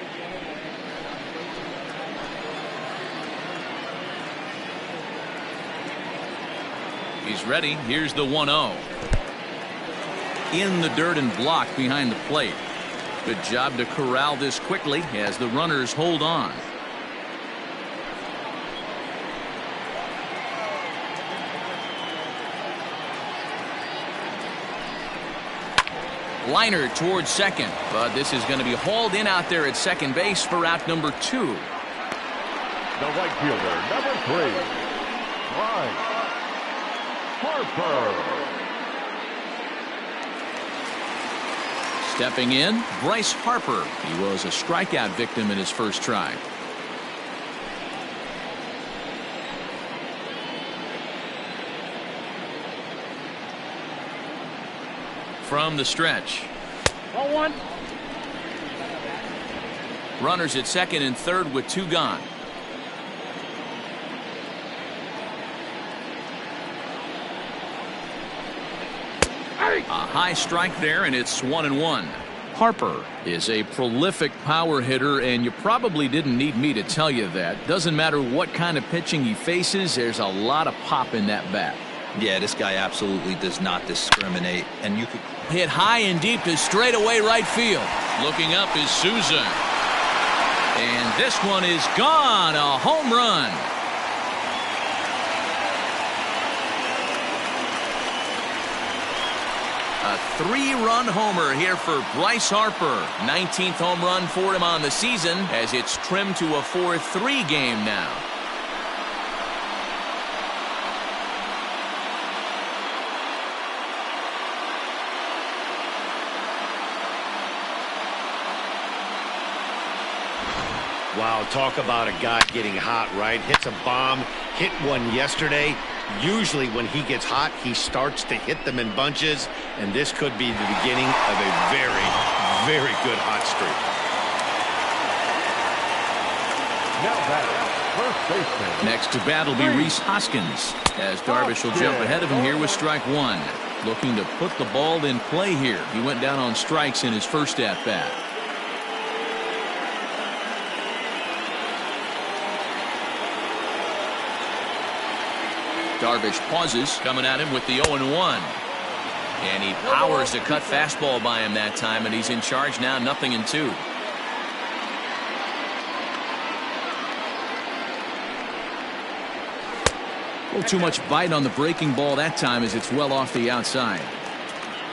He's ready. Here's the 1-0. In the dirt and blocked behind the plate. Good job to corral this quickly as the runners hold on. Liner towards second, but this is going to be hauled in out there at second base for out number 2. The right fielder, number 3, Bryce Harper. Stepping in, Bryce Harper. He was a strikeout victim in his first try. From the stretch. 0-1. Runners at second and third with 2 gone. A high strike there, and it's 1-1. Harper is a prolific power hitter, and you probably didn't need me to tell you that. Doesn't matter what kind of pitching he faces, there's a lot of pop in that bat. Yeah, this guy absolutely does not discriminate, and you could hit high and deep to straightaway right field. Looking up is Souza, and this one is gone. A home run. A 3-run homer here for Bryce Harper. 19th home run for him on the season as it's trimmed to a 4-3 game now. Wow, talk about a guy getting hot, right? Hits a bomb, hit one yesterday. Usually when he gets hot, he starts to hit them in bunches, and this could be the beginning of a very, very good hot streak. Now batting, first baseman. Next to bat will be Rhys Hoskins, as Darvish will jump ahead of him here with strike 1. Looking to put the ball in play here. He went down on strikes in his first at bat. Darvish pauses, coming at him with the 0-1. And he powers the cut fastball by him that time, and he's in charge now, 0-2. A little too much bite on the breaking ball that time as it's well off the outside.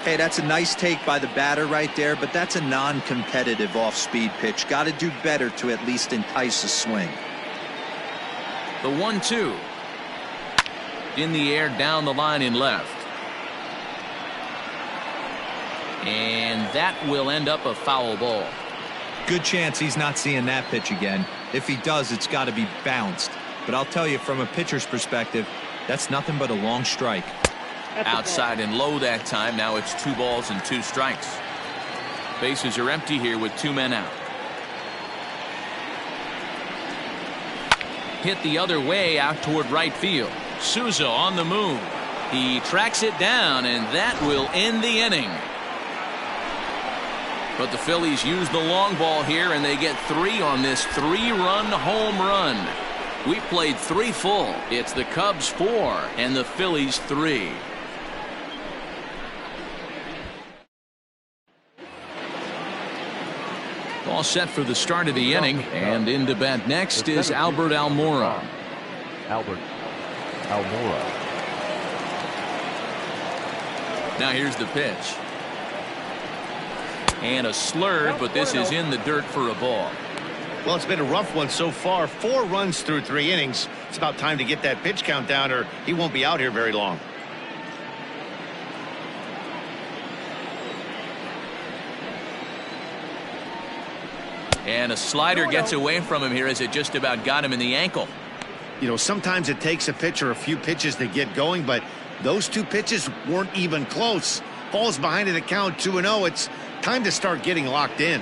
Hey, that's a nice take by the batter right there, but that's a non-competitive off-speed pitch. Got to do better to at least entice a swing. The 1-2. In the air down the line in left. And that will end up a foul ball. Good chance he's not seeing that pitch again. If he does, it's got to be bounced. But I'll tell you, from a pitcher's perspective, that's nothing but a long strike. Outside and low that time. Now it's 2 balls and 2 strikes. Bases are empty here with 2 men out. Hit the other way out toward right field. Souza on the move. He tracks it down, and that will end the inning. But the Phillies use the long ball here, and they get 3 on this 3-run home run. We played 3 full. It's the Cubs 4 and the Phillies 3. All set for the start of the inning, and in to bat next is Albert Almora. Albert Almora. Now here's the pitch. And a slurve, but this is in the dirt for a ball. Well, it's been a rough one so far. 4 runs through 3 innings. It's about time to get that pitch count down, or he won't be out here very long. And a slider gets away from him here as it just about got him in the ankle. You know, sometimes it takes a pitcher a few pitches to get going, but those 2 pitches weren't even close. Falls behind in the count 2-0. It's time to start getting locked in.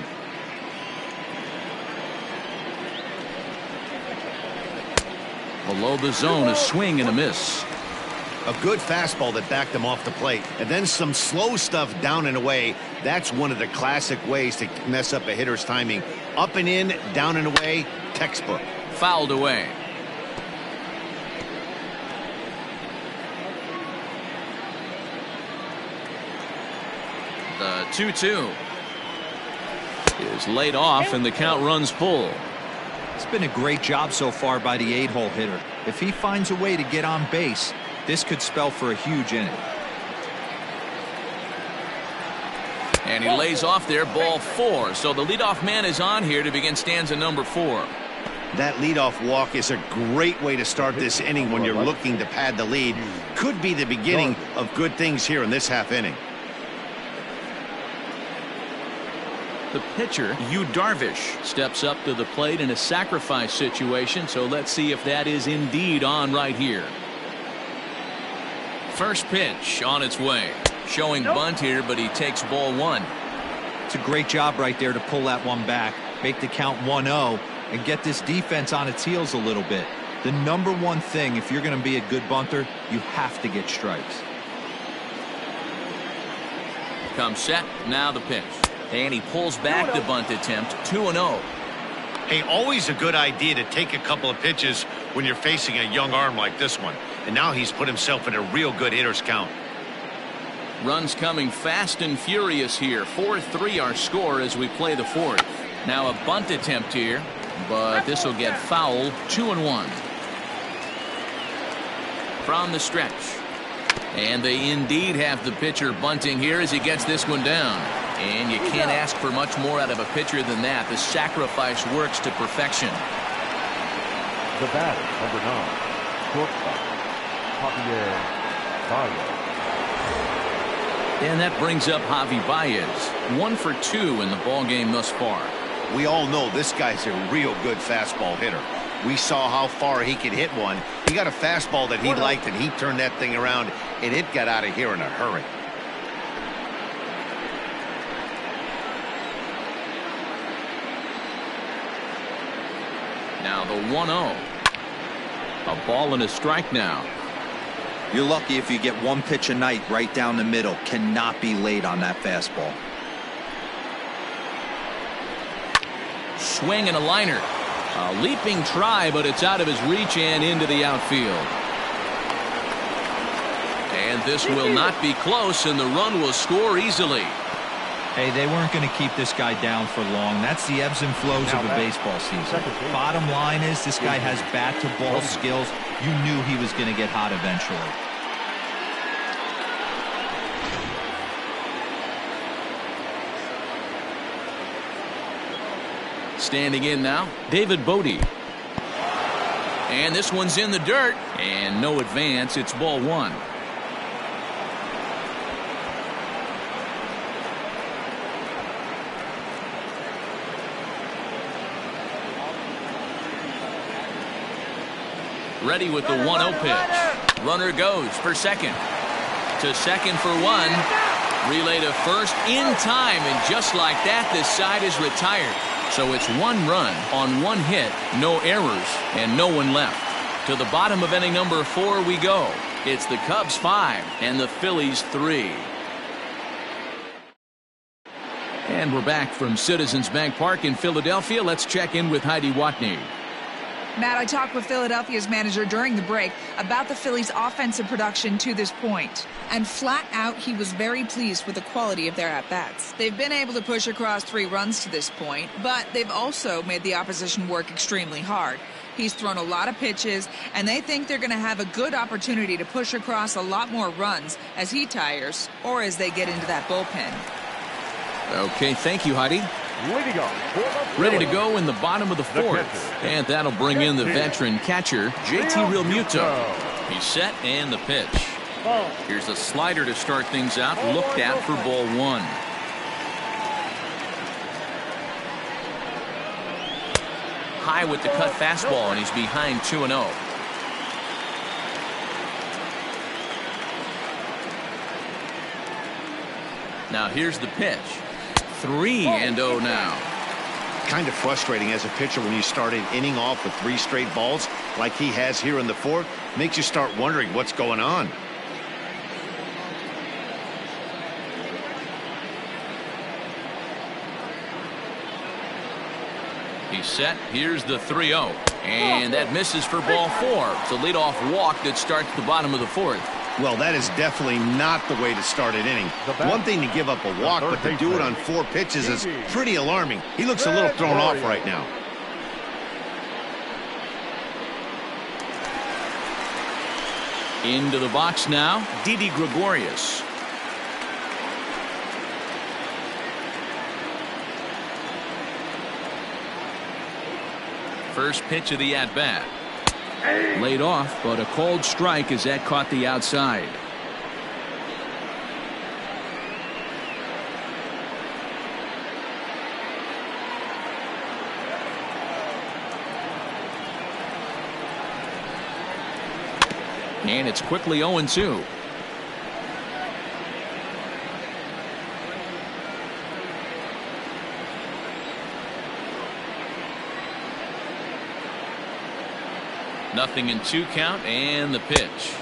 Below the zone, a swing and a miss. A good fastball that backed him off the plate, and then some slow stuff down and away. That's one of the classic ways to mess up a hitter's timing. Up and in, down and away, textbook. Fouled away. The 2-2 is laid off, and the count runs full. It's been a great job so far by the 8-hole hitter. If he finds a way to get on base, this could spell for a huge inning. And he lays off there, ball 4. So the leadoff man is on here to begin stanza number 4. That leadoff walk is a great way to start this inning when you're looking to pad the lead. Could be the beginning of good things here in this half inning. The pitcher, Yu Darvish, steps up to the plate in a sacrifice situation, so let's see if that is indeed on right here. First pitch on its way. Showing bunt here, but he takes ball 1. It's a great job right there to pull that one back, make the count 1-0, and get this defense on its heels a little bit. The number one thing, if you're going to be a good bunter, you have to get strikes. Comes set, now the pitch. And he pulls back the bunt attempt, 2-0. Hey, always a good idea to take a couple of pitches when you're facing a young arm like this one. And now he's put himself in a real good hitter's count. Runs coming fast and furious here. 4-3 our score as we play the 4th. Now a bunt attempt here, but this will get foul. 2-1. From the stretch. And they indeed have the pitcher bunting here as he gets this one down. And you can't ask for much more out of a pitcher than that. The sacrifice works to perfection. The batter, number 9, shortstop, Javier Baez. And that brings up Javi Baez. 1 for 2 in the ballgame thus far. We all know this guy's a real good fastball hitter. We saw how far he could hit one. He got a fastball that he liked, and he turned that thing around, and it got out of here in a hurry. Now the 1-0. A ball and a strike now. You're lucky if you get one pitch a night right down the middle. Cannot be late on that fastball. Swing and a liner. A leaping try, but it's out of his reach and into the outfield. And this will not be close, and the run will score easily. Hey, they weren't going to keep this guy down for long. That's the ebbs and flows of a baseball season. Bottom line is this guy has bat-to-ball skills. You knew he was going to get hot eventually. Standing in now, David Bodie. And this one's in the dirt. And no advance. It's ball 1. Ready with the 1-0 pitch. Runner goes for second. To second for 1. Relay to first in time, and just like that, this side is retired. So it's 1 run on 1 hit, no errors, and no one left. To the bottom of inning number 4 we go. It's the Cubs 5 and the Phillies 3. And we're back from Citizens Bank Park in Philadelphia. Let's check in with Heidi Watney. Matt, I talked with Philadelphia's manager during the break about the Phillies' offensive production to this point. And flat out, he was very pleased with the quality of their at-bats. They've been able to push across 3 runs to this point, but they've also made the opposition work extremely hard. He's thrown a lot of pitches, and they think they're going to have a good opportunity to push across a lot more runs as he tires or as they get into that bullpen. Okay, thank you, Heidi. Leading off, Ready to go in the bottom of the 4th. And that'll bring in the veteran catcher, JT Realmuto. He's set and the pitch. Here's a slider to start things out, looked at for ball 1. High with the cut fastball, and he's behind 2-0. Now here's the pitch. 3-0 now. Kind of frustrating as a pitcher when you start an inning off with 3 straight balls like he has here in the 4th. Makes you start wondering what's going on. He's set. Here's the 3-0. And that misses for ball 4. It's a leadoff walk that starts the bottom of the 4th. Well, that is definitely not the way to start an inning. One thing to give up a walk, but to do it on 4 pitches is pretty alarming. He looks a little thrown off right now. Into the box now, Didi Gregorius. First pitch of the at-bat. Laid off, but a cold strike as that caught the outside. And it's quickly 0-2. Nothing in 2 count, and the pitch.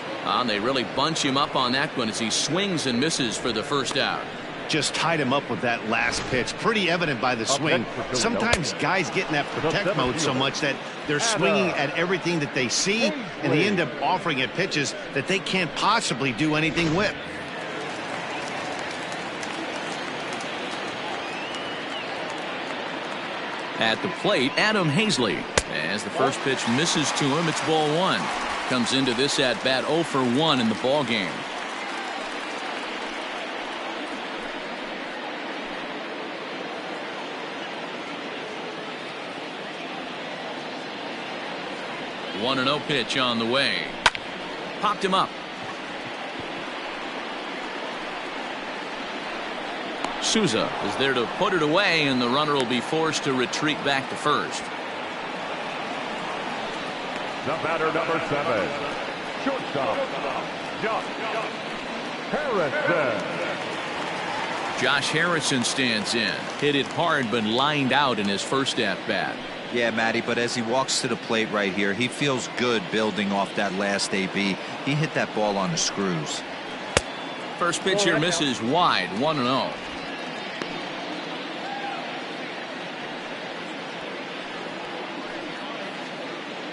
They really bunch him up on that one as he swings and misses for the first out. Just tied him up with that last pitch. Pretty evident by the swing. Sometimes guys get in that protect mode so much that they're swinging at everything that they see, and they end up offering it pitches that they can't possibly do anything with. At the plate, Adam Hazley. As the first pitch misses to him, it's ball 1. Comes into this at-bat 0 for 1 in the ball game. One 1-0 pitch on the way. Popped him up. Souza is there to put it away, and the runner will be forced to retreat back to first. The batter, number 7, shortstop, Josh Harrison. Josh Harrison stands in. Hit it hard, but lined out in his first at-bat. Yeah, Matty, but as he walks to the plate right here, he feels good building off that last AB. He hit that ball on the screws. First pitch here misses wide, 1-0.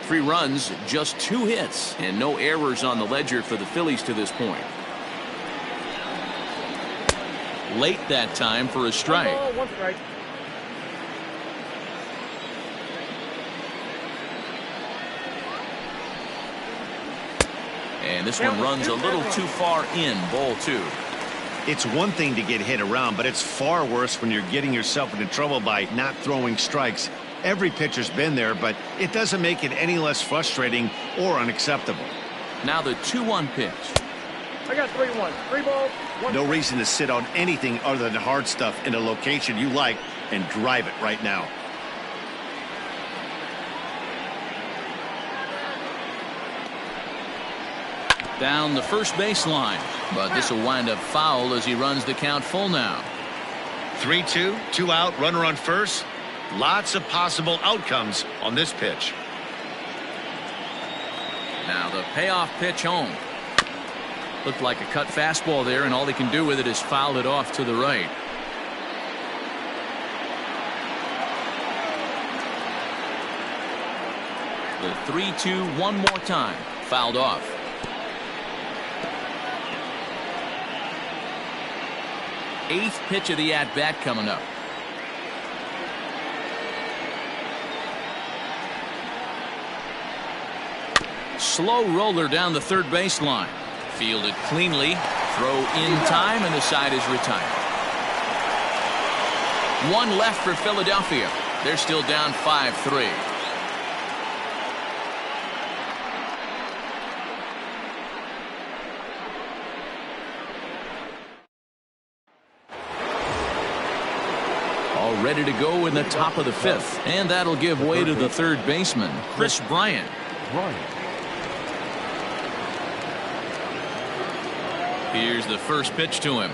Three runs, just 2 hits, and no errors on the ledger for the Phillies to this point. Late that time for a strike. 1 strike. And this one runs a little too far in, ball 2. It's one thing to get hit around, but it's far worse when you're getting yourself into trouble by not throwing strikes. Every pitcher's been there, but it doesn't make it any less frustrating or unacceptable. Now the 2-1 pitch. I got 3-1. 3 balls. 1 No strike. reason to sit on anything other than hard stuff in a location you like and drive it right now. Down the first baseline, but this will wind up foul as he runs the count full now. 3-2, 2 out, runner on first. Lots of possible outcomes on this pitch. Now the payoff pitch home. Looked like a cut fastball there, and all he can do with it is foul it off to the right. The 3-2 one more time. Fouled off. Eighth pitch of the at-bat coming up. Slow roller down the third baseline. Fielded cleanly. Throw in time, and the side is retired. One left for Philadelphia. They're still down 5-3. All ready to go in the top of the fifth, and that'll give way to the third baseman, Chris Bryant. Here's the first pitch to him.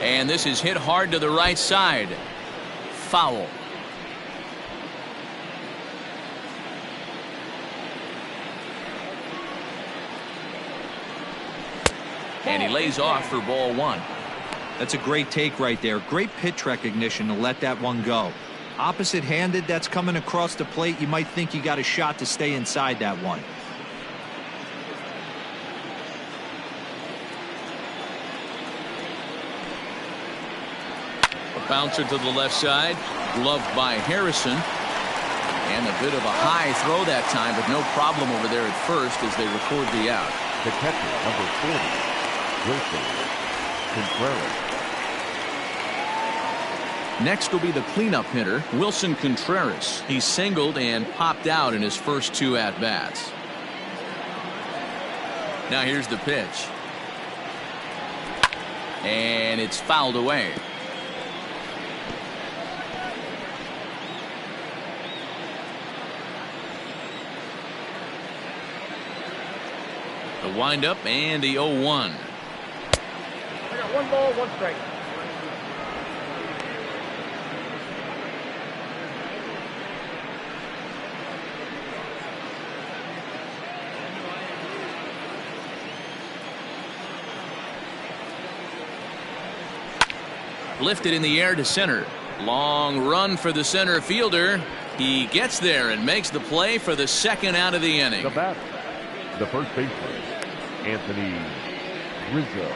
And this is hit hard to the right side. Foul. And he lays off for ball one. That's a great take right there. Great pitch recognition to let that one go. Opposite handed, that's coming across the plate. You might think you got a shot to stay inside that one. A bouncer to the left side, gloved by Harrison. And a bit of a high throw that time, but no problem over there at first as they record the out. The catcher, number 40, Wilson Contreras. Next will be the cleanup hitter, Wilson Contreras. He singled and popped out in his first two at-bats. Now here's the pitch. And it's fouled away. The windup and the 0-1. I got 1 ball, 1 strike. Lifted in the air to center. Long run for the center fielder. He gets there and makes the play for the second out of the inning. The batter, the first baseman, Anthony Rizzo.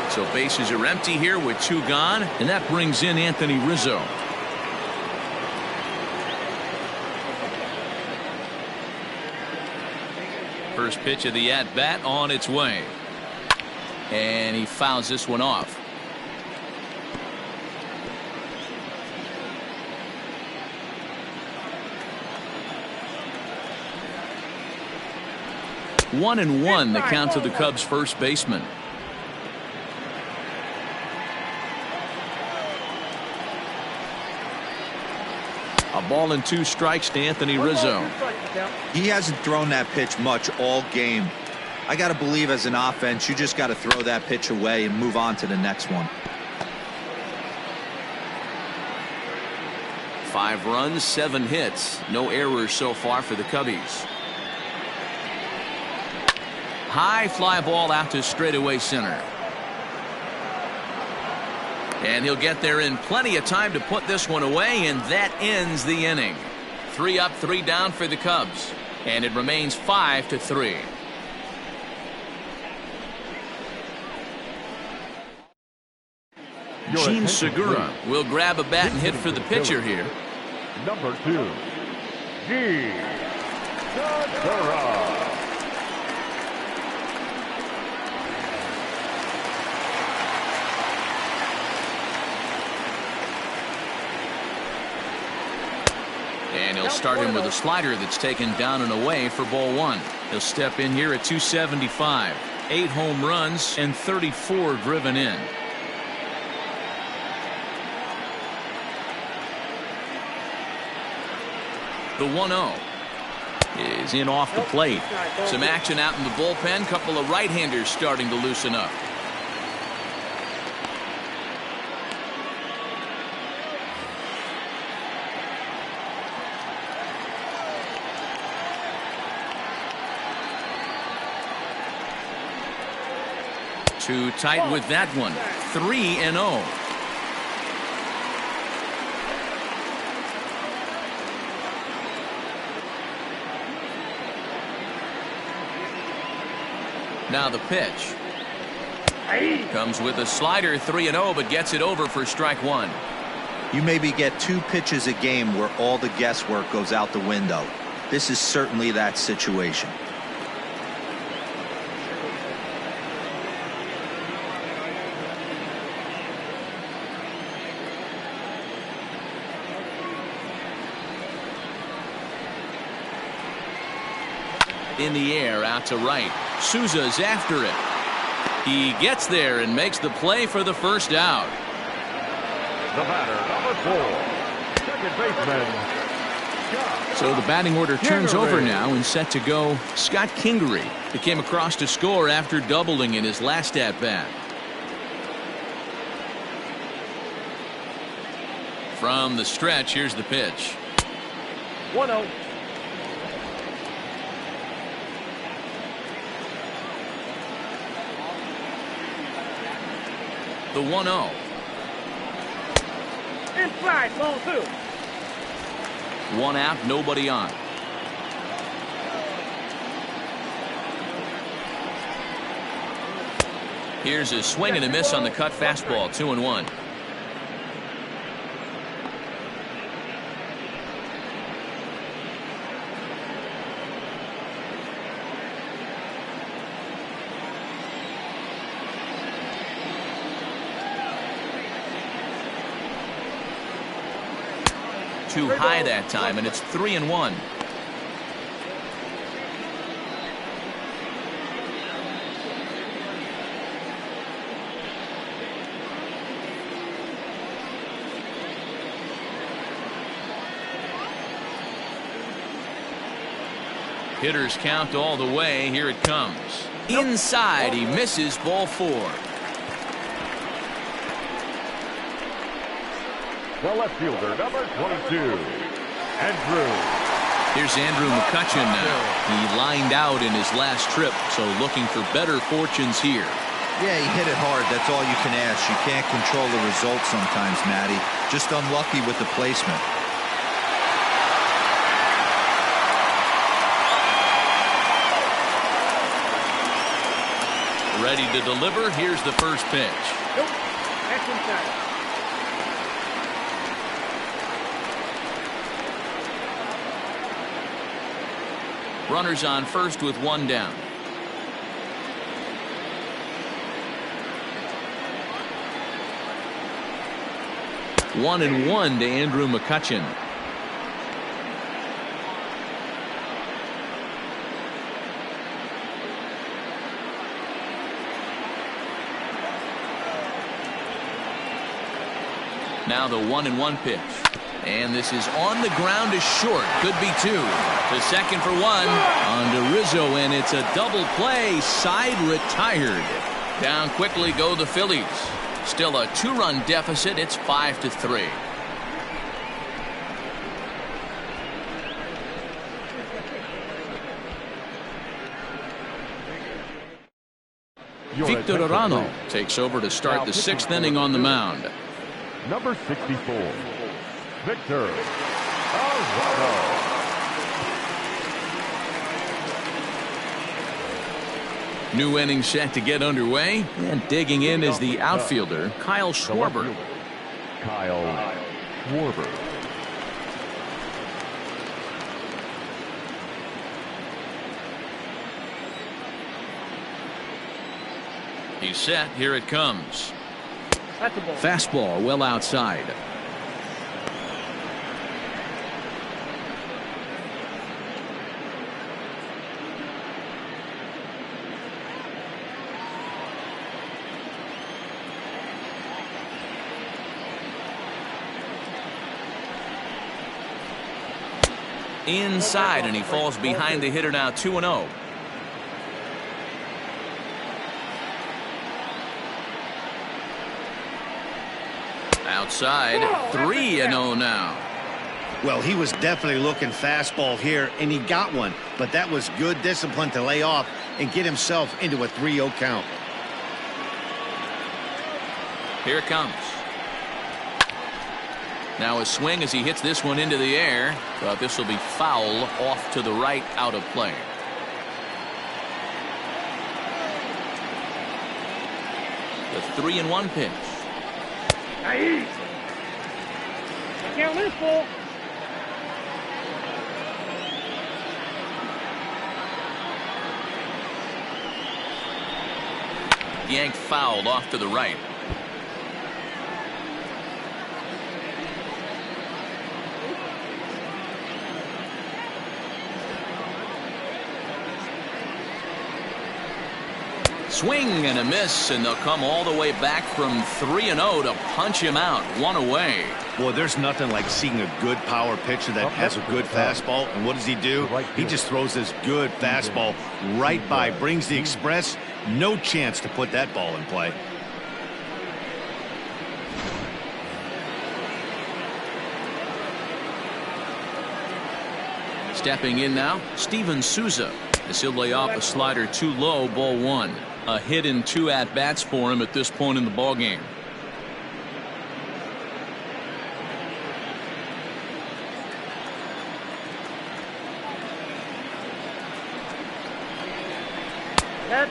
So bases are empty here with 2 gone, and that brings in Anthony Rizzo. First pitch of the at-bat on its way. And he fouls this one off. One and one the count to the Cubs first baseman. A ball and 2 strikes to Anthony Rizzo. He hasn't thrown that pitch much all game. I got to believe as an offense, you just got to throw that pitch away and move on to the next one. 5 runs, 7 hits. No errors so far for the Cubbies. High fly ball out to straightaway center. And he'll get there in plenty of time to put this one away, and that ends the inning. 3 up, 3 down for the Cubs. And it remains 5-3. Gene Segura will grab a bat and hit for the pitcher here. Number 2, Gene Segura. And he'll start him with a slider that's taken down and away for ball 1. He'll step in here at 275. 8 home runs and 34 driven in. The 1-0 is in off the plate. Some action out in the bullpen. Couple of right-handers starting to loosen up. Too tight with that one. 3-0. Now the pitch. Comes with a slider, 3-0, but gets it over for strike one. You maybe get 2 pitches a game where all the guesswork goes out the window. This is certainly that situation. In the air, out to right. Souza's after it. He gets there and makes the play for the first out. The batter, number 4, second baseman. So the batting order turns over now and set to go Scott Kingery. He came across to score after doubling in his last at-bat. From the stretch, here's the pitch. 1-0. The 1-0. Inside, ball 2. 1 out, nobody on. Here's a swing and a miss on the cut fastball, 2-1. Too high that time, and it's 3-1. Hitters count all the way. Here it comes. Inside, he misses, ball 4. The left fielder, number 22, Andrew. Here's Andrew McCutchen now. He lined out in his last trip, so looking for better fortunes here. Yeah, he hit it hard. That's all you can ask. You can't control the results sometimes, Matty. Just unlucky with the placement. Ready to deliver. Here's the first pitch. Nope. That's inside. Runners on first with 1 down. One and 1 to Andrew McCutchen. Now the 1-1 pitch. And this is on the ground to short. Could be 2. To second for 1. On to Rizzo, and it's a double play. Side retired. Down quickly go the Phillies. Still a 2-run deficit. It's 5-3. Victor Arano takes over to start the 6th inning on the mound. Number 64, Victor Arano. New inning set to get underway, and digging in is the outfielder Kyle Schwarber. Kyle Schwarber. He's set. Here it comes. That's a ball. Fastball well outside. Inside, and he falls behind the hitter now, 2-0. Outside, 3-0 now. Well, he was definitely looking fastball here, and he got one. But that was good discipline to lay off and get himself into a 3-0 count. Here it comes. Now a swing as he hits this one into the air, but this will be foul off to the right, out of play. The 3-1 pitch. Nice. Count this ball. Yanked fouled off to the right. Swing and a miss, and they'll come all the way back from 3-0 to punch him out. One away. Well, there's nothing like seeing a good power pitcher that has a good fastball. And what does he do? He just throws this good fastball right by, brings the express. No chance to put that ball in play. Stepping in now, Steven Souza. As he'll lay off a slider too low, ball 1. A hit in 2 at-bats for him at this point in the ballgame.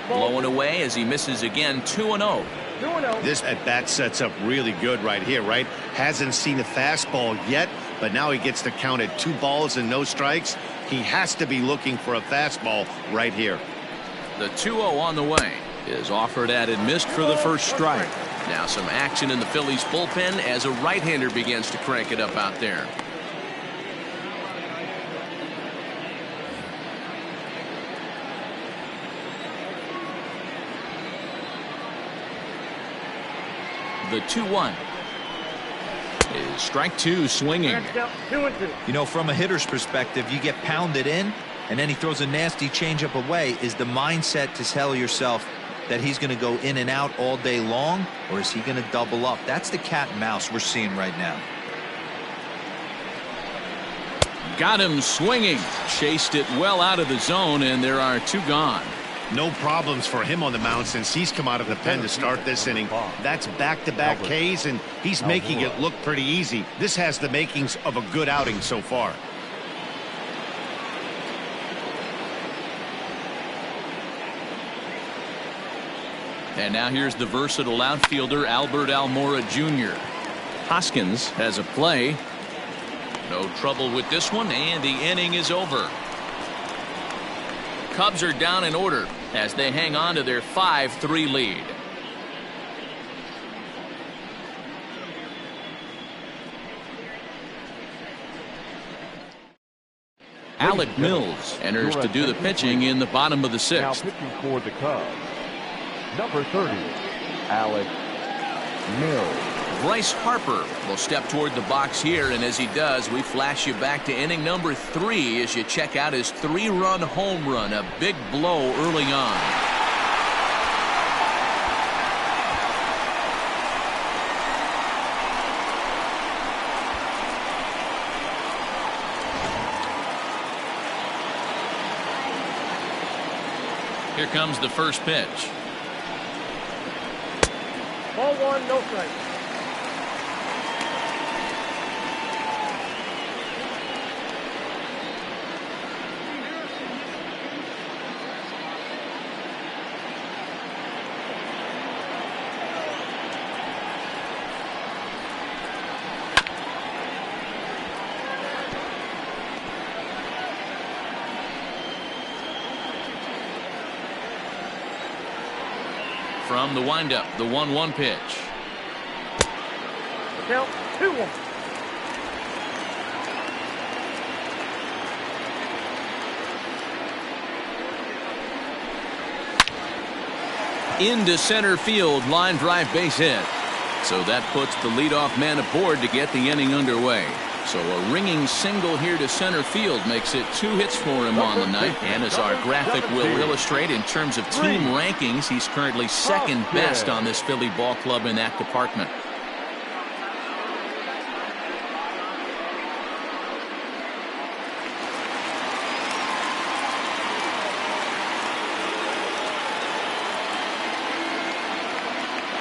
Blowing away as he misses again. 2-0. This at-bat sets up really good right here, right? Hasn't seen a fastball yet, but now he gets to count at 2 balls and no strikes. He has to be looking for a fastball right here. The 2-0 on the way is offered at and missed for the first strike. Now some action in the Phillies bullpen as a right-hander begins to crank it up out there. The 2-1 is strike 2, swinging. You know, from a hitter's perspective, you get pounded in and then he throws a nasty changeup away. Is the mindset to tell yourself that he's going to go in and out all day long, or is he going to double up? That's the cat and mouse we're seeing right now. Got him swinging. Chased it well out of the zone, and there are 2 gone. No problems for him on the mound since he's come out of the pen to start this inning. That's back-to-back Ks, and he's making it look pretty easy. This has the makings of a good outing so far. And now here's the versatile outfielder Albert Almora Jr. Hoskins has a play. No trouble with this one, and the inning is over. Cubs are down in order as they hang on to their 5-3 lead. Alec Mills enters to do the pitching in the bottom of the 6th. Now pitching for the Cubs, number 30, Alec Mills. Bryce Harper will step toward the box here, and as he does, we flash you back to inning number 3 as you check out his 3-run home run, a big blow early on. Here comes the first pitch. Ball 1, no strike. From the windup, the 1-1 pitch. Count 2-1. Into center field, line drive, base hit. So that puts the leadoff man aboard to get the inning underway. So a ringing single here to center field makes it 2 hits for him on the night. And as our graphic will illustrate, in terms of team rankings, he's currently second best on this Philly ball club in that department.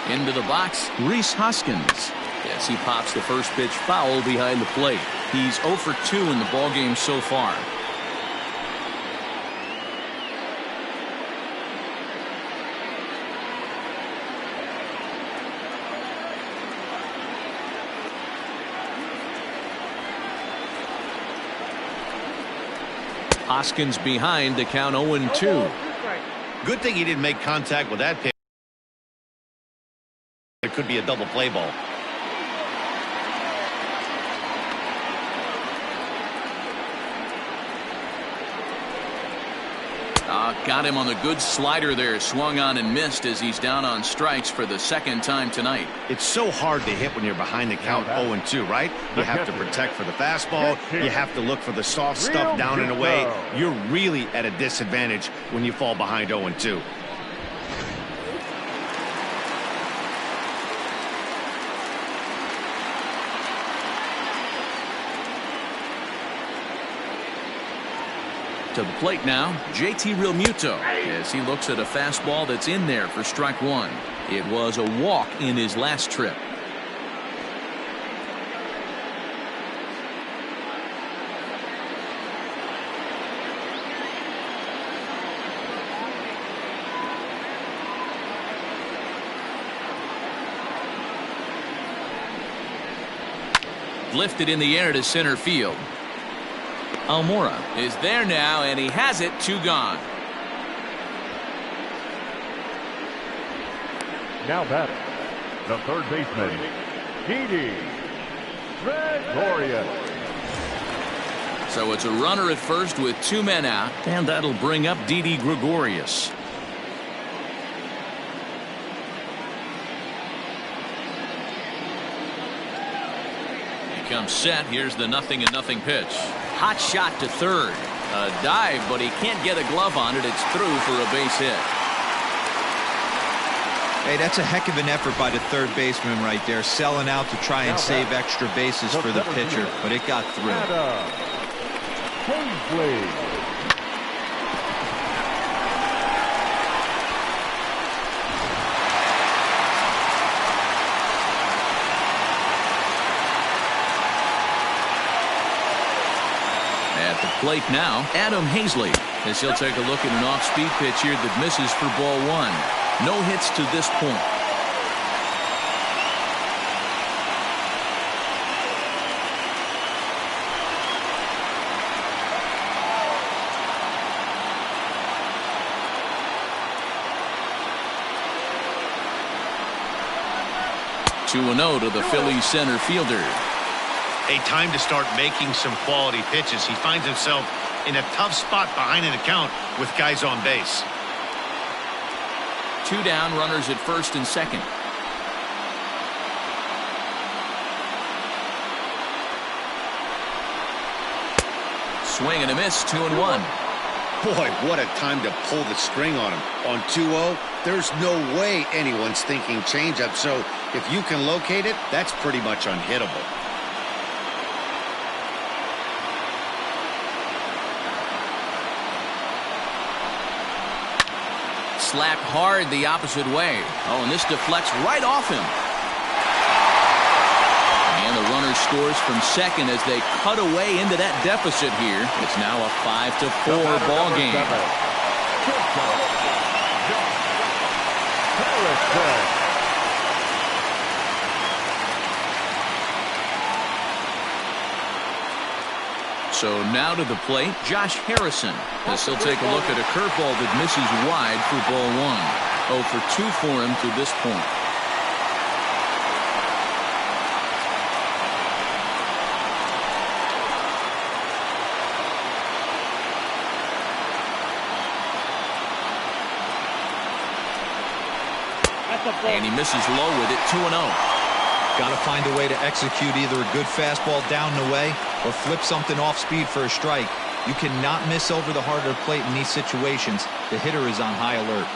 Into the box, Rhys Hoskins. Yes, he pops the first pitch foul behind the plate. He's 0 for 2 in the ballgame so far. Hoskins behind to count 0-2. Good thing he didn't make contact with that pitch. It could be a double play ball. Got him on the good slider there. Swung on and missed as he's down on strikes for the second time tonight. It's so hard to hit when you're behind the count 0-2, right? You have to protect for the fastball. You have to look for the soft stuff down and away. You're really at a disadvantage when you fall behind 0-2. To the plate now, JT Realmuto, as he looks at a fastball that's in there for strike one. It was a walk in his last trip. Lifted in the air to center field. Almora is there now, and he has it. 2 gone. Now batting, the third baseman, Didi Gregorius. So it's a runner at first with 2 men out, and that'll bring up Didi Gregorius. He comes set. Here's the 0-0 pitch. Hot shot to third. A dive, but he can't get a glove on it. It's through for a base hit. Hey, that's a heck of an effort by the third baseman right there, selling out to try and save extra bases for the pitcher, but it got through. At the plate now, Adam Hazley, as he'll take a look at an off-speed pitch here that misses for ball 1. No hits to this point. Two-0 to the Phillies center fielder. A time to start making some quality pitches. He finds himself in a tough spot behind an account with guys on base. 2 down, runners at first and second. Swing and a miss, 2-1. Boy, what a time to pull the string on him. On 2-0, there's no way anyone's thinking changeup. So if you can locate it, that's pretty much unhittable. Slapped hard the opposite way. Oh, and this deflects right off him. And the runner scores from second as they cut away into that deficit here. It's now a 5-4 ball game. So now to the plate, Josh Harrison, as he'll take a look at a curveball that misses wide for ball 1. 0 for 2 for him to this point. And he misses low with it. 2-0. Got to find a way to execute either a good fastball down and away or flip something off speed for a strike. You cannot miss over the harder plate in these situations. The hitter is on high alert.